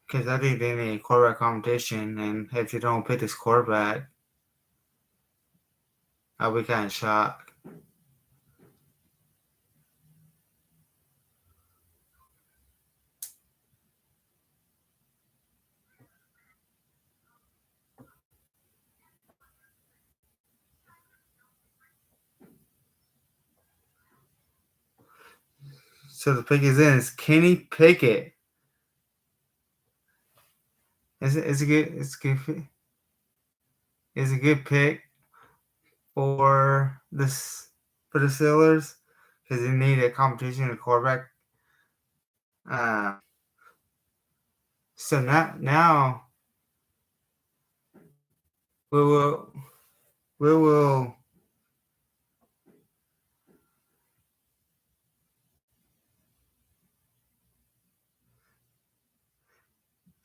Because I think they need quarterback competition, and if you don't pick this quarterback, I'll be kind of shocked. So the pick is in. It's Kenny Pickett. It's a good it's a good pick for this for the Steelers because they need a competition at quarterback. Uh, so now we will we will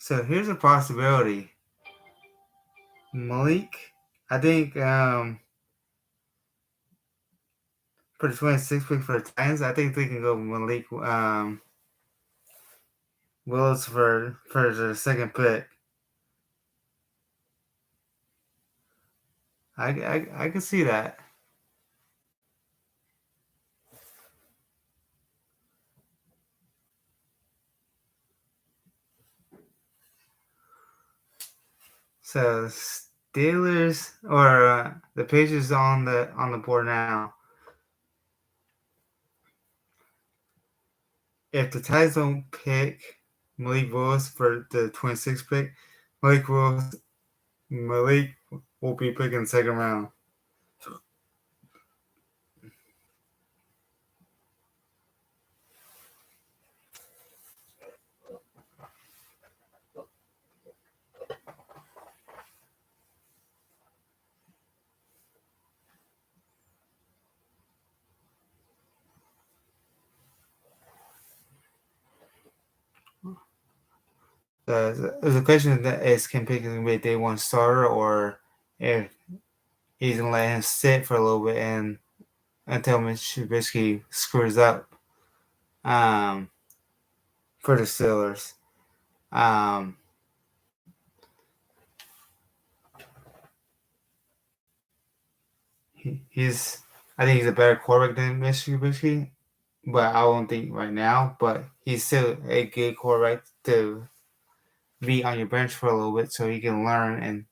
so here's a possibility. Malik, I think for the 26th pick for the Titans, I think they can go Malik Willis for the second pick. I can see that. So Steelers or the Patriots on the board now. If the Titans don't pick Malik Willis for the 26th pick, Malik will be picking the second round. The question that is can pick going to be a day one starter or if he's gonna let him sit for a little bit and until Mitch Trubisky screws up for the Steelers. He's I think he's a better quarterback than Mitch Trubisky, but I don't think right now. But he's still a good quarterback to be on your bench for a little bit so he can learn and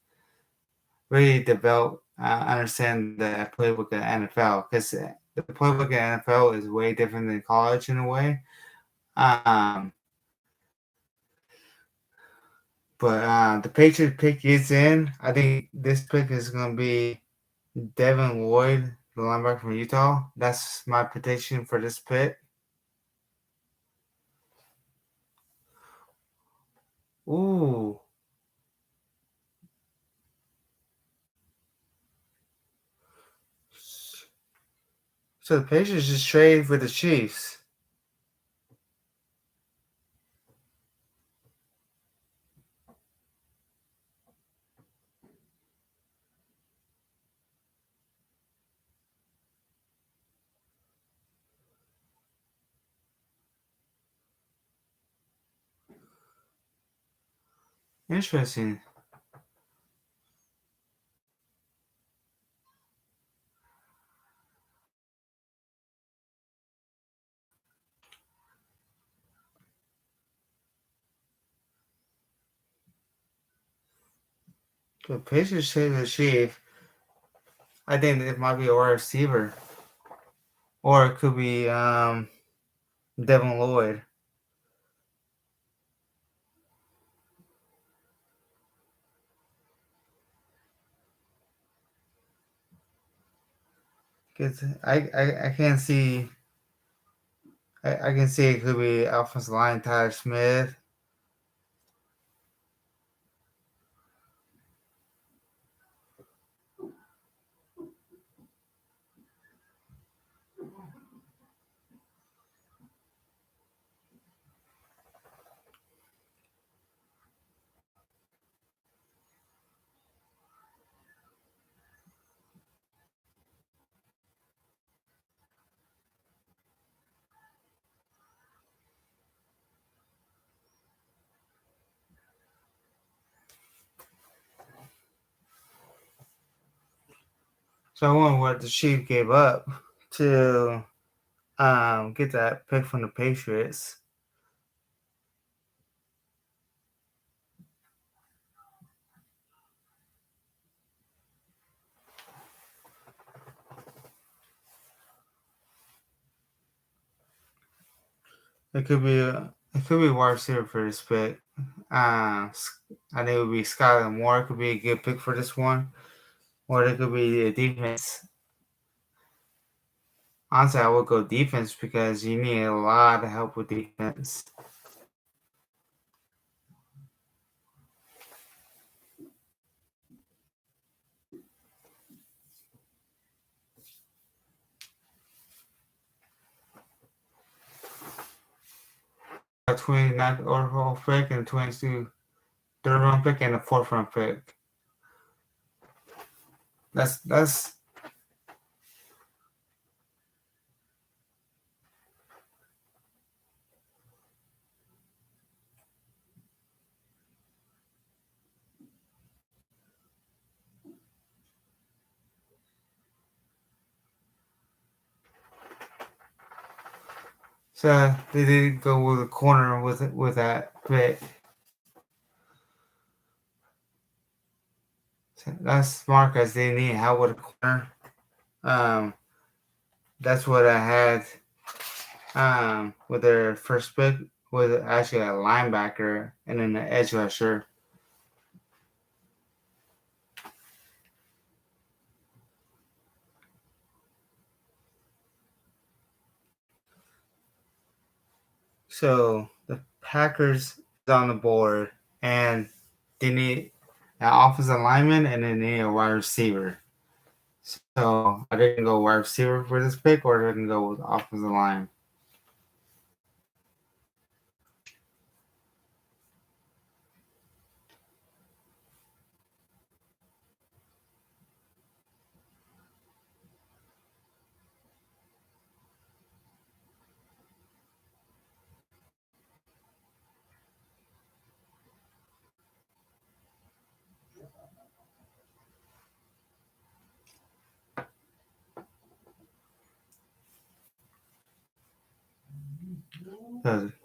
really develop, understand the playbook of the NFL because the playbook of the NFL is way different than college in a way. But the Patriots pick is in. I think this pick is going to be Devin Lloyd, the linebacker from Utah. That's my prediction for this pick. Ooh. So the Patriots just traded for the Chiefs. Interesting. The Patriots traded the Chiefs. I think it might be a wide receiver. Or it could be Devin Lloyd. Cause I can't see. I can see it could be offensive line Tyler Smith. So I wonder what the Chiefs gave up to get that pick from the Patriots. It could be a wide receiver for this pick. I think it would be Skylar Moore could be a good pick for this one, or it could be a defense. Honestly, I would go defense because you need a lot of help with defense. A 29th overall pick and 22 third round pick and a fourth round pick. That's so they did go with a corner with that pick. So that's smart because they need help with a corner. That's what I had with their first pick was actually a linebacker and then an edge rusher. So the Packers is on the board and they need an offensive lineman and they need a wide receiver. So I didn't go wide receiver for this pick or I didn't go with offensive line.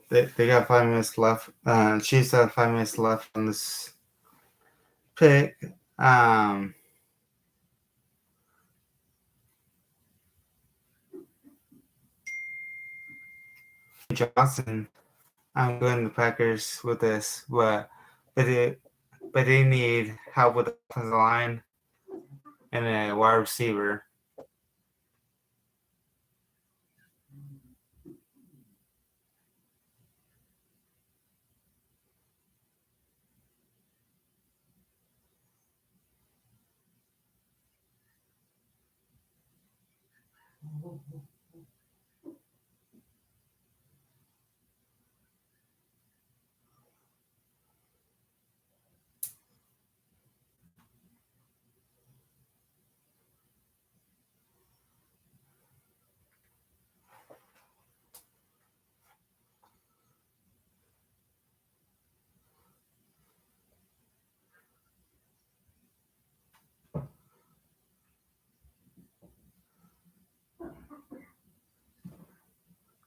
They got 5 minutes left. Chiefs have 5 minutes left on this pick. Johnson, I'm going the Packers with this, but they need help with the offensive line and a wide receiver.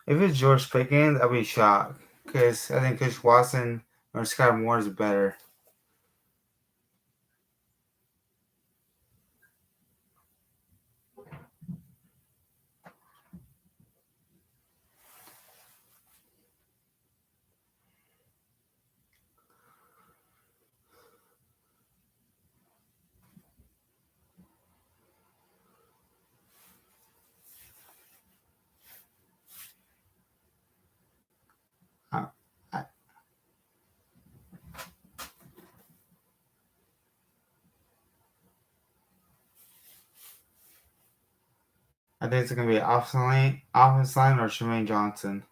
If it's George Pickens, I'll be shocked because I think Coach Watson or Scott Moore is better. I, I, I think it's going to be offensive line or Tremaine Johnson.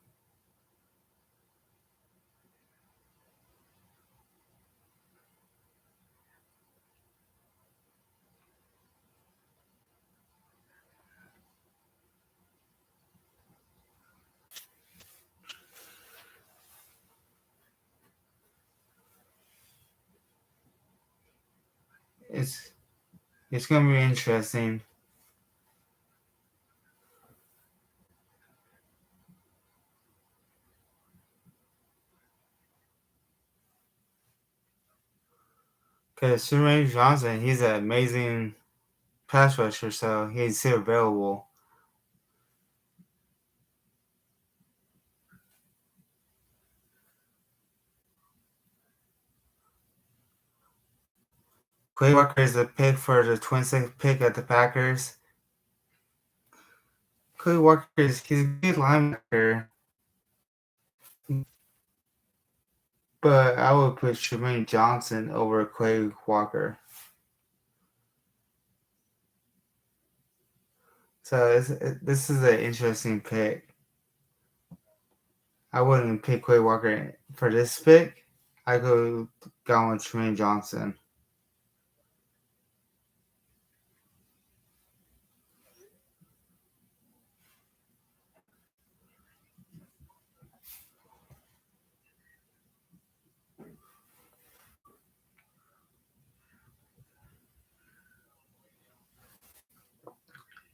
It's going to be interesting. Because Tremaine Johnson, he's an amazing pass rusher, so he's still available. Quay Walker is a pick for the 26th pick at the Packers. Quay Walker he's a good linebacker, but I would put Tremaine Johnson over Quay Walker. So this is an interesting pick. I wouldn't pick Quay Walker for this pick. I go with Tremaine Johnson.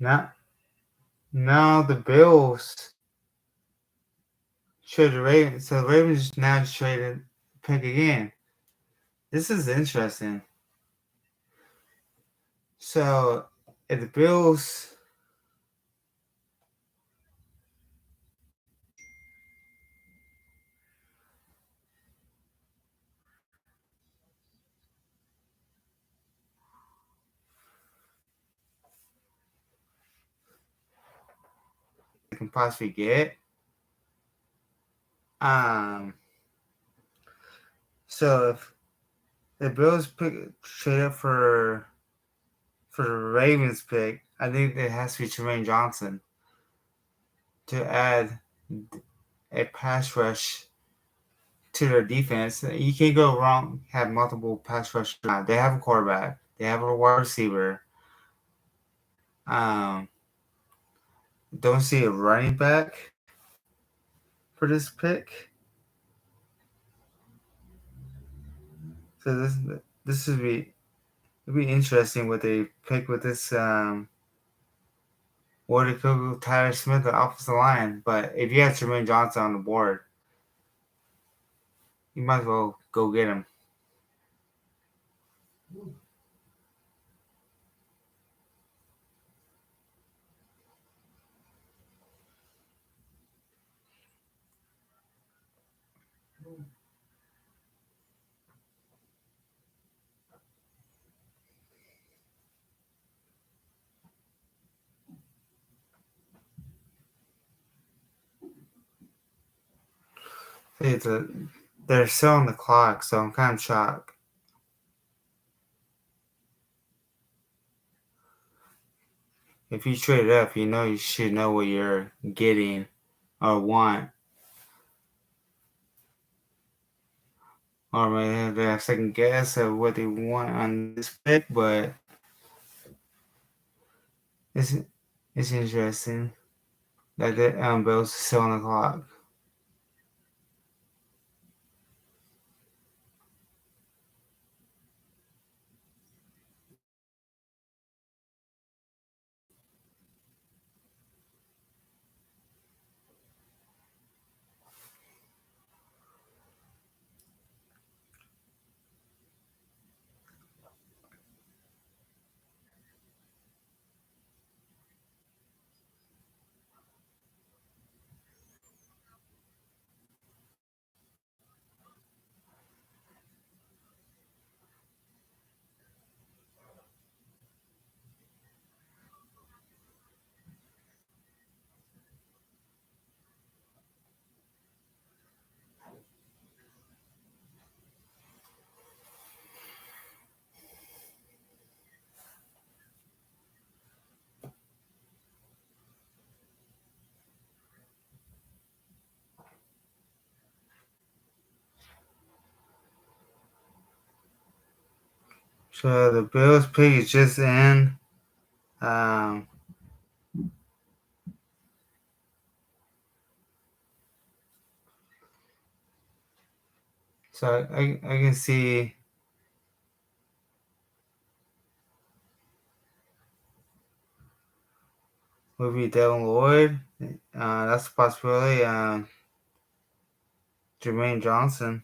Now the Bills trade the Ravens. So the Ravens now traded pick again. This is interesting. So if the Bills can possibly get. So if the Bills trade up for the Ravens pick, I think it has to be Tremaine Johnson to add a pass rush to their defense. You can't go wrong. Have multiple pass rush. They have a quarterback. They have a wide receiver. Don't see a running back for this pick. So this would be interesting what they pick with this. Or they could go Tyler Smith at offensive line, but if you have Tremaine Johnson on the board, you might as well go get him. They're still on the clock, so I'm kind of shocked. If you trade it up, you should know what you're getting or want. Or maybe they have second guess of what they want on this pick, but it's interesting that the Bills are still on the clock. So the Bills pick is just in. So I can see would be Devin Lloyd. That's a possibility. Jermaine Johnson.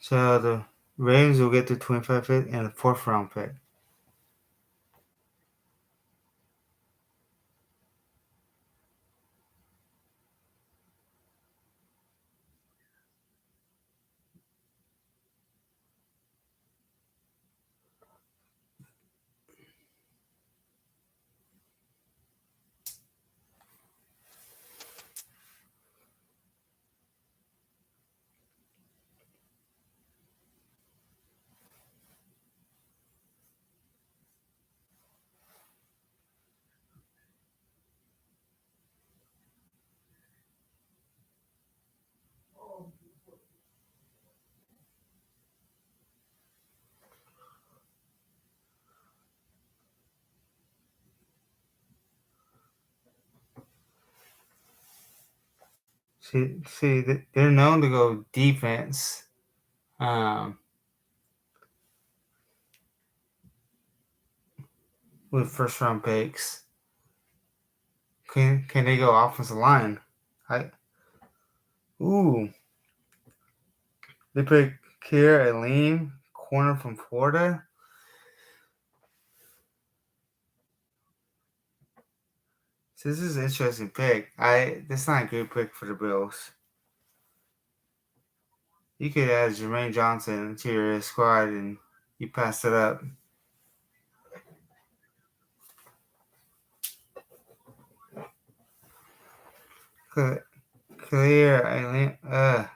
So Ravens will get the 25th pick and the 4th round pick. See, they're known to go defense. With first round picks. Can they go offensive line? They pick Kier Aline, corner from Florida. So this is an interesting pick. That's not a good pick for the Bills. You could add Jermaine Johnson to your squad and you pass it up. Clear Aline.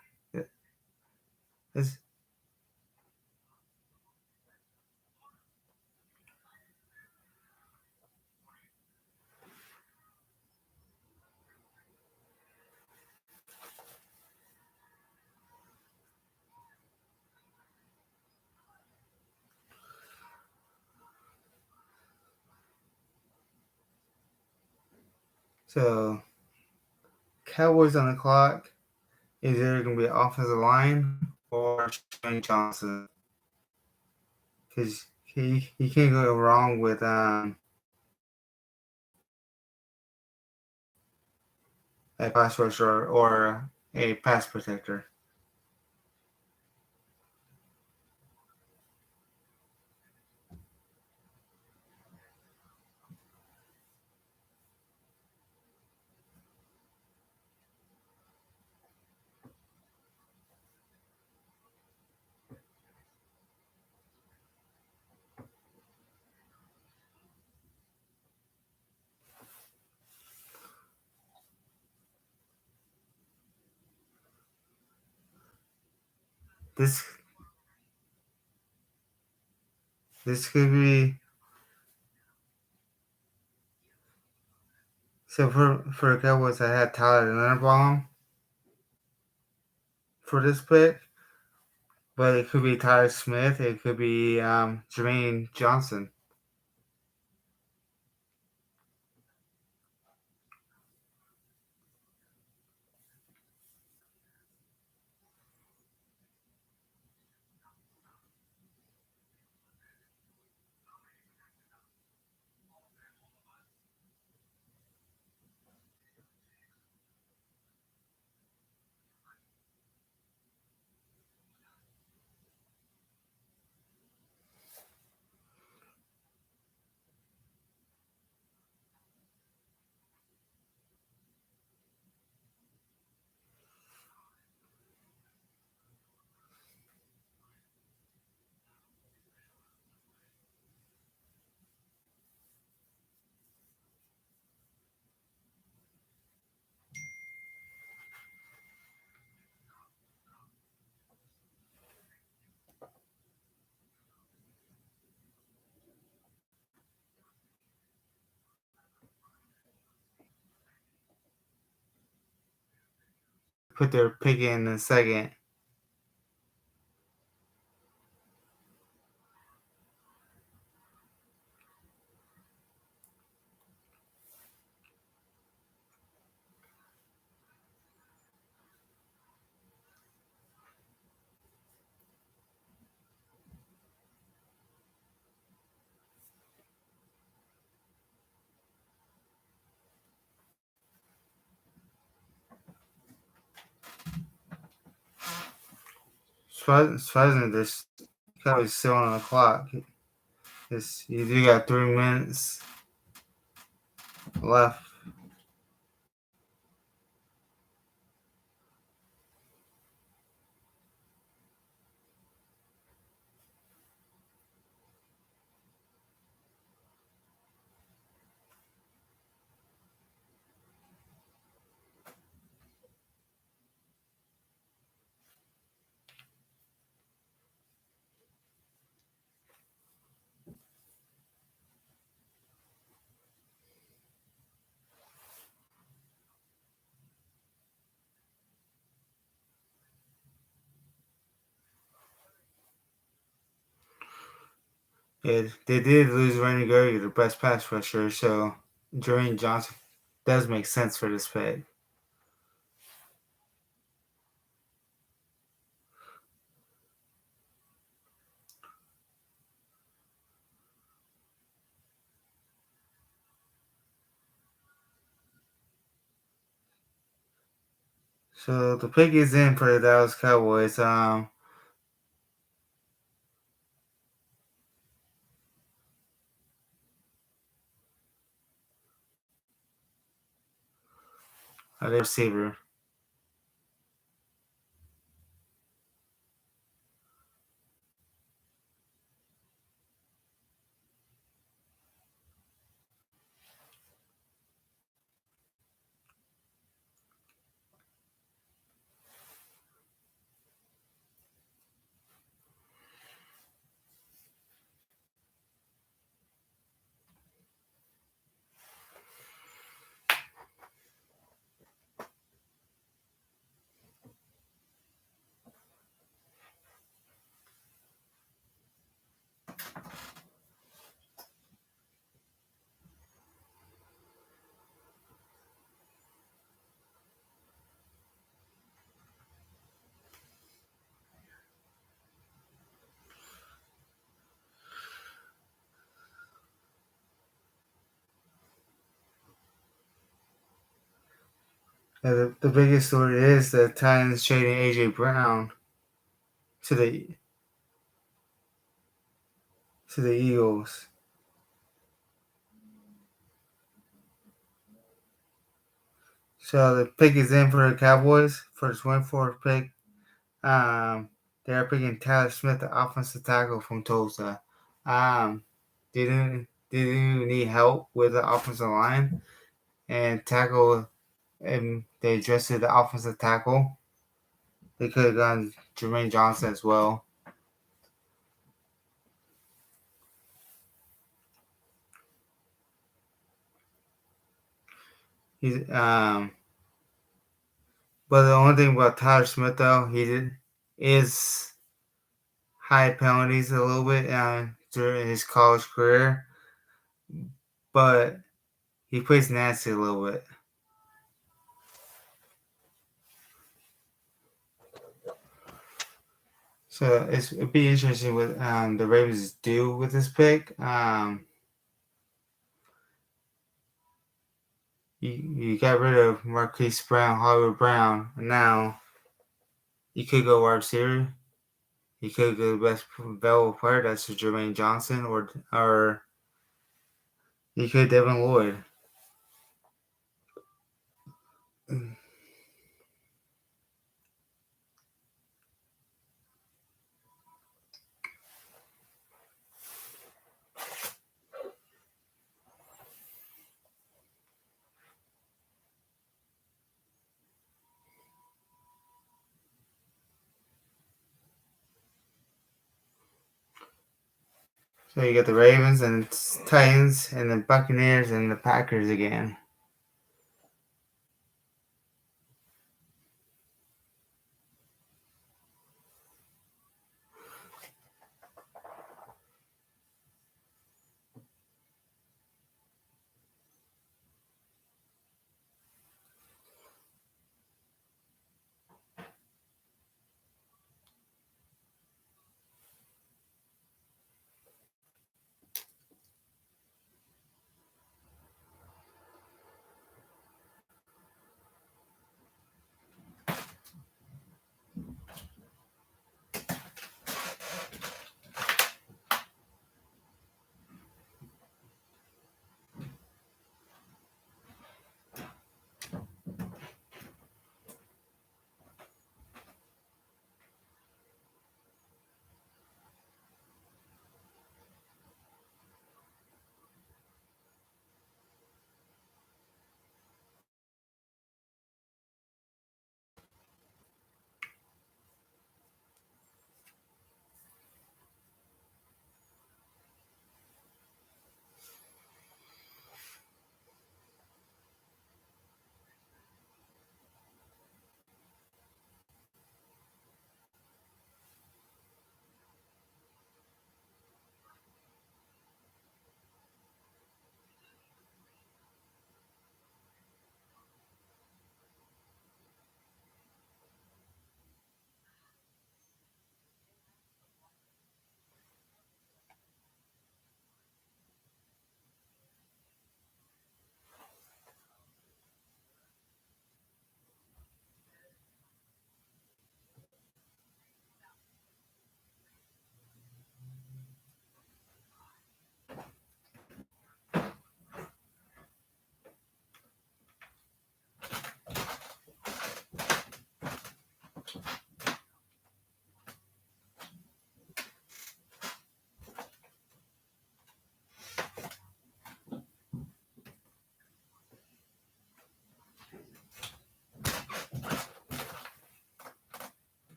So Cowboys on the clock. Is there going to be an offensive line or Jermaine Johnson? Because he can't go wrong with a pass rusher or a pass protector. This could be so for the Cowboys. I had Tyler Linderbaum for this pick, but it could be Tyler Smith. It could be Jermaine Johnson. Put their pick in a second. Surprising this Cowboys still on the clock. You do got 3 minutes left. They did lose Randy Gregory, the best pass rusher, so Jermaine Johnson does make sense for this pick. So the pick is in for the Dallas Cowboys. A receiver. The biggest story is the Titans trading AJ Brown to the Eagles. So the pick is in for the Cowboys for the 24th pick. They're picking Tyler Smith, the offensive tackle from Tulsa. Didn't need help with the offensive line and tackle, and they adjusted the offensive tackle. They could have gone Jermaine Johnson as well. He's but the only thing about Tyler Smith though, is high penalties a little bit during his college career, but he plays nasty a little bit. So it'd be interesting what the Ravens do with this pick. You got rid of Marquise Brown, Hollywood Brown. Now you could go wide receiver. You could go the best available player. That's Jermaine Johnson, or you could Devin Lloyd. So you got the Ravens and Titans and the Buccaneers and the Packers again.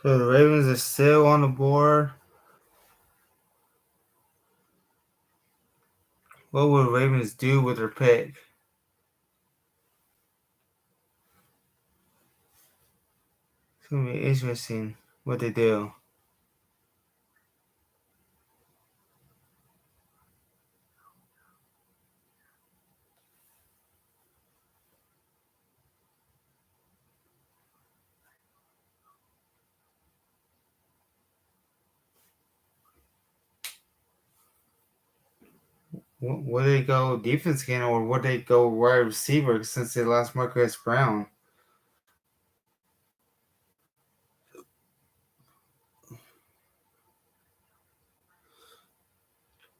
So the Ravens are still on the board. What will Ravens do with their pick? It's gonna be interesting what they do. Would they go defense again, or would they go wide receiver since they lost Marcus Brown?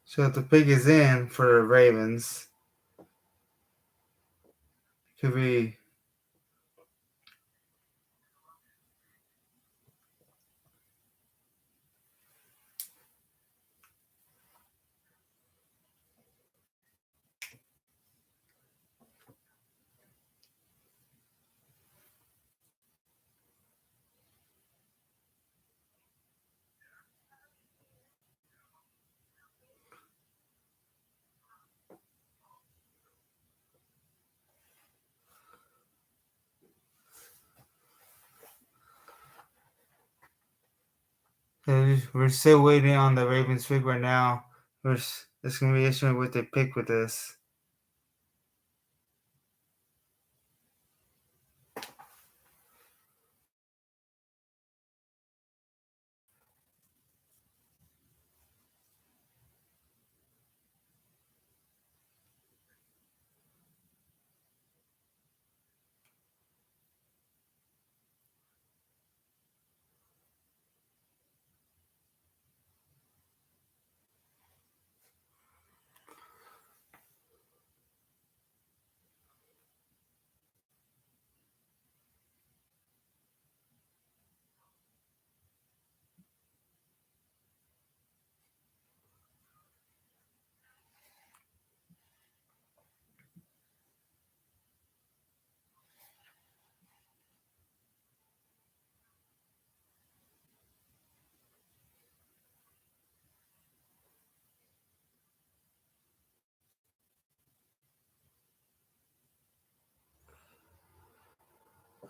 So if the pick is in for the Ravens, could be we're still waiting on the Ravens pick right now. It's gonna be interesting what they pick with this.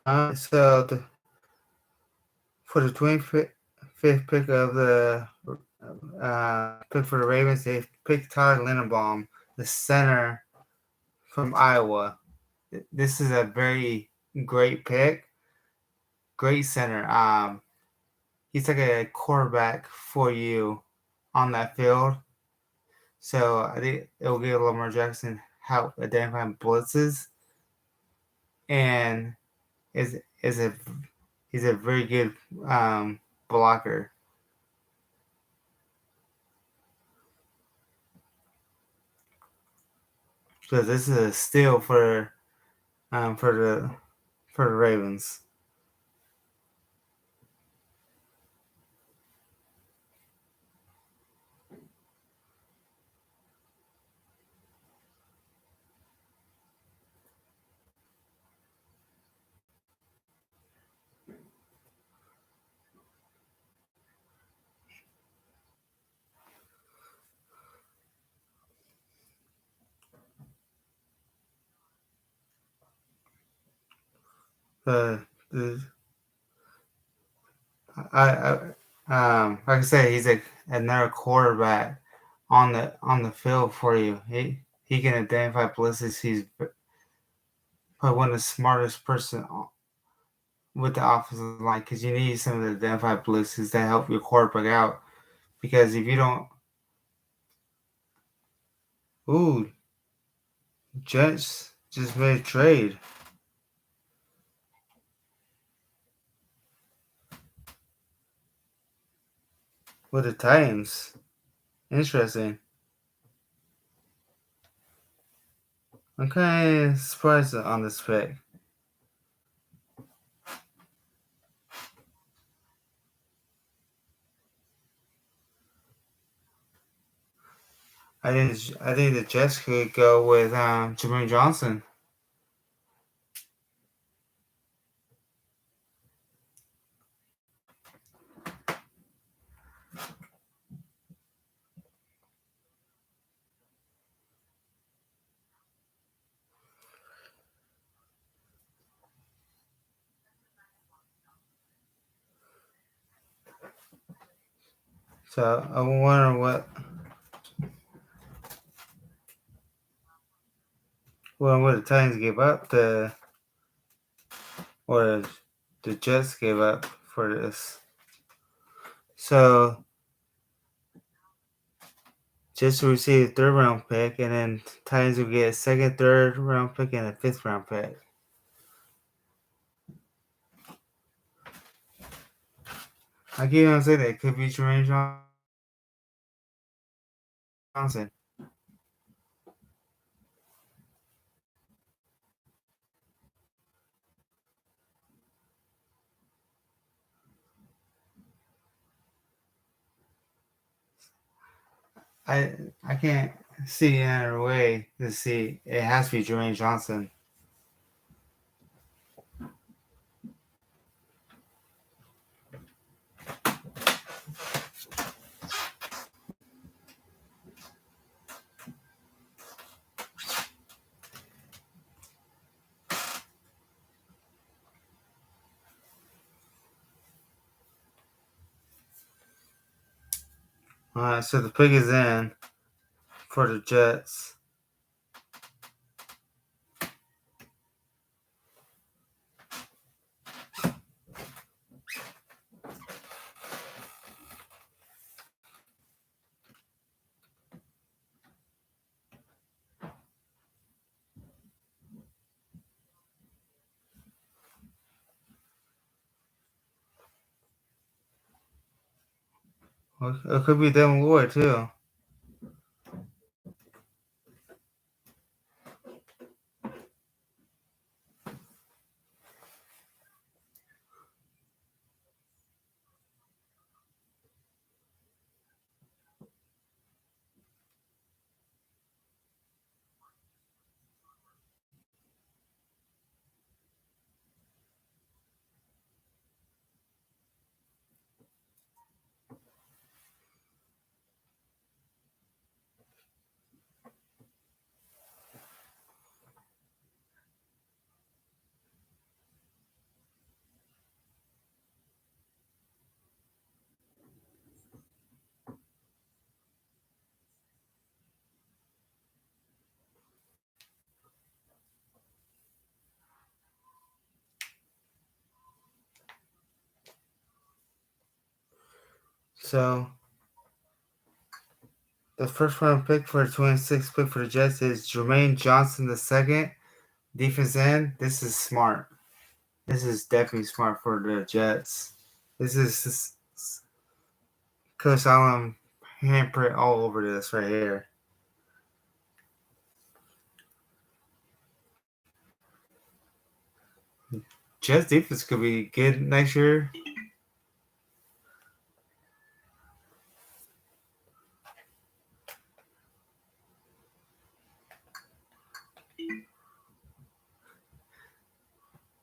So for the 25th pick of the pick for the Ravens, they picked Tyler Linderbaum, the center from Iowa. This is a very great pick, great center. He's like a quarterback for you on that field. So I think it will give Lamar Jackson help identifying blitzes, and is a he's a very good blocker. So this is a steal for um, for the for the Ravens. Uh, the, like I said, he's another quarterback on the field for you. He can identify blitzes. He's probably one of the smartest person with the offensive line because you need some of the identified blitzes to help your quarterback out. Because if you don't, ooh, Jets just made a trade with the Titans. Interesting. I'm kind of surprised on this pick. I think the Jets could go with Jermaine Johnson. So I wonder what the Titans gave up or the Jets gave up for this. So Jets will receive a 3rd round pick, and then Titans will get a 2nd, 3rd round pick, and a 5th round pick. I keep on saying that it could be Jermaine Johnson. I can't see another way to see. It has to be Jermaine Johnson. Alright, so the pick is in for the Jets. It could be Devin Lloyd too. So the 1st round pick for the 26th pick for the Jets is Jermaine Johnson II, defense end. This is smart. This is definitely smart for the Jets. This is Coach Allen handprint all over this right here. Jets defense could be good next year.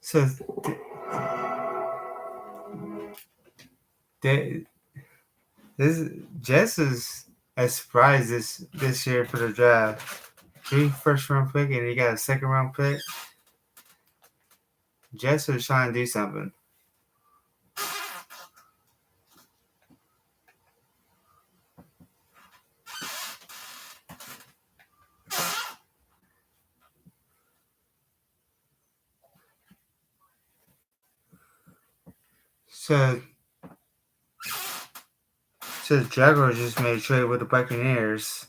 So this Jets is a surprise this year for the draft. 3 first round pick and you got a 2nd round pick. Jets are trying to do something. So the Jaguars just made a trade with the Buccaneers.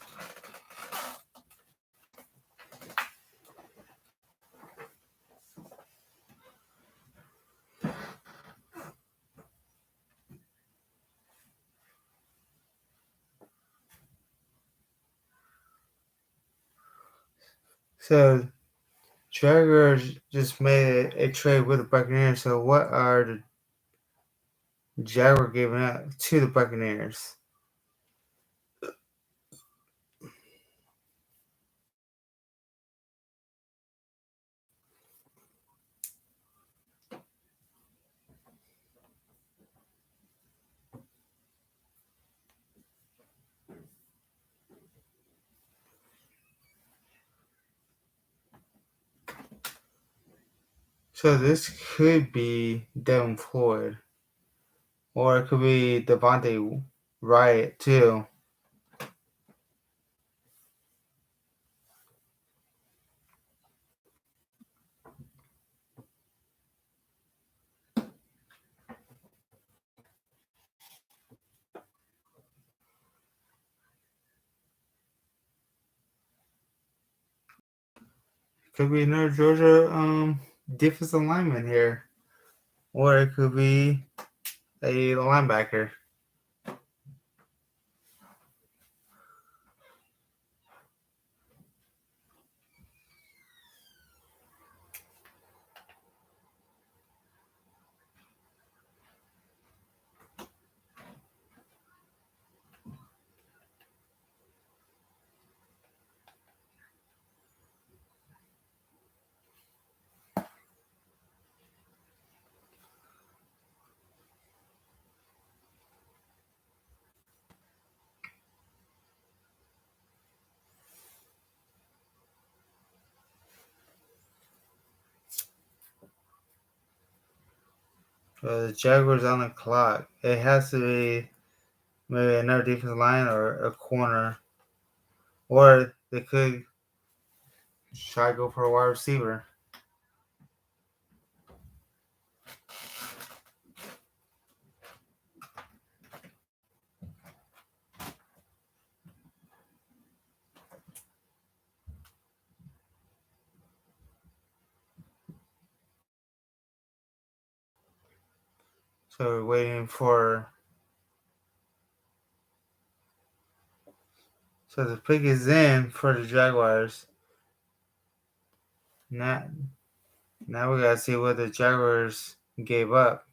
So Jaguars just made a trade with the Buccaneers. So what are the Jaguars giving up to the Buccaneers? So this could be Devin Floyd, or it could be Devontae riot too. Could be another Georgia defensive lineman here, or it could be a linebacker. The Jaguars on the clock. It has to be maybe another defensive line or a corner, or they could try to go for a wide receiver. So we're waiting for. So the pick is in for the Jaguars. Now, now we gotta see what the Jaguars gave up.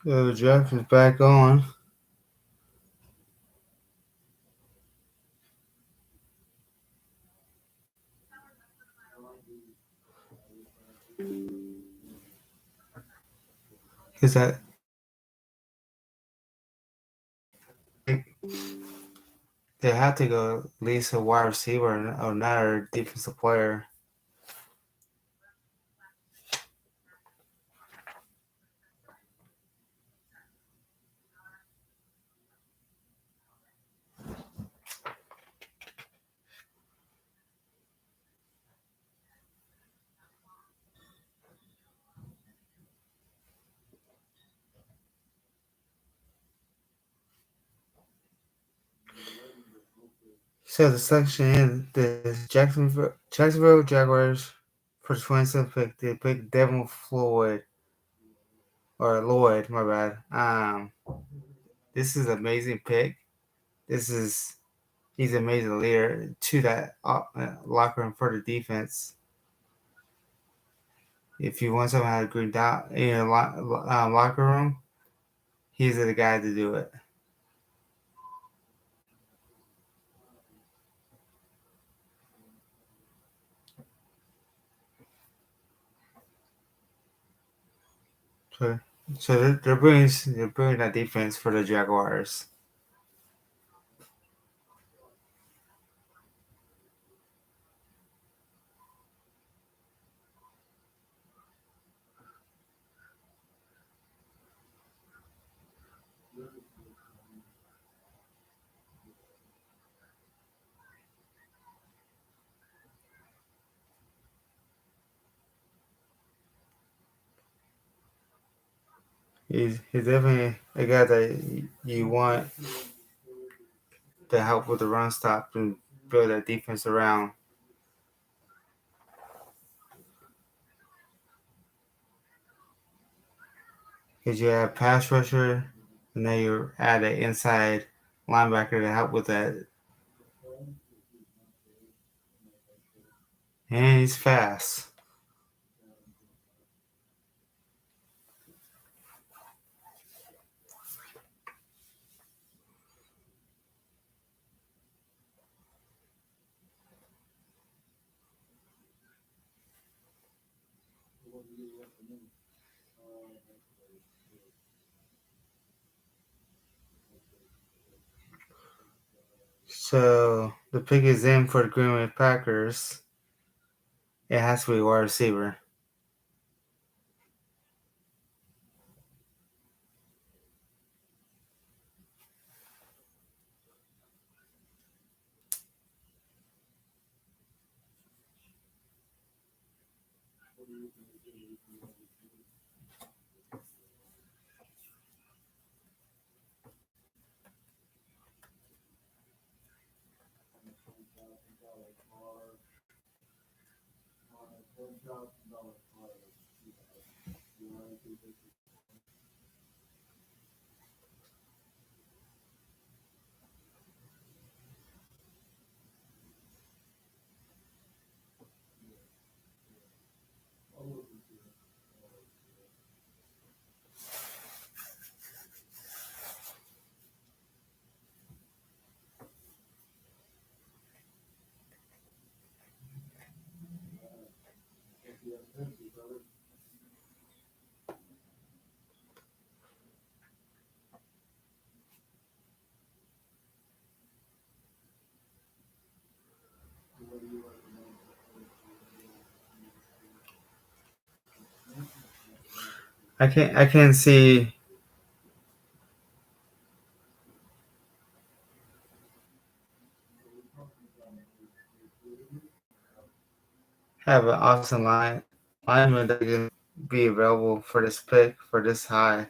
Jeff is back on. Is that they have to go at least a wide receiver or another defensive player. So the selection is the Jacksonville Jaguars for the 27th pick. They picked Devin Floyd or Lloyd, my bad. This is an amazing pick. This is he's an amazing leader to that locker room for the defense. If you want someone to green dot in your locker room, he's the guy to do it. So, they're bringing that defense for the Jaguars. He's definitely a guy that you want to help with the run stop and build that defense around. Because you have pass rusher, and then you add an inside linebacker to help with that. And he's fast. So the pick is in for the Green Bay Packers. It has to be a wide receiver. I can't see have an awesome lineman that can be available for this pick for this high.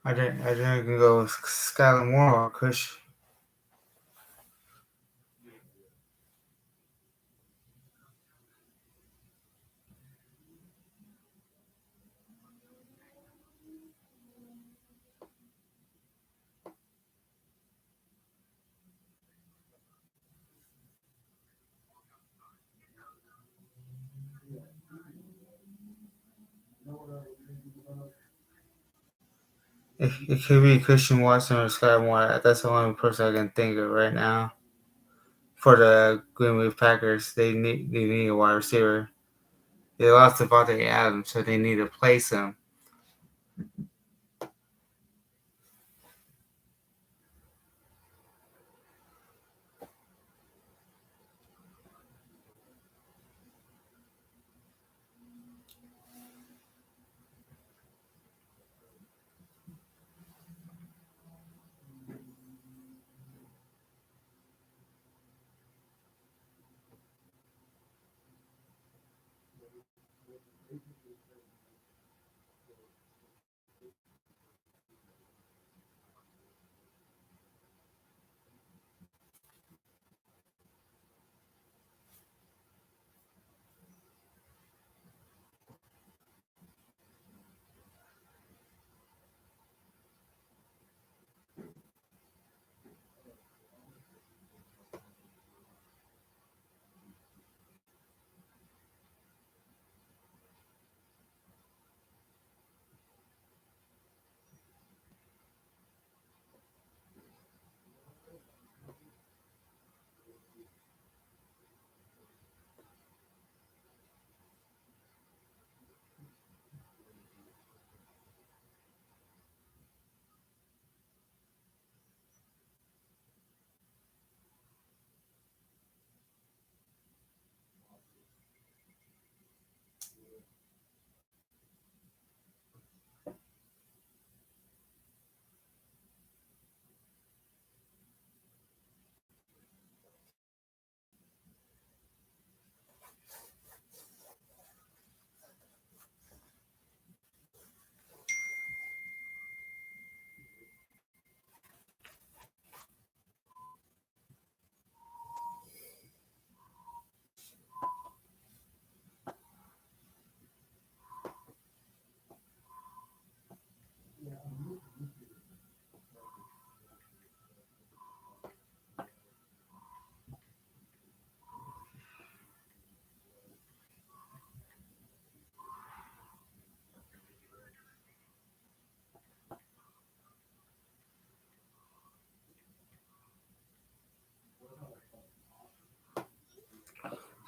I didn't go with Skylar Moore or Kush. It could be Christian Watson or Skylar Moore. That's the only person I can think of right now. For the Green Bay Packers, they need a wide receiver. They lost Devontae Adams, so they need to place him.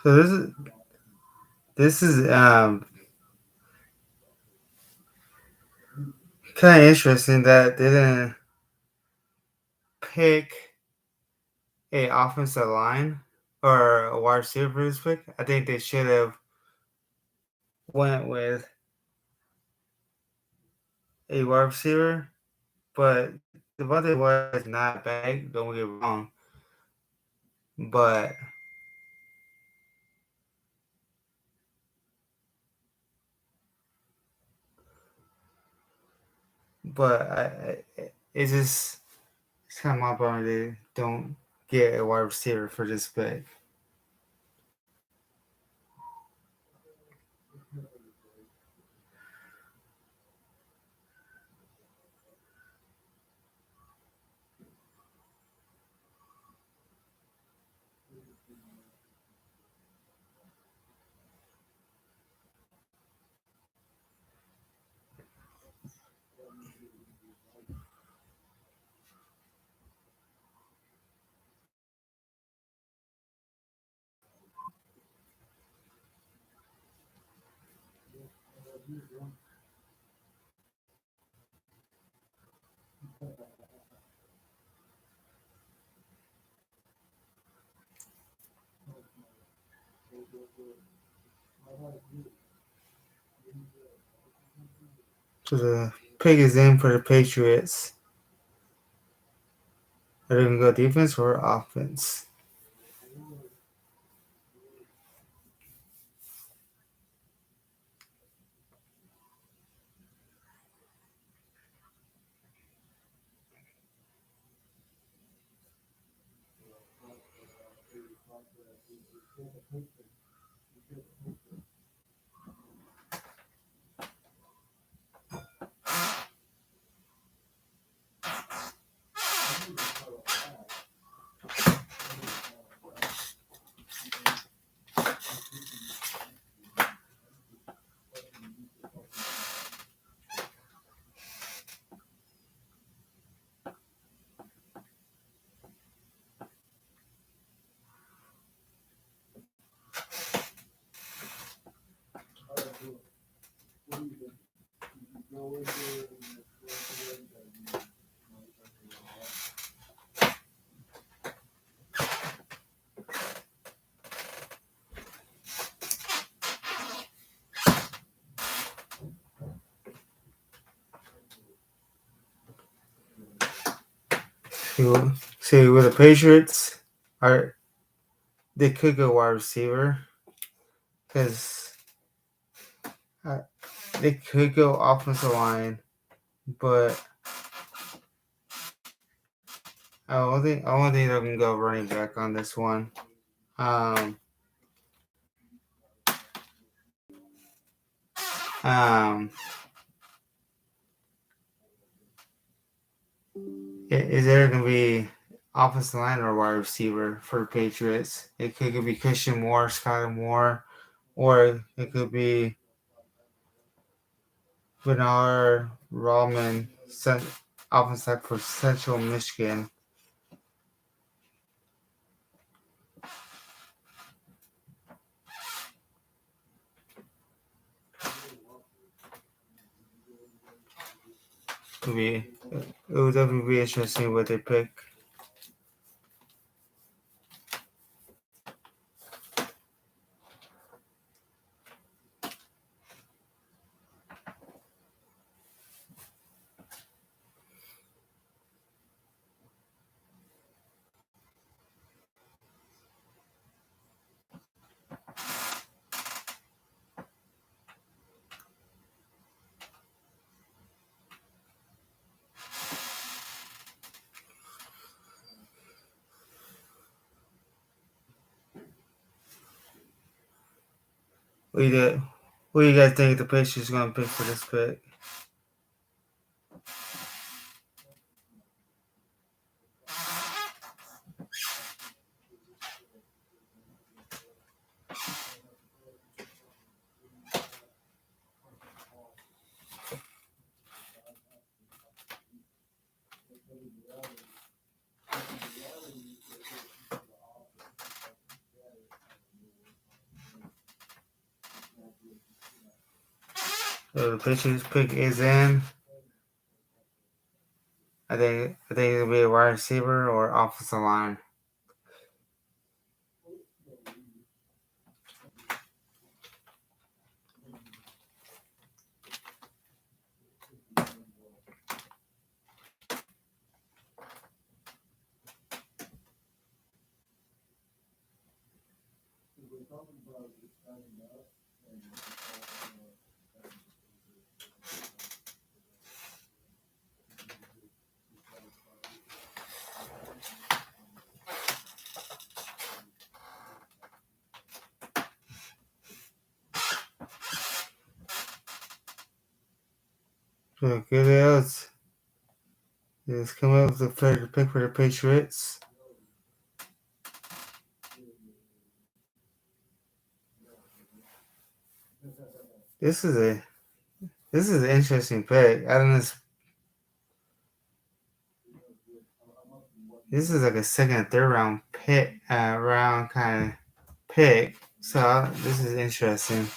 So this is kind of interesting that they didn't pick a offensive line or a wide receiver for this pick. I think they should have went with a wide receiver, but Devontae was not bad. Don't get me wrong, but it's just it's kind of my problem. They don't get a wide receiver for this pick. So the pick is in for the Patriots. Are they going to go defense or offense? See, with the Patriots, they could go wide receiver because they could go offensive line, but I don't think they're gonna go running back on this one. Um, um, is there gonna be offensive line or wide receiver for the Patriots? It could be Christian Moore, Scotty Moore, or it could be Bernard Rahman, offensive for Central Michigan. It would definitely be interesting what they pick. What do you guys think the Patriots are going to pick for this pick? So the Patriots pick is in. I think it'll be a wide receiver or offensive line. So good else is coming up with the third pick for the Patriots. This is an interesting pick. I don't know. This is like a second, third round pick, round kind of pick. So this is interesting.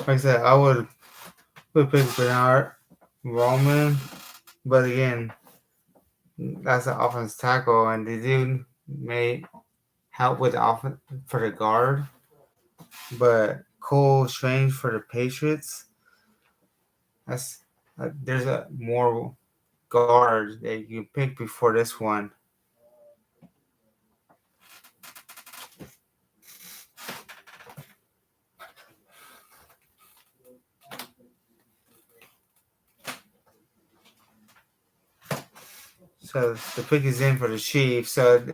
like I said, I would pick Bernard Roman, but again, that's an offense tackle, and the dude may help with the offense for the guard. But Cole Strange for the Patriots, that's there's a more guard that you pick before this one. So the pick is in for the Chiefs. So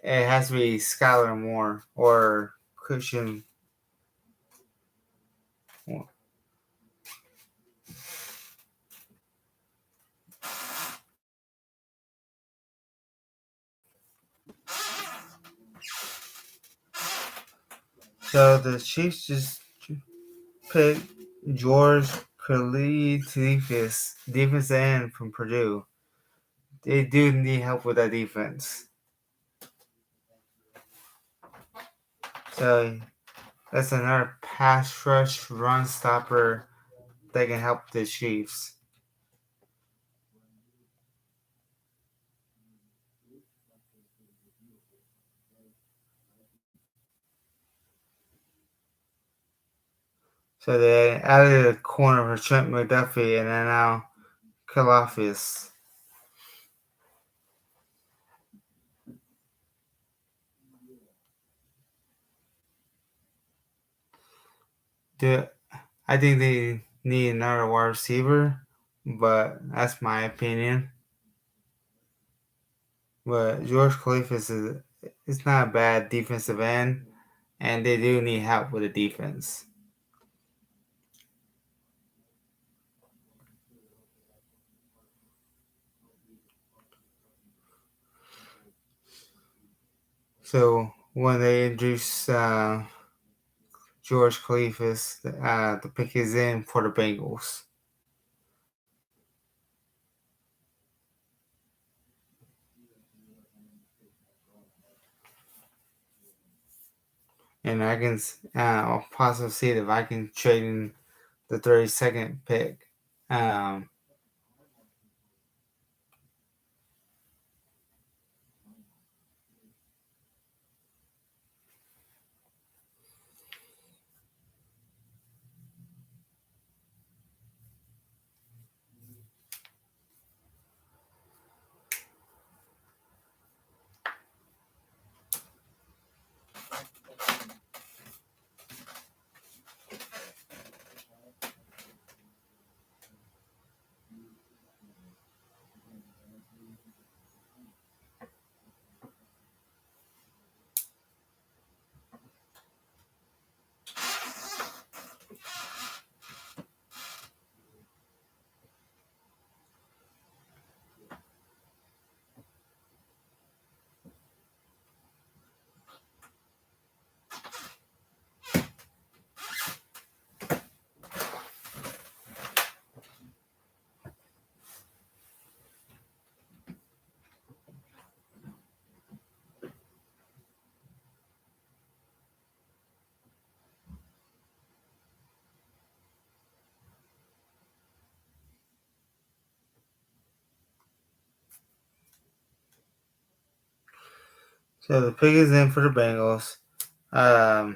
it has to be Skylar Moore or Christian. So the Chiefs just picked George Kalifis, defense end from Purdue. They do need help with that defense. So that's another pass rush run stopper that can help the Chiefs. So they added a corner for Trent McDuffie and then now Kalafis. I think they need another wide receiver, but that's my opinion. But George Kalafis is not a bad defensive end, and they do need help with the defense. So when they introduce George Kalafis, the pick is in for the Bengals. And I can I'll possibly see if I can trade in the 32nd pick. So the pick is in for the Bengals. I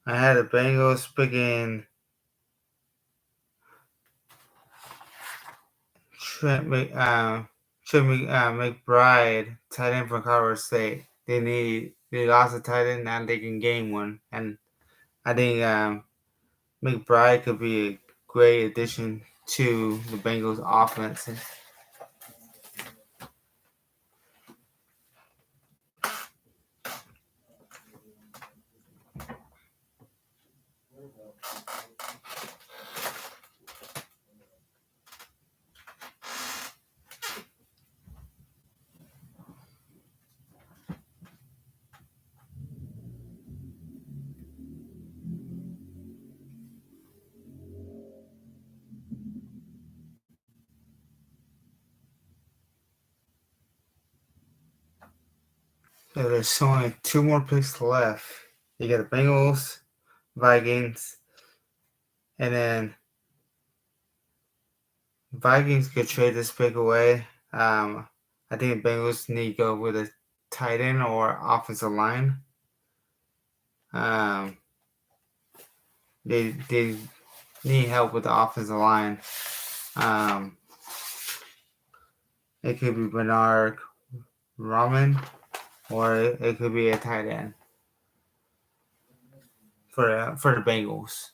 had the Bengals picking Trent McBride, tight end from Colorado State. They lost a tight end, now they can gain one, and I think McBride could be a great addition to the Bengals offense. So there's only two more picks left. You got the Bengals, Vikings, and then Vikings could trade this pick away. I think the Bengals need to go with a tight end or offensive line. Um, they need help with the offensive line. Um, it could be Bernard Raman, or it could be a tight end for the Bengals.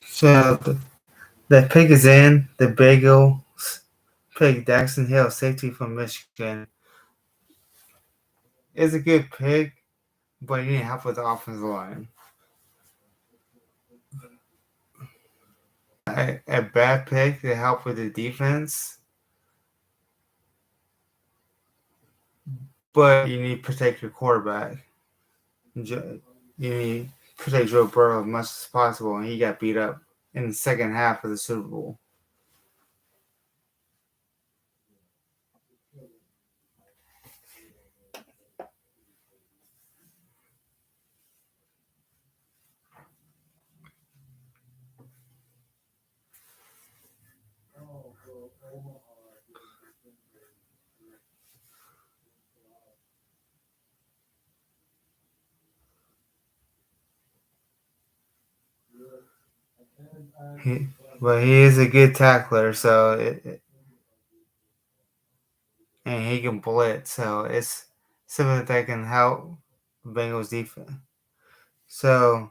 So the pick is in. The Bengals pick Daxton Hill, safety from Michigan. It's a good pick, but you need help with the offensive line. A bad pick to help with the defense, but you need to protect your quarterback. You need to protect Joe Burrow as much as possible, and he got beat up in the second half of the Super Bowl. He, but he is a good tackler, and he can blitz, so it's something that can help the Bengals defense. So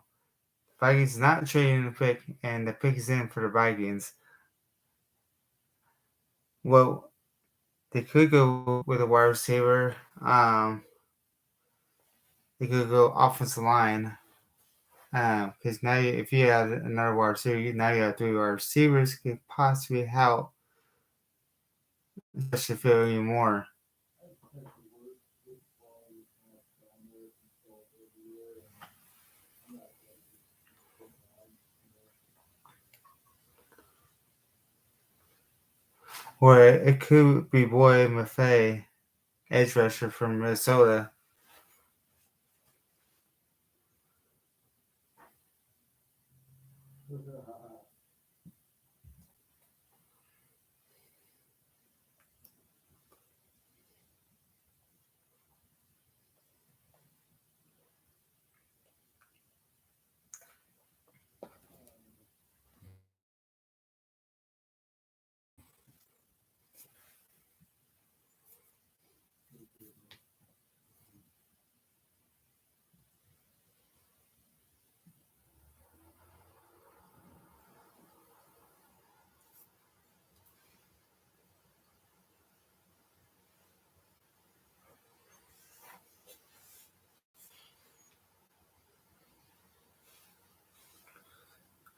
Vikings not trading the pick, and the pick is in for the Vikings. Well, they could go with a wide receiver. They could go offensive line. Because now, if you add another wide receiver, now you have 3 wide receivers could possibly help, especially fill you more. Or it could be Boyd Maffei, edge rusher from Minnesota.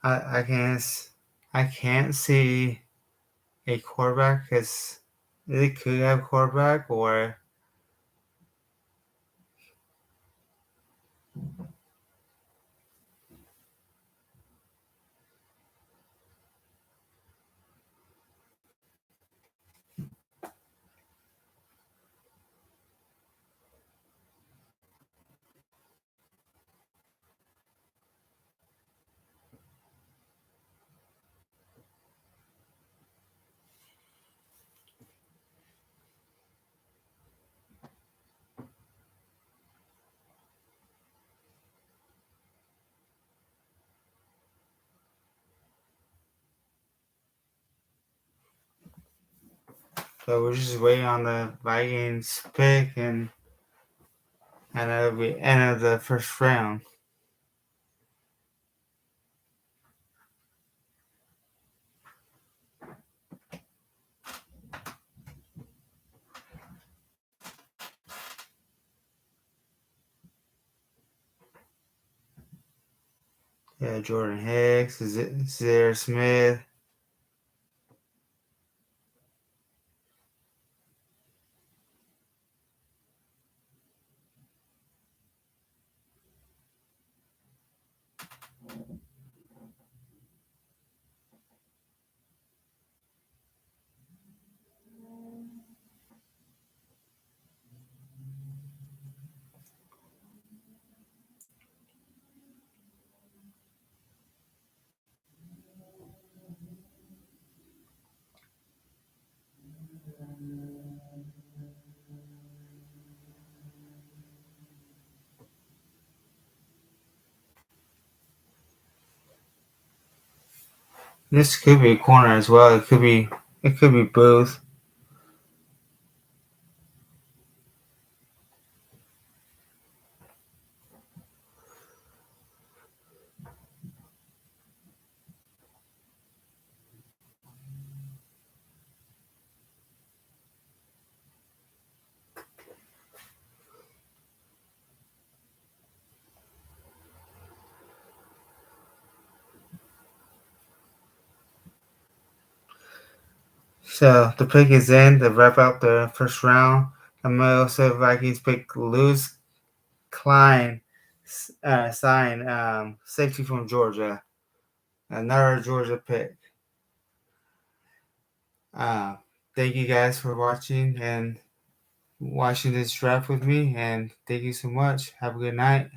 I can't see a quarterback because they could have a quarterback or so we're just waiting on the Vikings pick and it'll be end of the first round. Yeah, Jordan Hicks, Zaire Smith. This could be a corner as well. It could be both. So the pick is in to wrap up the first round. The Minnesota Vikings pick Lewis Klein, safety from Georgia. Another Georgia pick. Thank you guys for watching and watching this draft with me, and thank you so much. Have a good night.